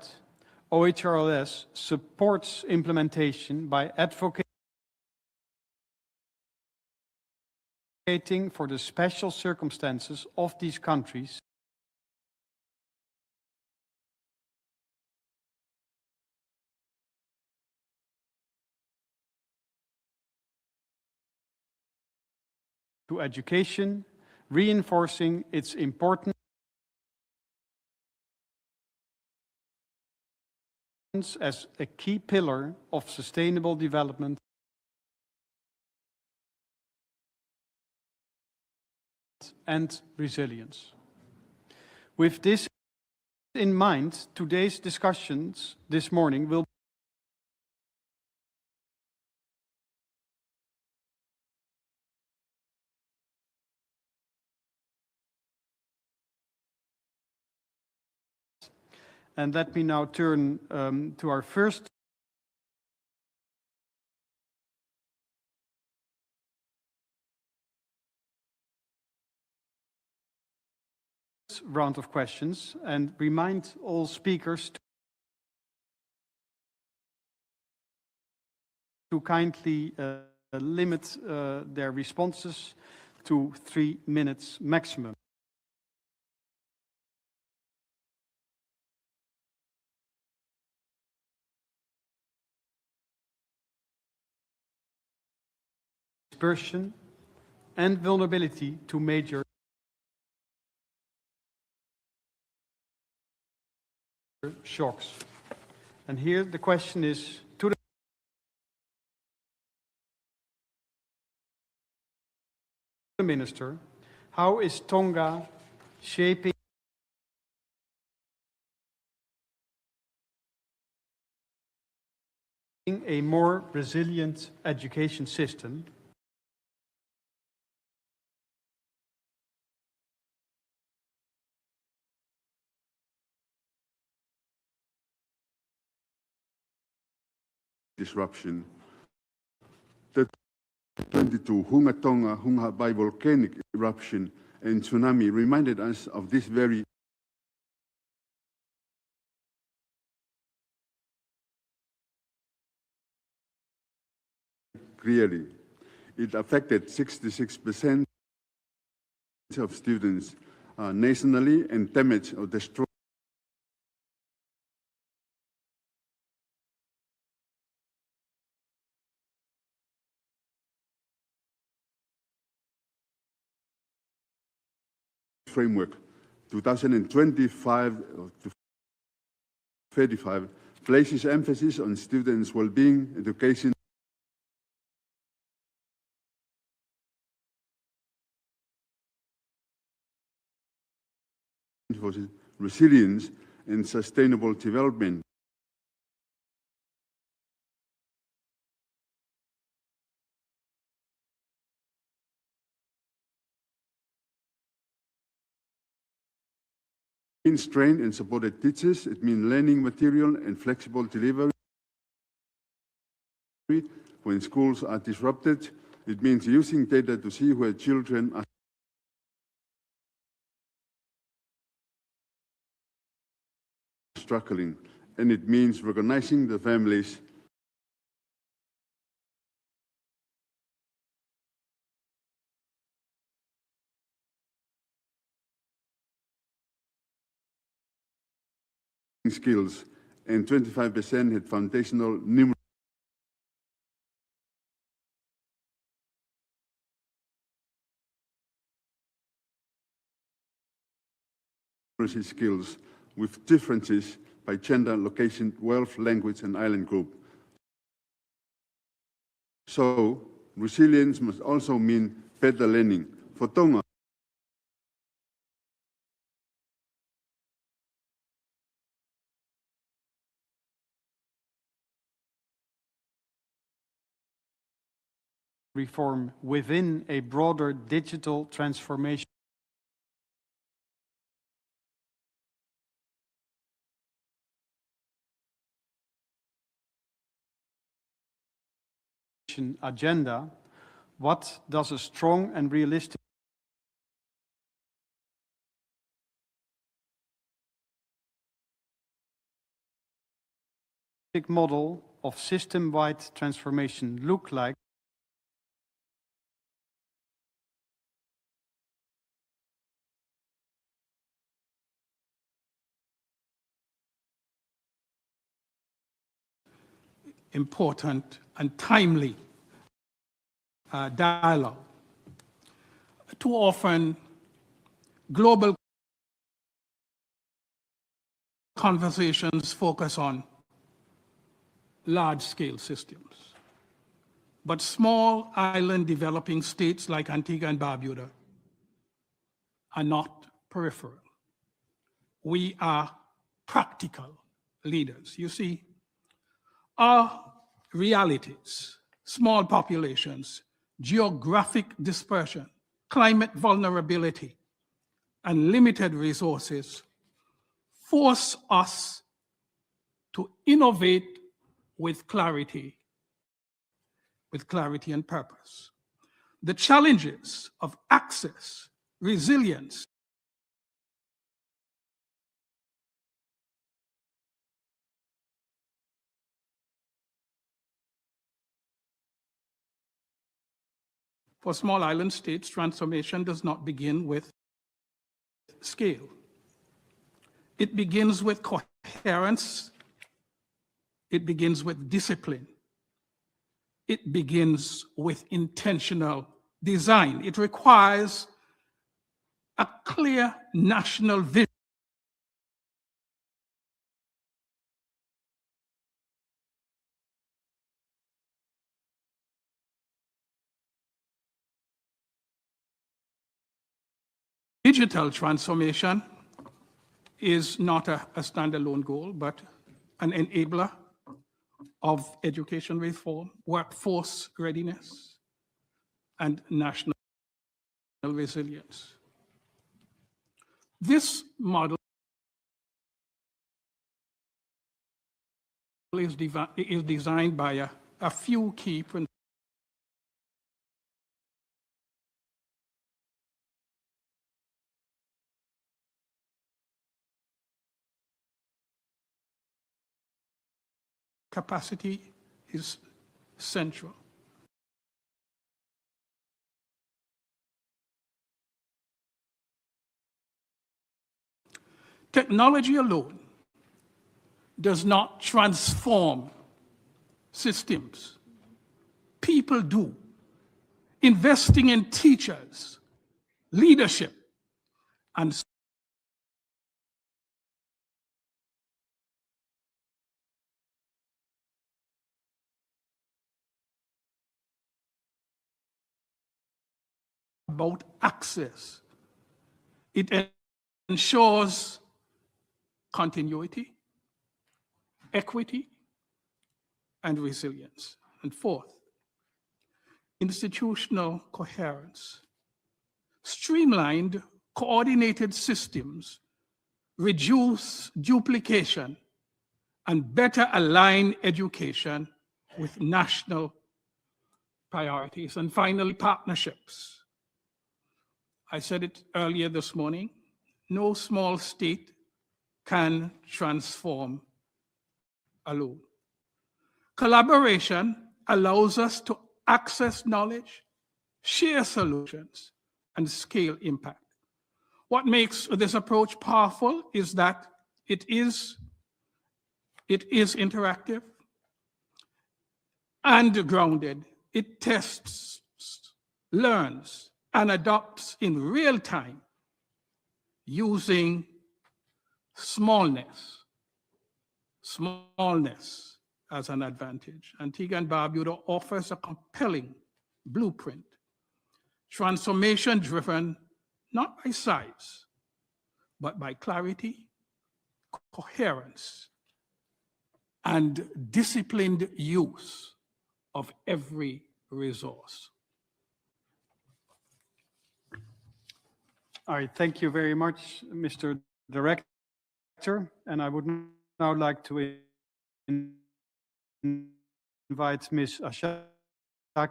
Speaker 21: OHRLS supports implementation by advocating for the special circumstances of these countries to education, reinforcing its importance as a key pillar of sustainable development and resilience. With this in mind, today's discussions this morning will and let me now turn to our first round of questions and remind all speakers to kindly limit their responses to 3 minutes maximum. Dispersion and vulnerability to major shocks. And here the question is to the Minister, how is Tonga shaping a more resilient education system
Speaker 1: disruption? The 22 Hunga Tonga Hunga by volcanic eruption and tsunami reminded us of this very clearly. It affected 66% of students nationally and damaged or destroyed framework 2025 to 35 places emphasis on students' well-being, education, resilience, and sustainable development. It means trained and supported teachers. It means learning material and flexible delivery when schools are disrupted. It means using data to see where children are struggling, and it means recognizing the families skills, and 25% had foundational numeracy skills with differences by gender, location, wealth, language, and island group. So, resilience must also mean better learning. For Tonga,
Speaker 21: reform within a broader digital transformation agenda. What does a strong and realistic model of system-wide transformation look like?
Speaker 8: Important and timely dialogue. Too often, global conversations focus on large-scale systems. But small island developing states like Antigua and Barbuda are not peripheral. We are practical leaders. You see, our realities, small populations, geographic dispersion, climate vulnerability, and limited resources force us to innovate with clarity and purpose. The challenges of access, resilience, for small island states, transformation does not begin with scale. It begins with coherence. It begins with discipline. It begins with intentional design. It requires a clear national vision. Digital transformation is not a standalone goal, but an enabler of education reform, workforce readiness, and national resilience. This model is designed by a few key principles. Capacity is central. Technology alone does not transform systems. People do. Investing in teachers, leadership, and about access. It ensures continuity, equity, and resilience. And fourth, institutional coherence. Streamlined, coordinated systems reduce duplication and better align education with national priorities. And finally, partnerships. I said it earlier this morning, no small state can transform alone. Collaboration allows us to access knowledge, share solutions, and scale impact. What makes this approach powerful is that it is interactive and grounded. It tests, learns, and adopts in real time using smallness as an advantage. Antigua and Barbuda offers a compelling blueprint, transformation driven not by size, but by clarity, coherence, and disciplined use of every resource.
Speaker 21: All right, thank you very much, Mr. Director. And I would now like to invite Ms. Ashaki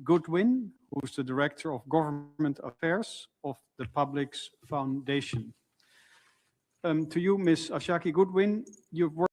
Speaker 21: Goodwin, who's the Director of Government Affairs of the Publics Foundation. To you, Ms. Ashaki Goodwin, you've worked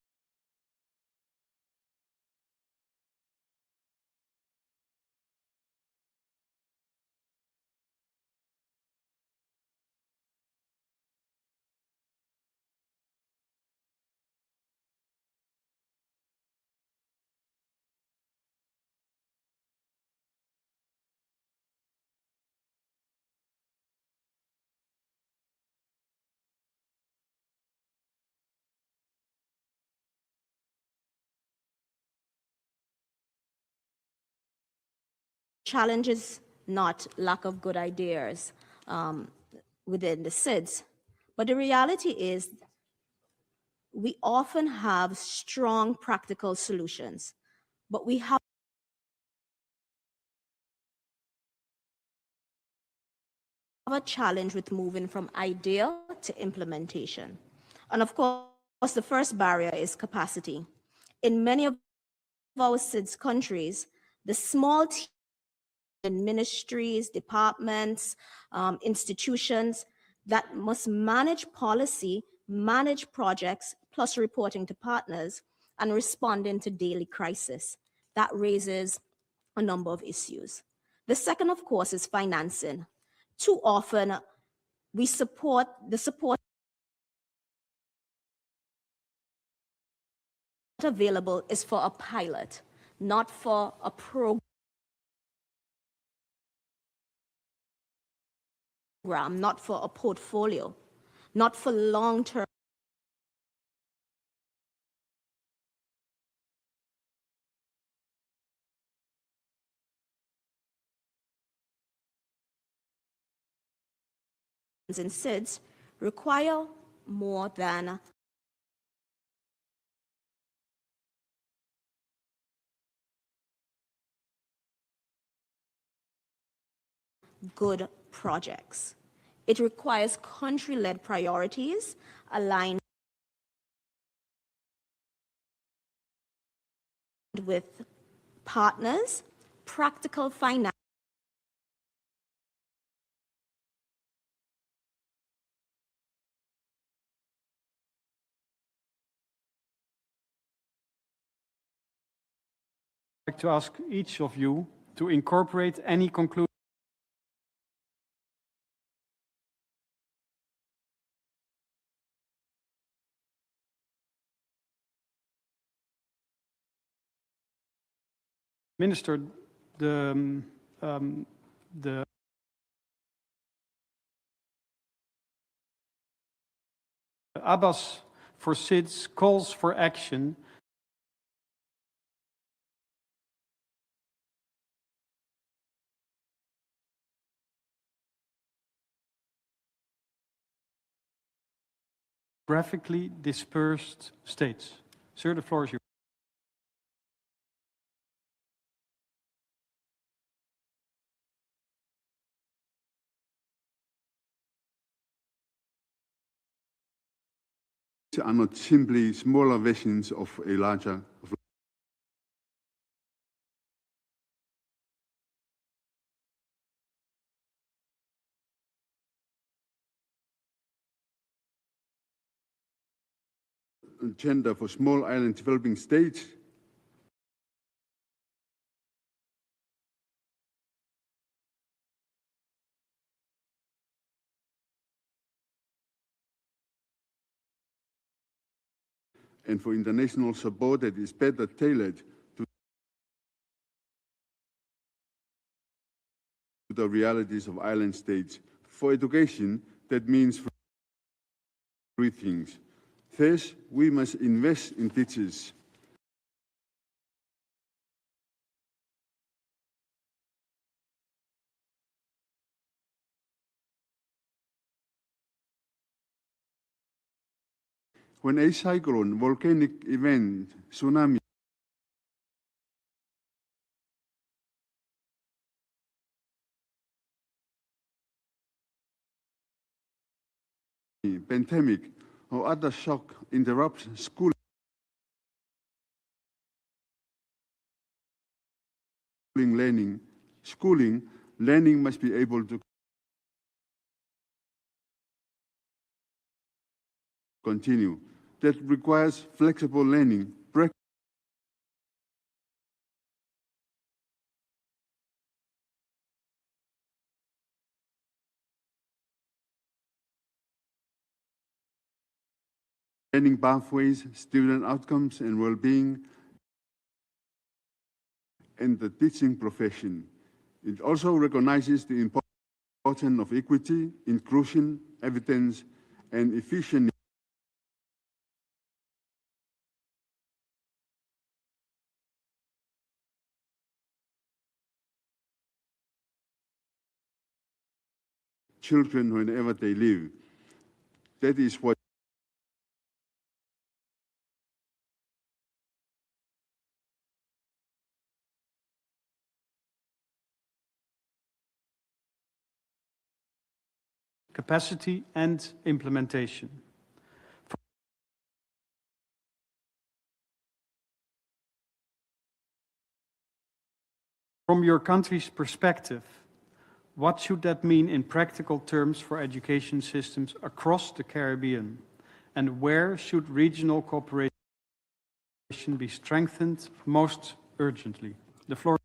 Speaker 2: Challenge is not lack of good ideas within the SIDS, but the reality is we often have strong practical solutions, but we have a challenge with moving from idea to implementation. And of course, the first barrier is capacity. In many of our SIDS countries, the small team in ministries, departments, institutions that must manage policy, manage projects, plus reporting to partners and responding to daily crisis. That raises a number of issues. The second, of course, is financing. Too often, the support available is for a pilot, not for a program, not for a portfolio, not for long-term. In SIDS require more than good projects. It requires country-led priorities aligned with partners, practical finance,
Speaker 21: I'd like to ask each of you to incorporate any conclusion. Minister, the Abbas for SIDS calls for action geographically dispersed states. Sir, the floor is yours.
Speaker 1: Are not simply smaller versions of a larger agenda for small island developing states. And for international support that is better tailored to the realities of island states. For education, that means three things. First, we must invest in teachers. When a cyclone, volcanic event, tsunami, pandemic, or other shock interrupts schooling, learning must be able to continue. That requires flexible learning, learning pathways, student outcomes and well-being, and the teaching profession. It also recognizes the importance of equity, inclusion, evidence, and efficient children wherever they live. That is what
Speaker 21: capacity and implementation. From your country's perspective, what should that mean in practical terms for education systems across the Caribbean? And where should regional cooperation be strengthened most urgently? The floor.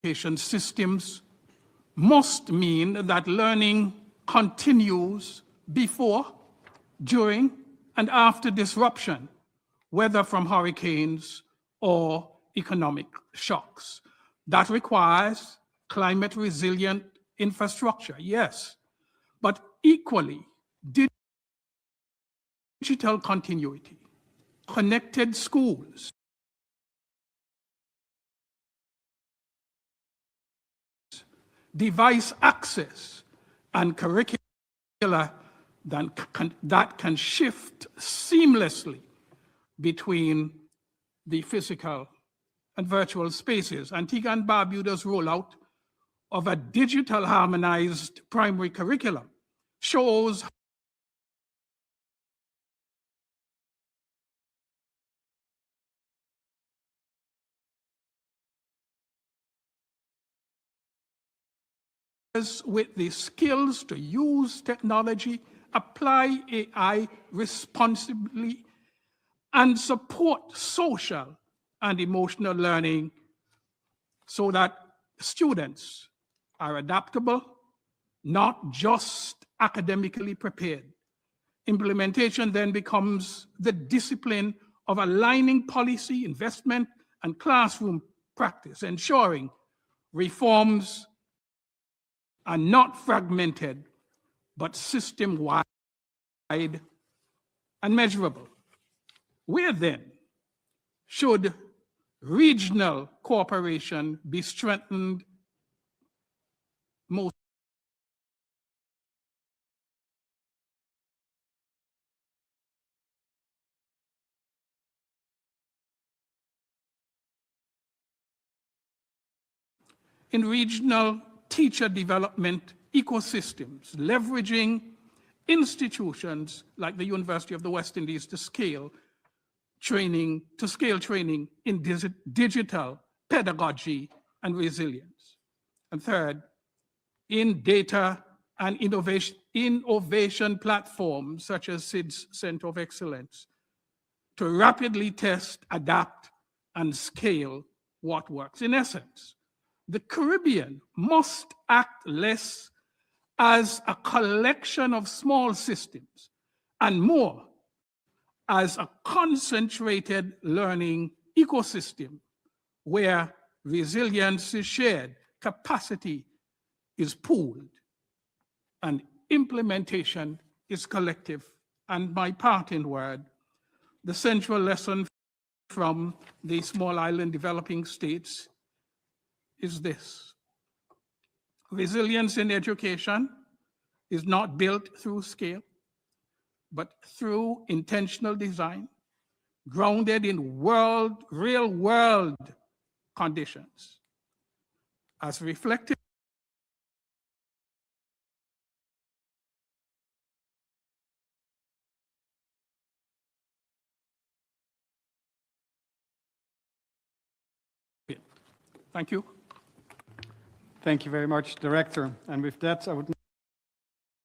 Speaker 8: Education systems must mean that learning continues before, during, and after disruption, whether from hurricanes or economic shocks. That requires climate resilient infrastructure, yes, but equally digital continuity, connected schools, device access, and curricula that can shift seamlessly between the physical and virtual spaces. Antigua and Barbuda's rollout of a digital harmonized primary curriculum shows with the skills to use technology, apply AI responsibly, and support social and emotional learning so that students are adaptable, not just academically prepared. Implementation then becomes the discipline of aligning policy, investment, and classroom practice, ensuring reforms are not fragmented, but system-wide and measurable. Where then should regional cooperation be strengthened most? In regional teacher development ecosystems, leveraging institutions like the University of the West Indies to scale training in digital pedagogy and resilience. And third, in data and innovation platforms such as SID's Center of Excellence to rapidly test, adapt, and scale what works. In essence, the Caribbean must act less as a collection of small systems and more as a concentrated learning ecosystem where resilience is shared, capacity is pooled, and implementation is collective. And my parting word, the central lesson from the small island developing states is this: resilience in education is not built through scale, but through intentional design, grounded in real world conditions, as reflected Thank you.
Speaker 21: Thank you very much, Director. And with that, I would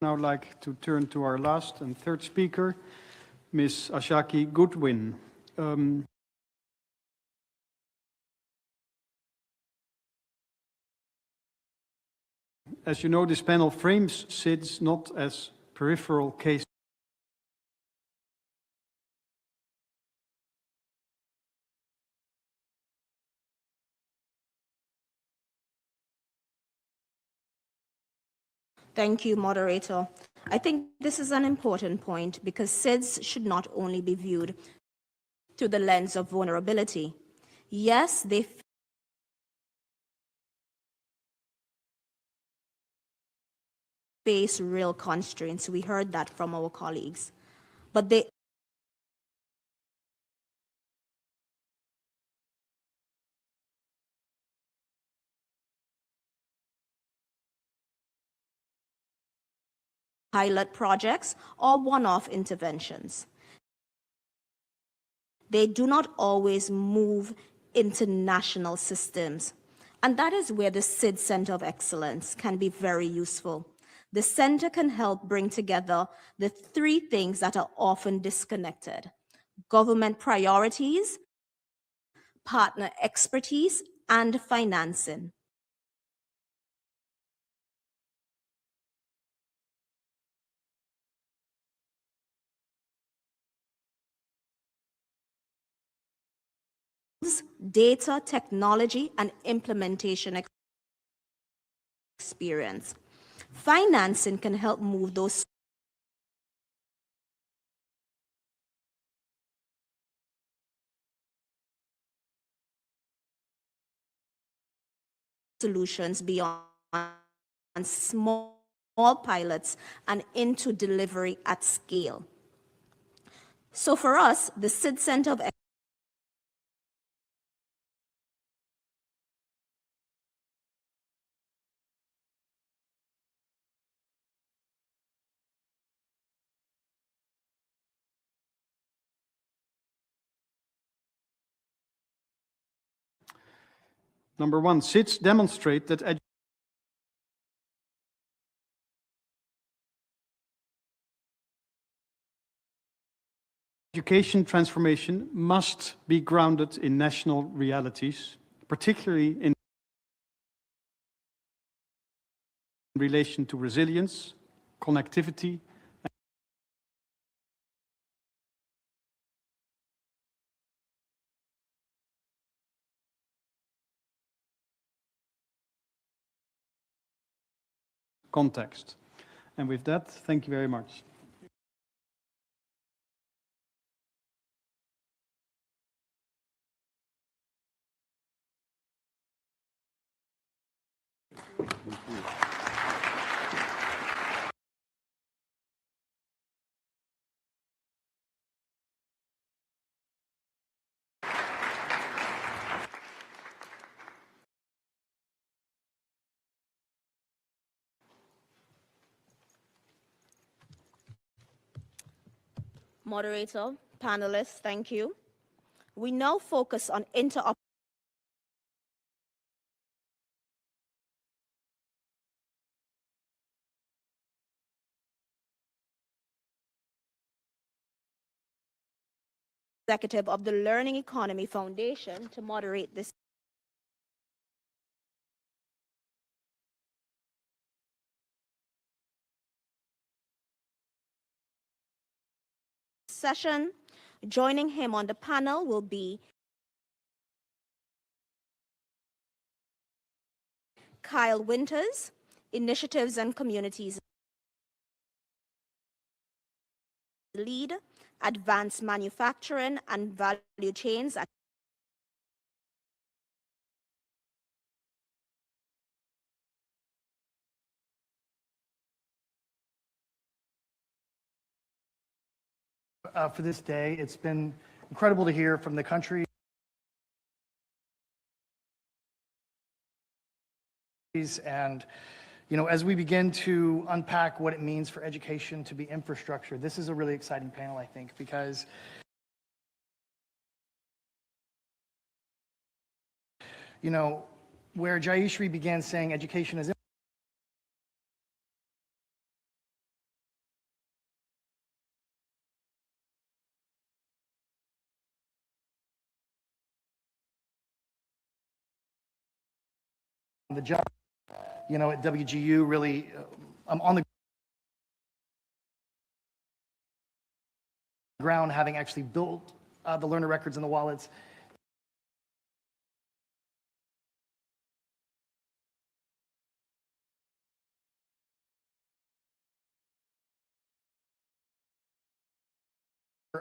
Speaker 21: now like to turn to our last and third speaker, Ms. Ashaki Goodwin. As you know, this panel frames SIDS not as peripheral case
Speaker 2: Thank you, moderator. I think this is an important point because SIDS should not only be viewed through the lens of vulnerability. Yes, they face real constraints. We heard that from our colleagues. But they pilot projects or one-off interventions. They do not always move into national systems. And that is where the SID Center of Excellence can be very useful. The center can help bring together the three things that are often disconnected: government priorities, partner expertise, and financing. Data, technology, and implementation experience. Financing can help move those solutions beyond small pilots and into delivery at scale. So for us, the SID Center of
Speaker 21: Number one, SIDS demonstrate that education transformation must be grounded in national realities, particularly in relation to resilience, connectivity, context. And with that, thank you very much.
Speaker 2: Moderator, panelists, thank you. We now focus on interoperability executive of the Learning Economy Foundation, to moderate this session. Joining him on the panel will be Kyle Winters, Initiatives and Communities Lead, Advanced Manufacturing and Value Chains at
Speaker 3: for this day. It's been incredible to hear from the country and as we begin to unpack what it means for education to be infrastructure, this is a really exciting panel, I think, because where Jayashri began saying education is the job, at WGU really, I'm on the ground having actually built the learner records and the wallets.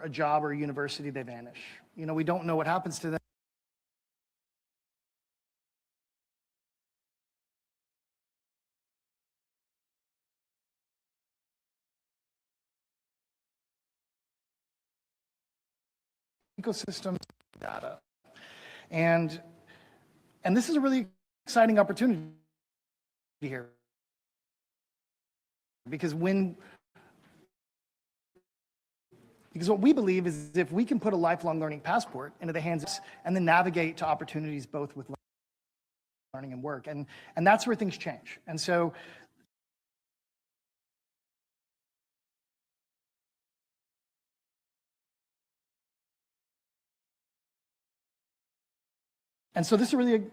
Speaker 3: A job or a university, they vanish. We don't know what happens to them. Ecosystem data. And this is a really exciting opportunity here. Because what we believe is if we can put a lifelong learning passport into the hands of and then navigate to opportunities both with learning and work. And that's where things change. And so this is a really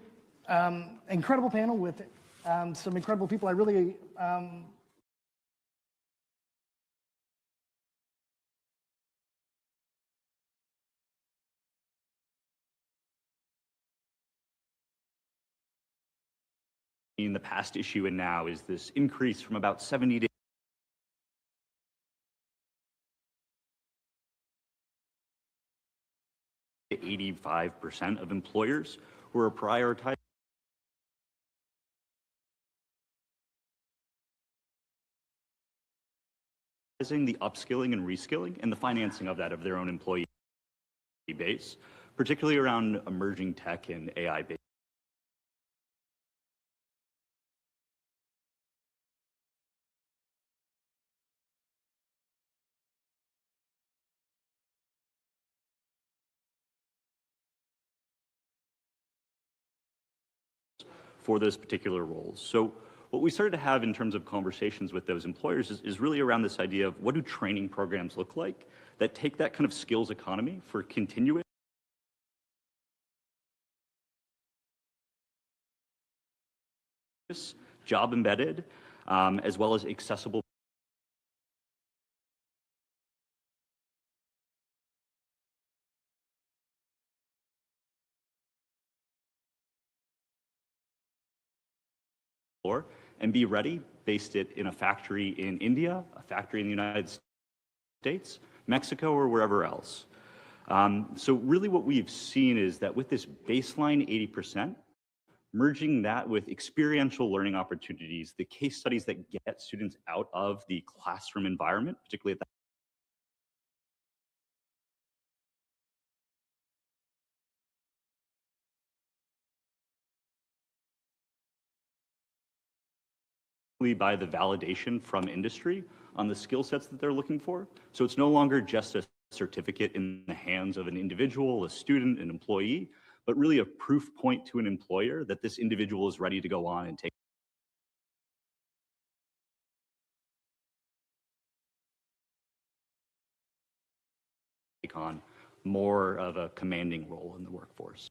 Speaker 3: incredible panel with some incredible people. I really
Speaker 22: in the past issue and now is this increase from about 70 to 85% of employers who are prioritizing the upskilling and reskilling and the financing of that of their own employee base, particularly around emerging tech and AI-based. For those particular roles. So what we started to have in terms of conversations with those employers is really around this idea of what do training programs look like that take that kind of skills economy for continuous job embedded, as well as accessible and be ready, based it in a factory in India, a factory in the United States, Mexico, or wherever else. So really what we've seen is that with this baseline 80%, merging that with experiential learning opportunities, the case studies that get students out of the classroom environment, particularly at that by the validation from industry on the skill sets that they're looking for. So it's no longer just a certificate in the hands of an individual, a student, an employee, but really a proof point to an employer that this individual is ready to go on and take on more of a commanding role in the workforce.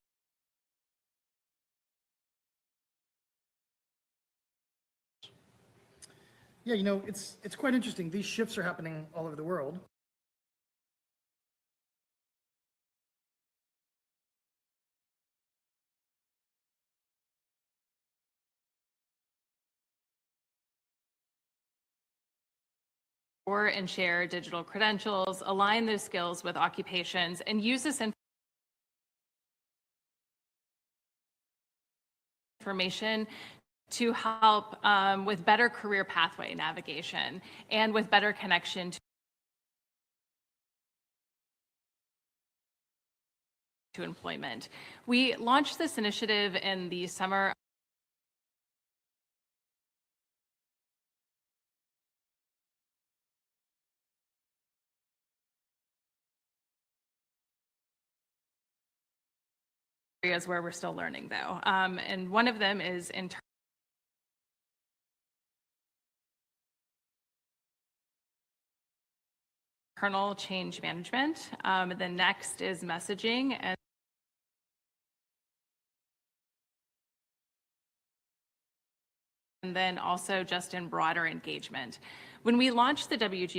Speaker 3: Yeah, you know, it's quite interesting. These shifts are happening all over the world.
Speaker 4: And share digital credentials, align those skills with occupations, and use this information to help with better career pathway navigation and with better connection to employment. We launched this initiative in the summer areas where we're still learning though. And one of them is internal change management. The next is messaging, and then also just in broader engagement. When we launched the WG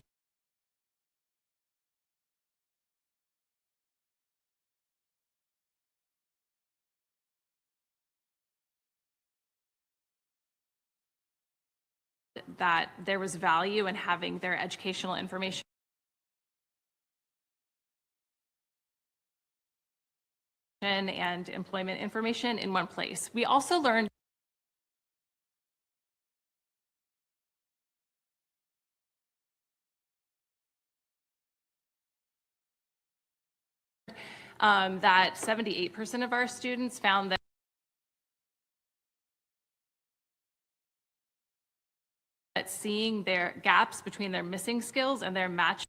Speaker 4: that there was value in having their educational information and employment information in one place. We also learned that 78% of our students found that seeing their gaps between their missing skills and their match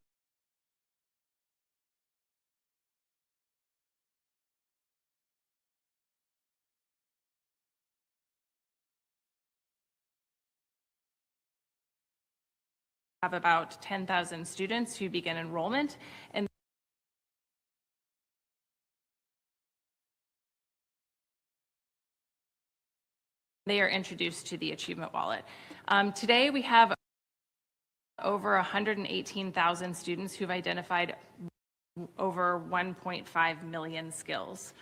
Speaker 4: have about 10,000 students who begin enrollment, and they are introduced to the Achievement Wallet. Today we have over 118,000 students who've identified over 1.5 million skills.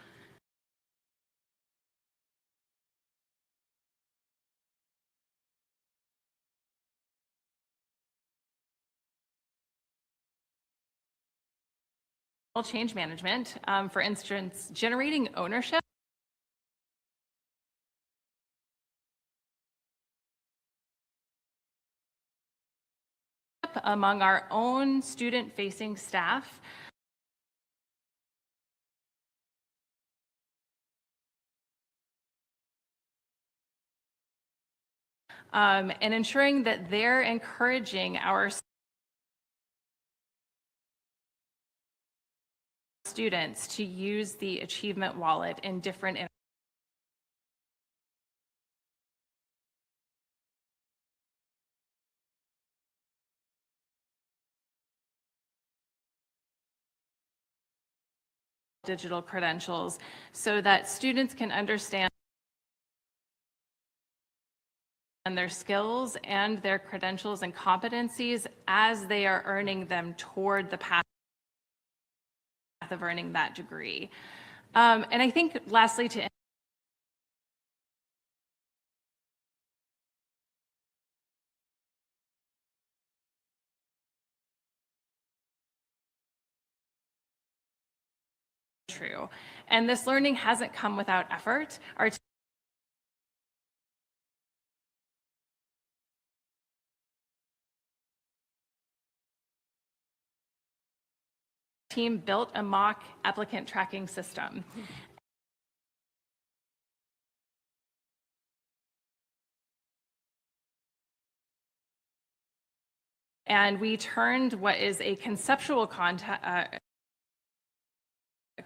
Speaker 4: Change management, for instance, generating ownership among our own student-facing staff and ensuring that they're encouraging our students to use the Achievement Wallet in different digital credentials so that students can understand their skills and their credentials and competencies as they are earning them toward the path of earning that degree. And I think lastly, to true. And this learning hasn't come without effort. Our team built a mock applicant tracking system. And we turned what is a conceptual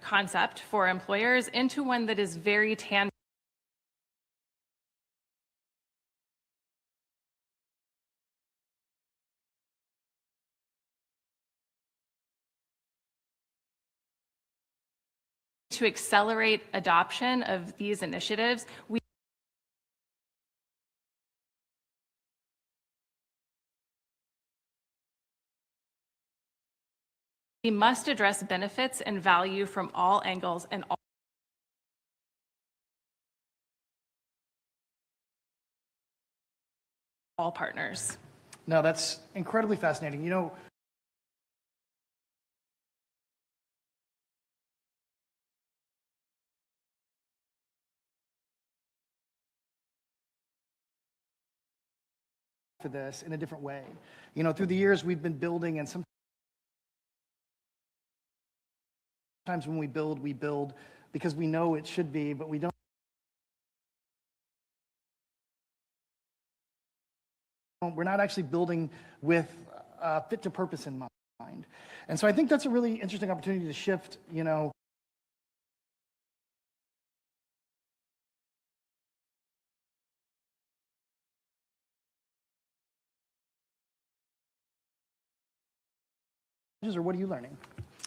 Speaker 4: concept for employers into one that is very tangible. to accelerate adoption of these initiatives, we must address benefits and value from all angles and all partners.
Speaker 3: No, that's incredibly fascinating. You know, for this in a different way. You know, through the years we've been building, and sometimes when we build because we know it should be, but we don't. We're not actually building with fit to purpose in mind. And so I think that's a really interesting opportunity to shift, you know, or what are you learning?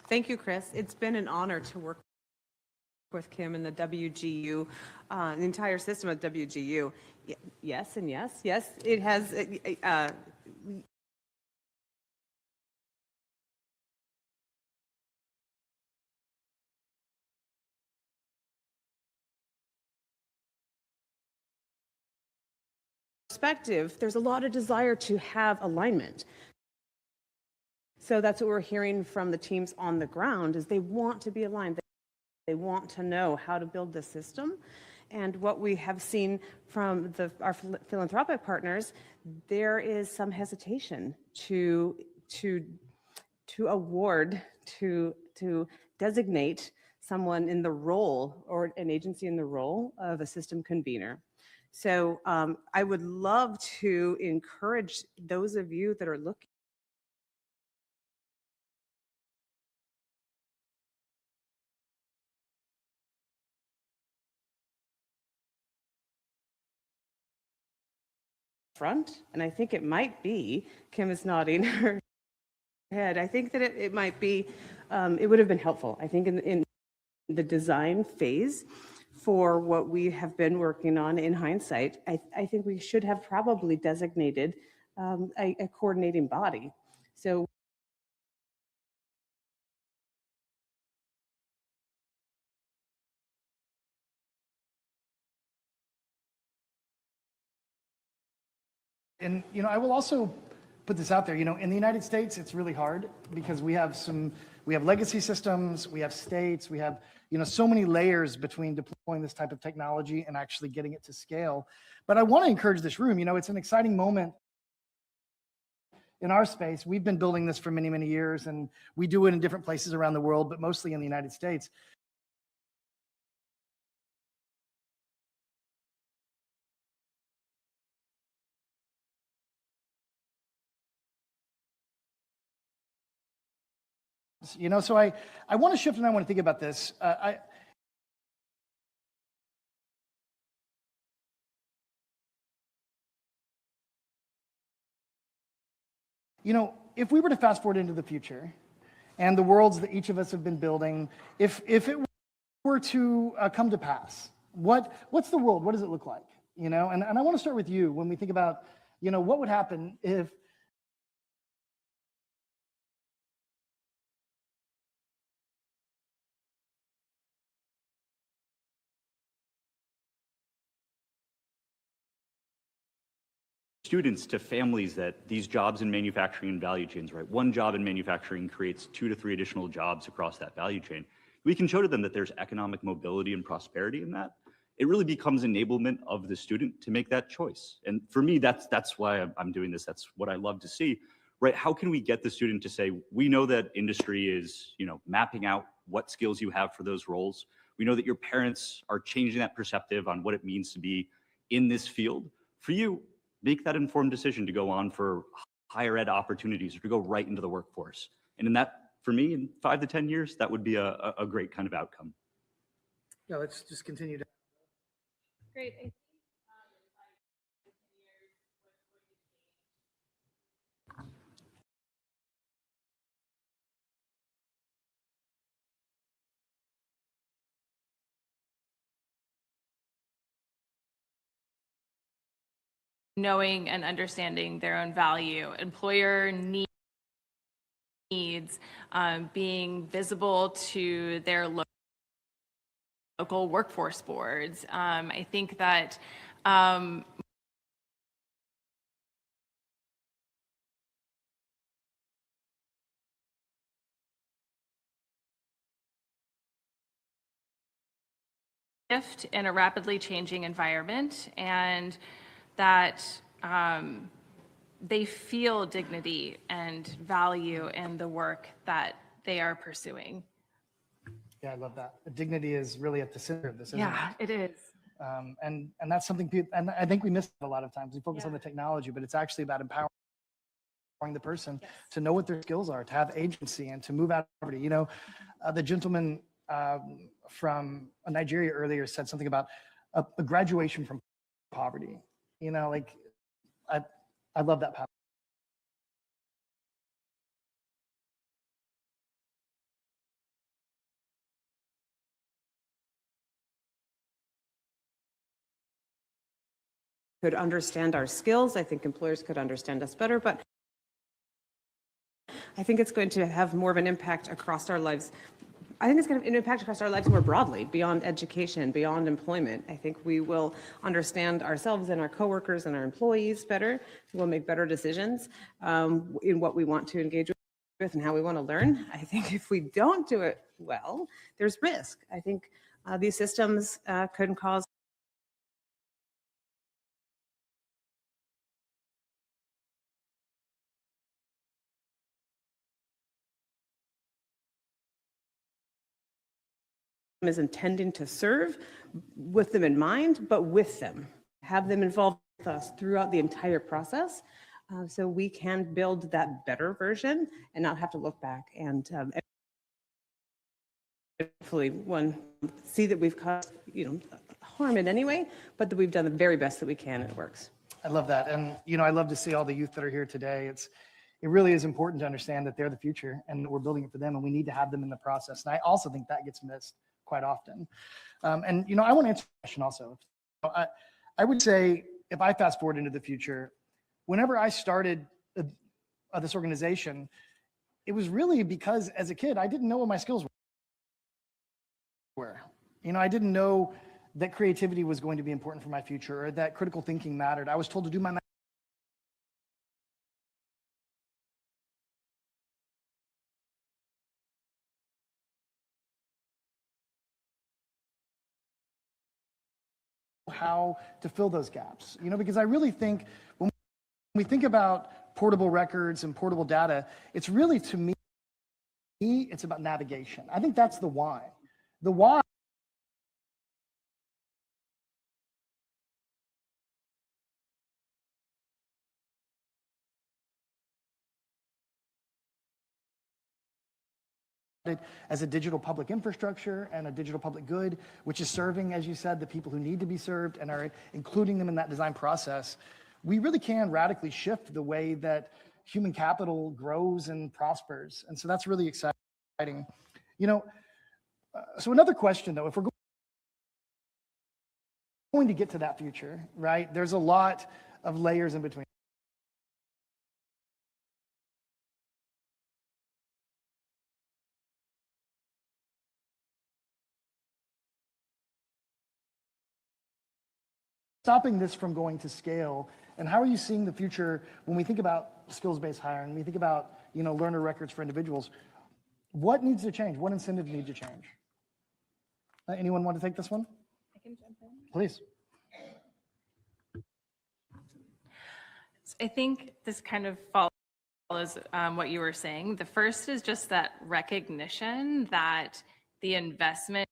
Speaker 7: Thank you, Chris. It's been an honor to work with Kim and the WGU, the entire system of WGU. Yes, and yes, yes, it has. Perspective, there's a lot of desire to have alignment. So that's what we're hearing from the teams on the ground, is they want to be aligned. They want to know how to build the system. And what we have seen from our philanthropic partners, there is some hesitation to award, to designate someone in the role, or an agency in the role of a system convener. So I would love to encourage those of you that are looking front, and I think it might be, Kim is nodding her head, I think that it might be, it would have been helpful, I think, in the design phase for what we have been working on in hindsight. I think we should have probably designated a coordinating body. So
Speaker 3: and, you know, I will also put this out there, you know, in the United States, it's really hard because we have legacy systems, we have states, we have, you know, so many layers between deploying this type of technology and actually getting it to scale. But I want to encourage this room, you know, it's an exciting moment in our space. We've been building this for many, many years, and we do it in different places around the world, but mostly in the United States. You know, so I want to shift, and I want to think about this. You know, if we were to fast forward into the future, and the worlds that each of us have been building, if it were to come to pass, what's the world? What does it look like? You know, and I want to start with you. When we think about, you know, what would happen if
Speaker 22: students to families that these jobs in manufacturing and value chains, right? One job in manufacturing creates 2 to 3 additional jobs across that value chain. We can show to them that there's economic mobility and prosperity in that. It really becomes enablement of the student to make that choice. And for me, that's why I'm doing this. That's what I love to see, right? How can we get the student to say, we know that industry is, you know, mapping out what skills you have for those roles. We know that your parents are changing that perspective on what it means to be in this field. For you, make that informed decision to go on for higher ed opportunities or to go right into the workforce. And in that, for me, in 5 to 10 years, that would be a great kind of outcome.
Speaker 3: Yeah, let's just continue to.
Speaker 4: Great. knowing and understanding their own value, employer needs, being visible to their local workforce boards. I think that shift in a rapidly changing environment, and that they feel dignity and value in the work that they are pursuing.
Speaker 3: Yeah, I love that. Dignity is really at the center of this, isn't
Speaker 4: Yeah,
Speaker 3: it?
Speaker 4: it is.
Speaker 3: And that's something people, and I think we miss it a lot of times. We focus on the technology, but it's actually about empowering the person to know what their skills are, to have agency, and to move out of poverty. You know, the gentleman from Nigeria earlier said something about a graduation from poverty. You know, like I love that power.
Speaker 7: Could understand our skills. I think employers could understand us better, but I think it's going to have more of an impact across our lives. I think it's going to have an impact across our lives more broadly, beyond education, beyond employment. I think we will understand ourselves and our coworkers and our employees better. We'll make better decisions in what we want to engage with and how we want to learn. I think if we don't do it well, there's risk. I think these systems can cause is intending to serve with them in mind, but with them. Have them involved with us throughout the entire process so we can build that better version and not have to look back and hopefully see that we've caused harm in any way, but that we've done the very best that we can and it works.
Speaker 3: I love that. And, I love to see all the youth that are here today. It really is important to understand that they're the future and that we're building it for them, and we need to have them in the process. And I also think that gets missed quite often. And, I want to answer the question also. I would say, if I fast forward into the future, whenever I started this organization, it was really because as a kid, I didn't know what my skills were. I didn't know that creativity was going to be important for my future, or that critical thinking mattered. I was told to do my how to fill those gaps, because I really think when we think about portable records and portable data, it's really, to me, it's about navigation. I think that's the why. The why as a digital public infrastructure and a digital public good, which is serving, as you said, the people who need to be served and are including them in that design process. We really can radically shift the way that human capital grows and prospers. And so that's really exciting. So another question, though, if we're going to get to that future, right, there's a lot of layers in between. Stopping this from going to scale, and how are you seeing the future when we think about skills-based hiring, we think about learner records for individuals? What needs to change? What incentives need to change? Anyone want to take this one?
Speaker 4: I can jump in.
Speaker 3: Please.
Speaker 4: I think this kind of follows what you were saying. The first is just that recognition that the investment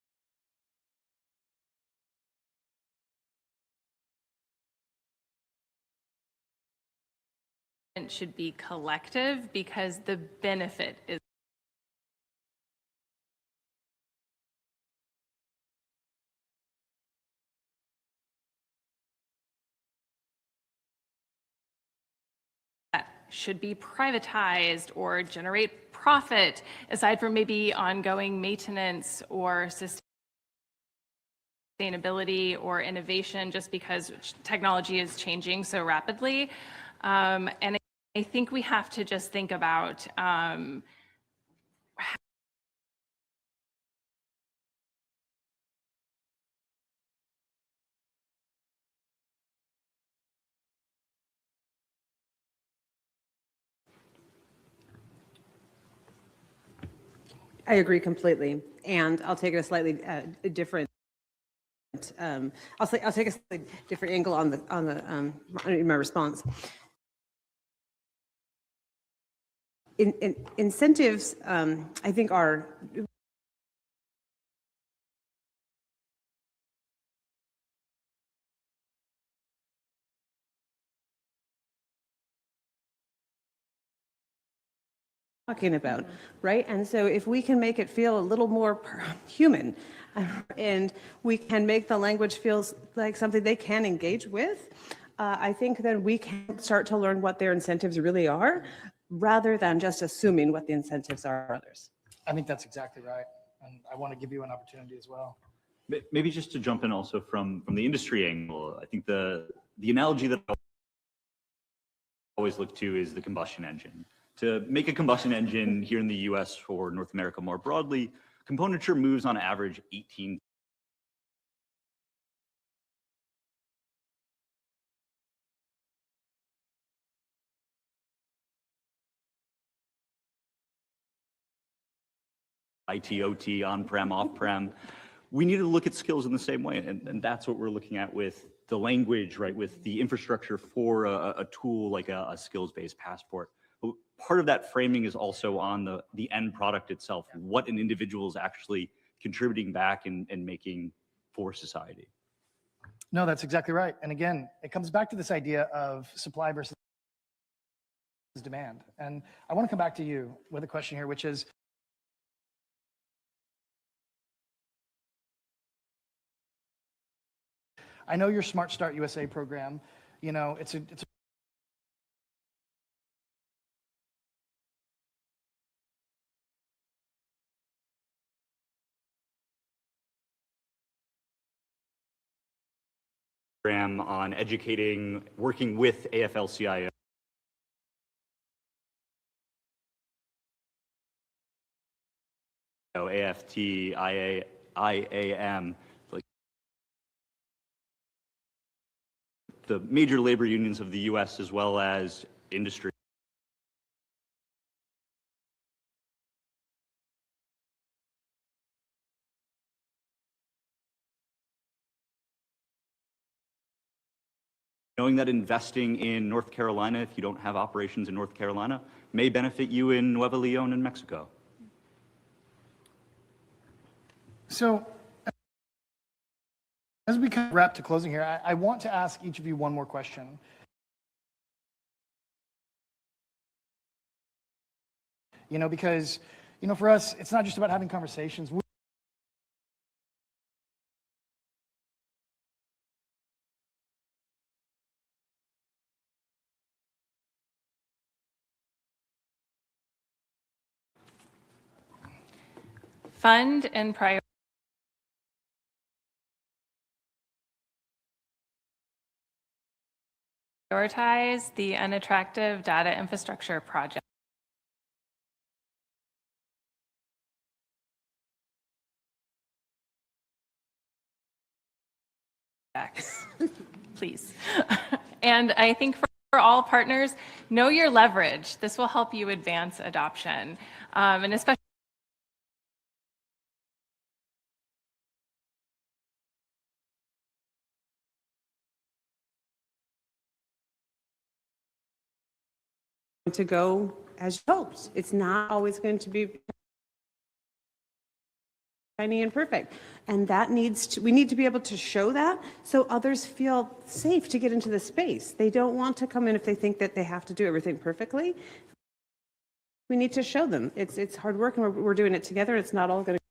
Speaker 4: should be collective, because the benefit is should be privatized or generate profit, aside from maybe ongoing maintenance or sustainability or innovation just because technology is changing so rapidly. And I think we have to just think about
Speaker 7: I agree completely, and I'll take it a slightly different. I'll take a slightly different angle on in my response. Incentives, I think, are talking about, right? And so if we can make it feel a little more human, and we can make the language feel like something they can engage with, I think then we can start to learn what their incentives really are, rather than just assuming what the incentives are for others.
Speaker 3: I think that's exactly right. And I want to give you an opportunity as well.
Speaker 22: Maybe just to jump in also from the industry angle, I think the analogy that I always look to is the combustion engine. To make a combustion engine here in the US or North America more broadly, componentry moves on average 18 IT, OT, on-prem, off-prem. We need to look at skills in the same way, and that's what we're looking at with the language, right, with the infrastructure for a tool like a skills-based passport. But part of that framing is also on the end product itself, what an individual is actually contributing back and making for society.
Speaker 3: No, that's exactly right. And again, it comes back to this idea of supply versus demand. And I want to come back to you with a question here, which is, I know your Smart Start USA program, you know, it's a
Speaker 22: program on educating, working with AFL-CIO. AFT, IAM, like the major labor unions of the US as well as industry. Knowing that investing in North Carolina, if you don't have operations in North Carolina, may benefit you in Nuevo Leon in Mexico.
Speaker 3: So, as we kind of wrap to closing here, I want to ask each of you one more question. You know, because, you know, for us, it's not just about having conversations.
Speaker 4: Fund and prioritize the unattractive data infrastructure project. Please. And I think for all partners, know your leverage. This will help you advance adoption. And especially
Speaker 7: to go as you hoped. It's not always going to be shiny and perfect. And that we need to be able to show that so others feel safe to get into the space. They don't want to come in if they think that they have to do everything perfectly. We need to show them. It's hard work and we're doing it together. It's not all going to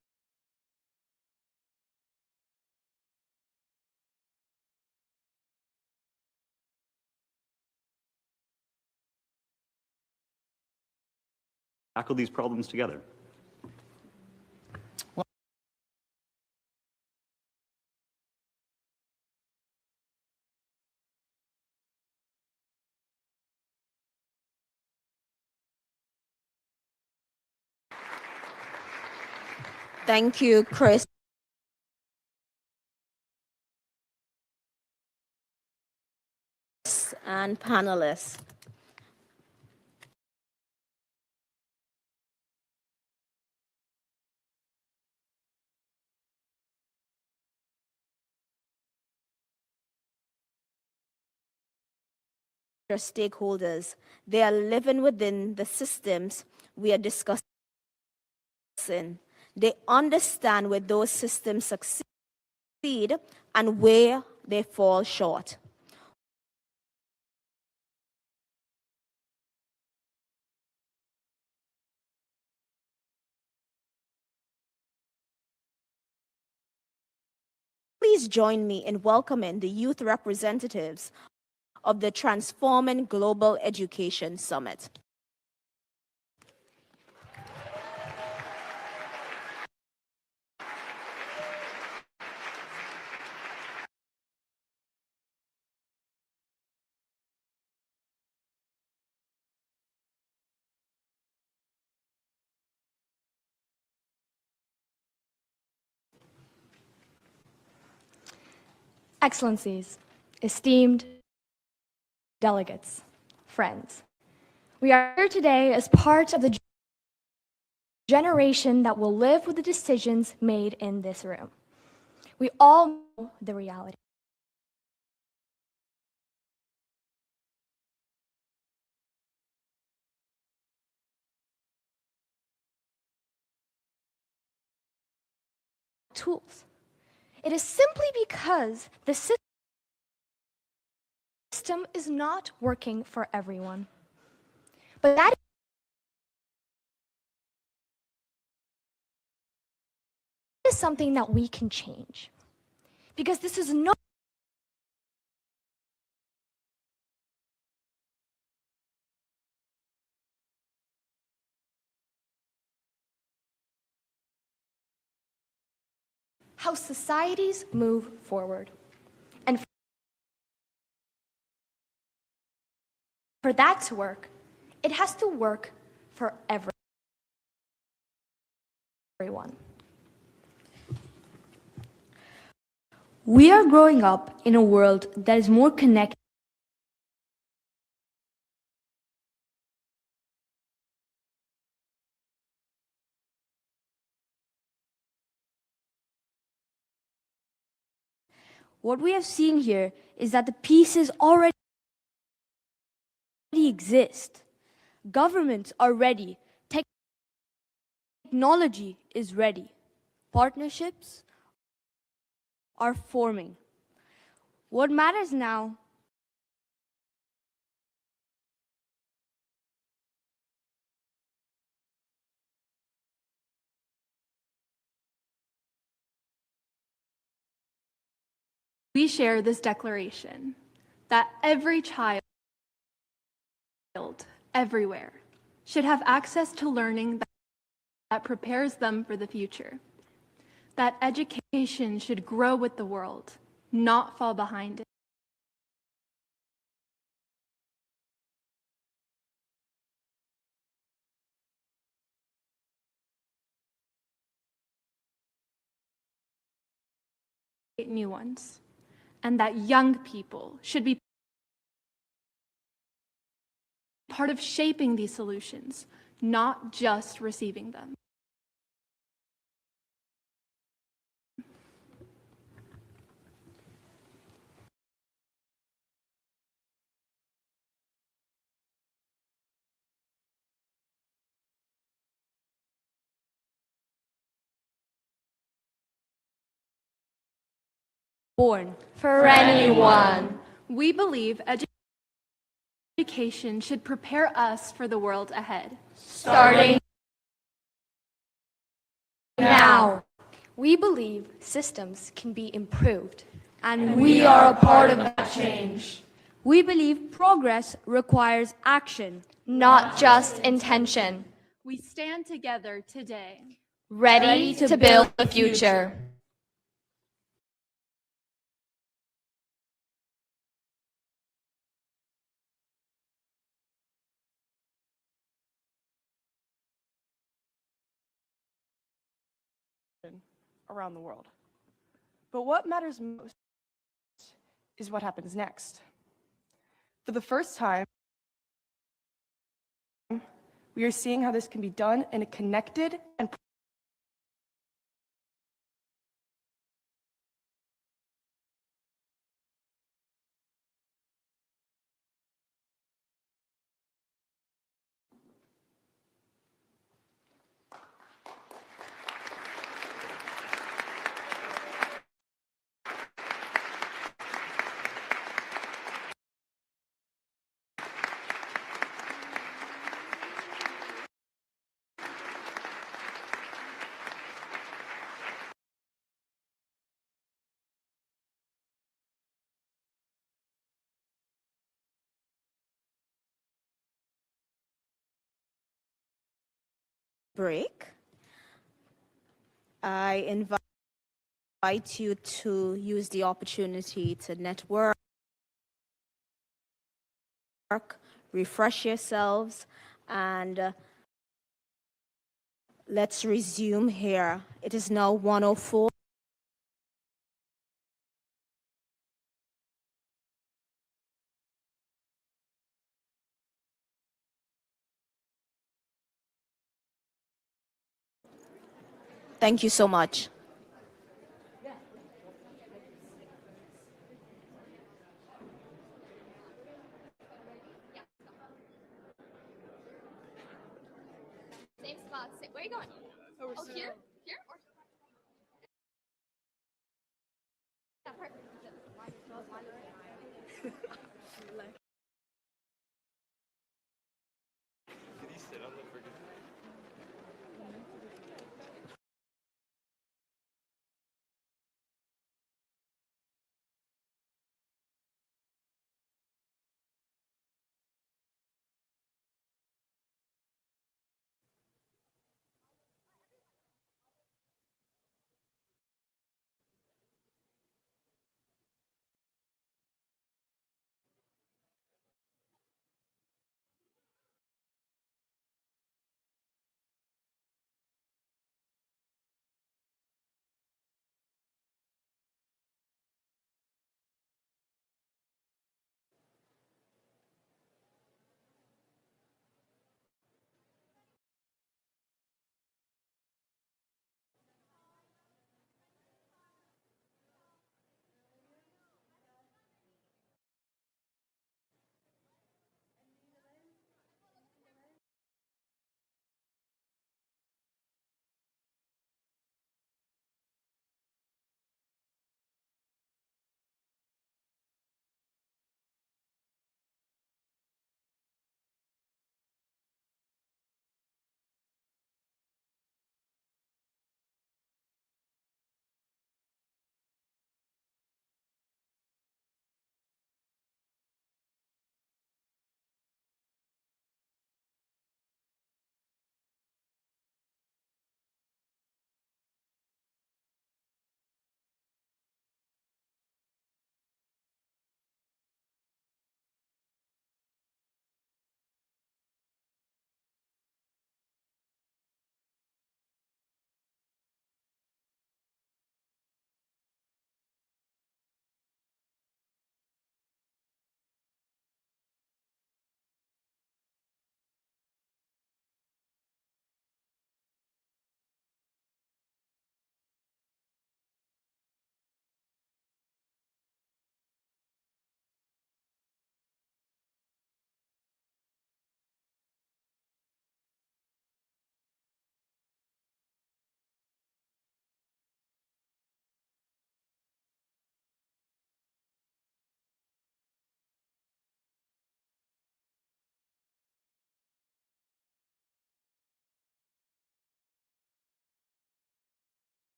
Speaker 22: tackle these problems together.
Speaker 2: Thank you, Chris and panelists. Stakeholders, they are living within the systems we are discussing. They understand where those systems succeed and where they fall short. Please join me in welcoming the youth representatives of the Transforming Global Education Summit.
Speaker 9: Excellencies, esteemed delegates, friends, we are here today as part of the generation that will live with the decisions made in this room. We all know the reality. Tools. It is simply because the system is not working for everyone. But that is something that we can change. Because this is no how societies move forward. And for that to work, it has to work for everyone. We are growing up in a world that is more connected What we have seen here is that the pieces already exist. Governments are ready. Technology is ready. Partnerships are forming. What matters now we share this declaration that every child everywhere should have access to learning that prepares them for the future. That education should grow with the world, not fall behind it. New ones, and that young people should be part of shaping these solutions, not just receiving them. Born for anyone. We believe education should prepare us for the world ahead. Starting now. We believe systems can be improved, and we are a part of that change. We believe progress requires action, not just intention. We stand together today, ready to build the future.
Speaker 10: around the world. But what matters most is what happens next. For the first time, we are seeing how this can be done in a connected and
Speaker 2: break. I invite you to use the opportunity to network, refresh yourselves, and let's resume here. It is now 1:04. Thank you so much.
Speaker 9: Same spot. Where are you going? Oh, here?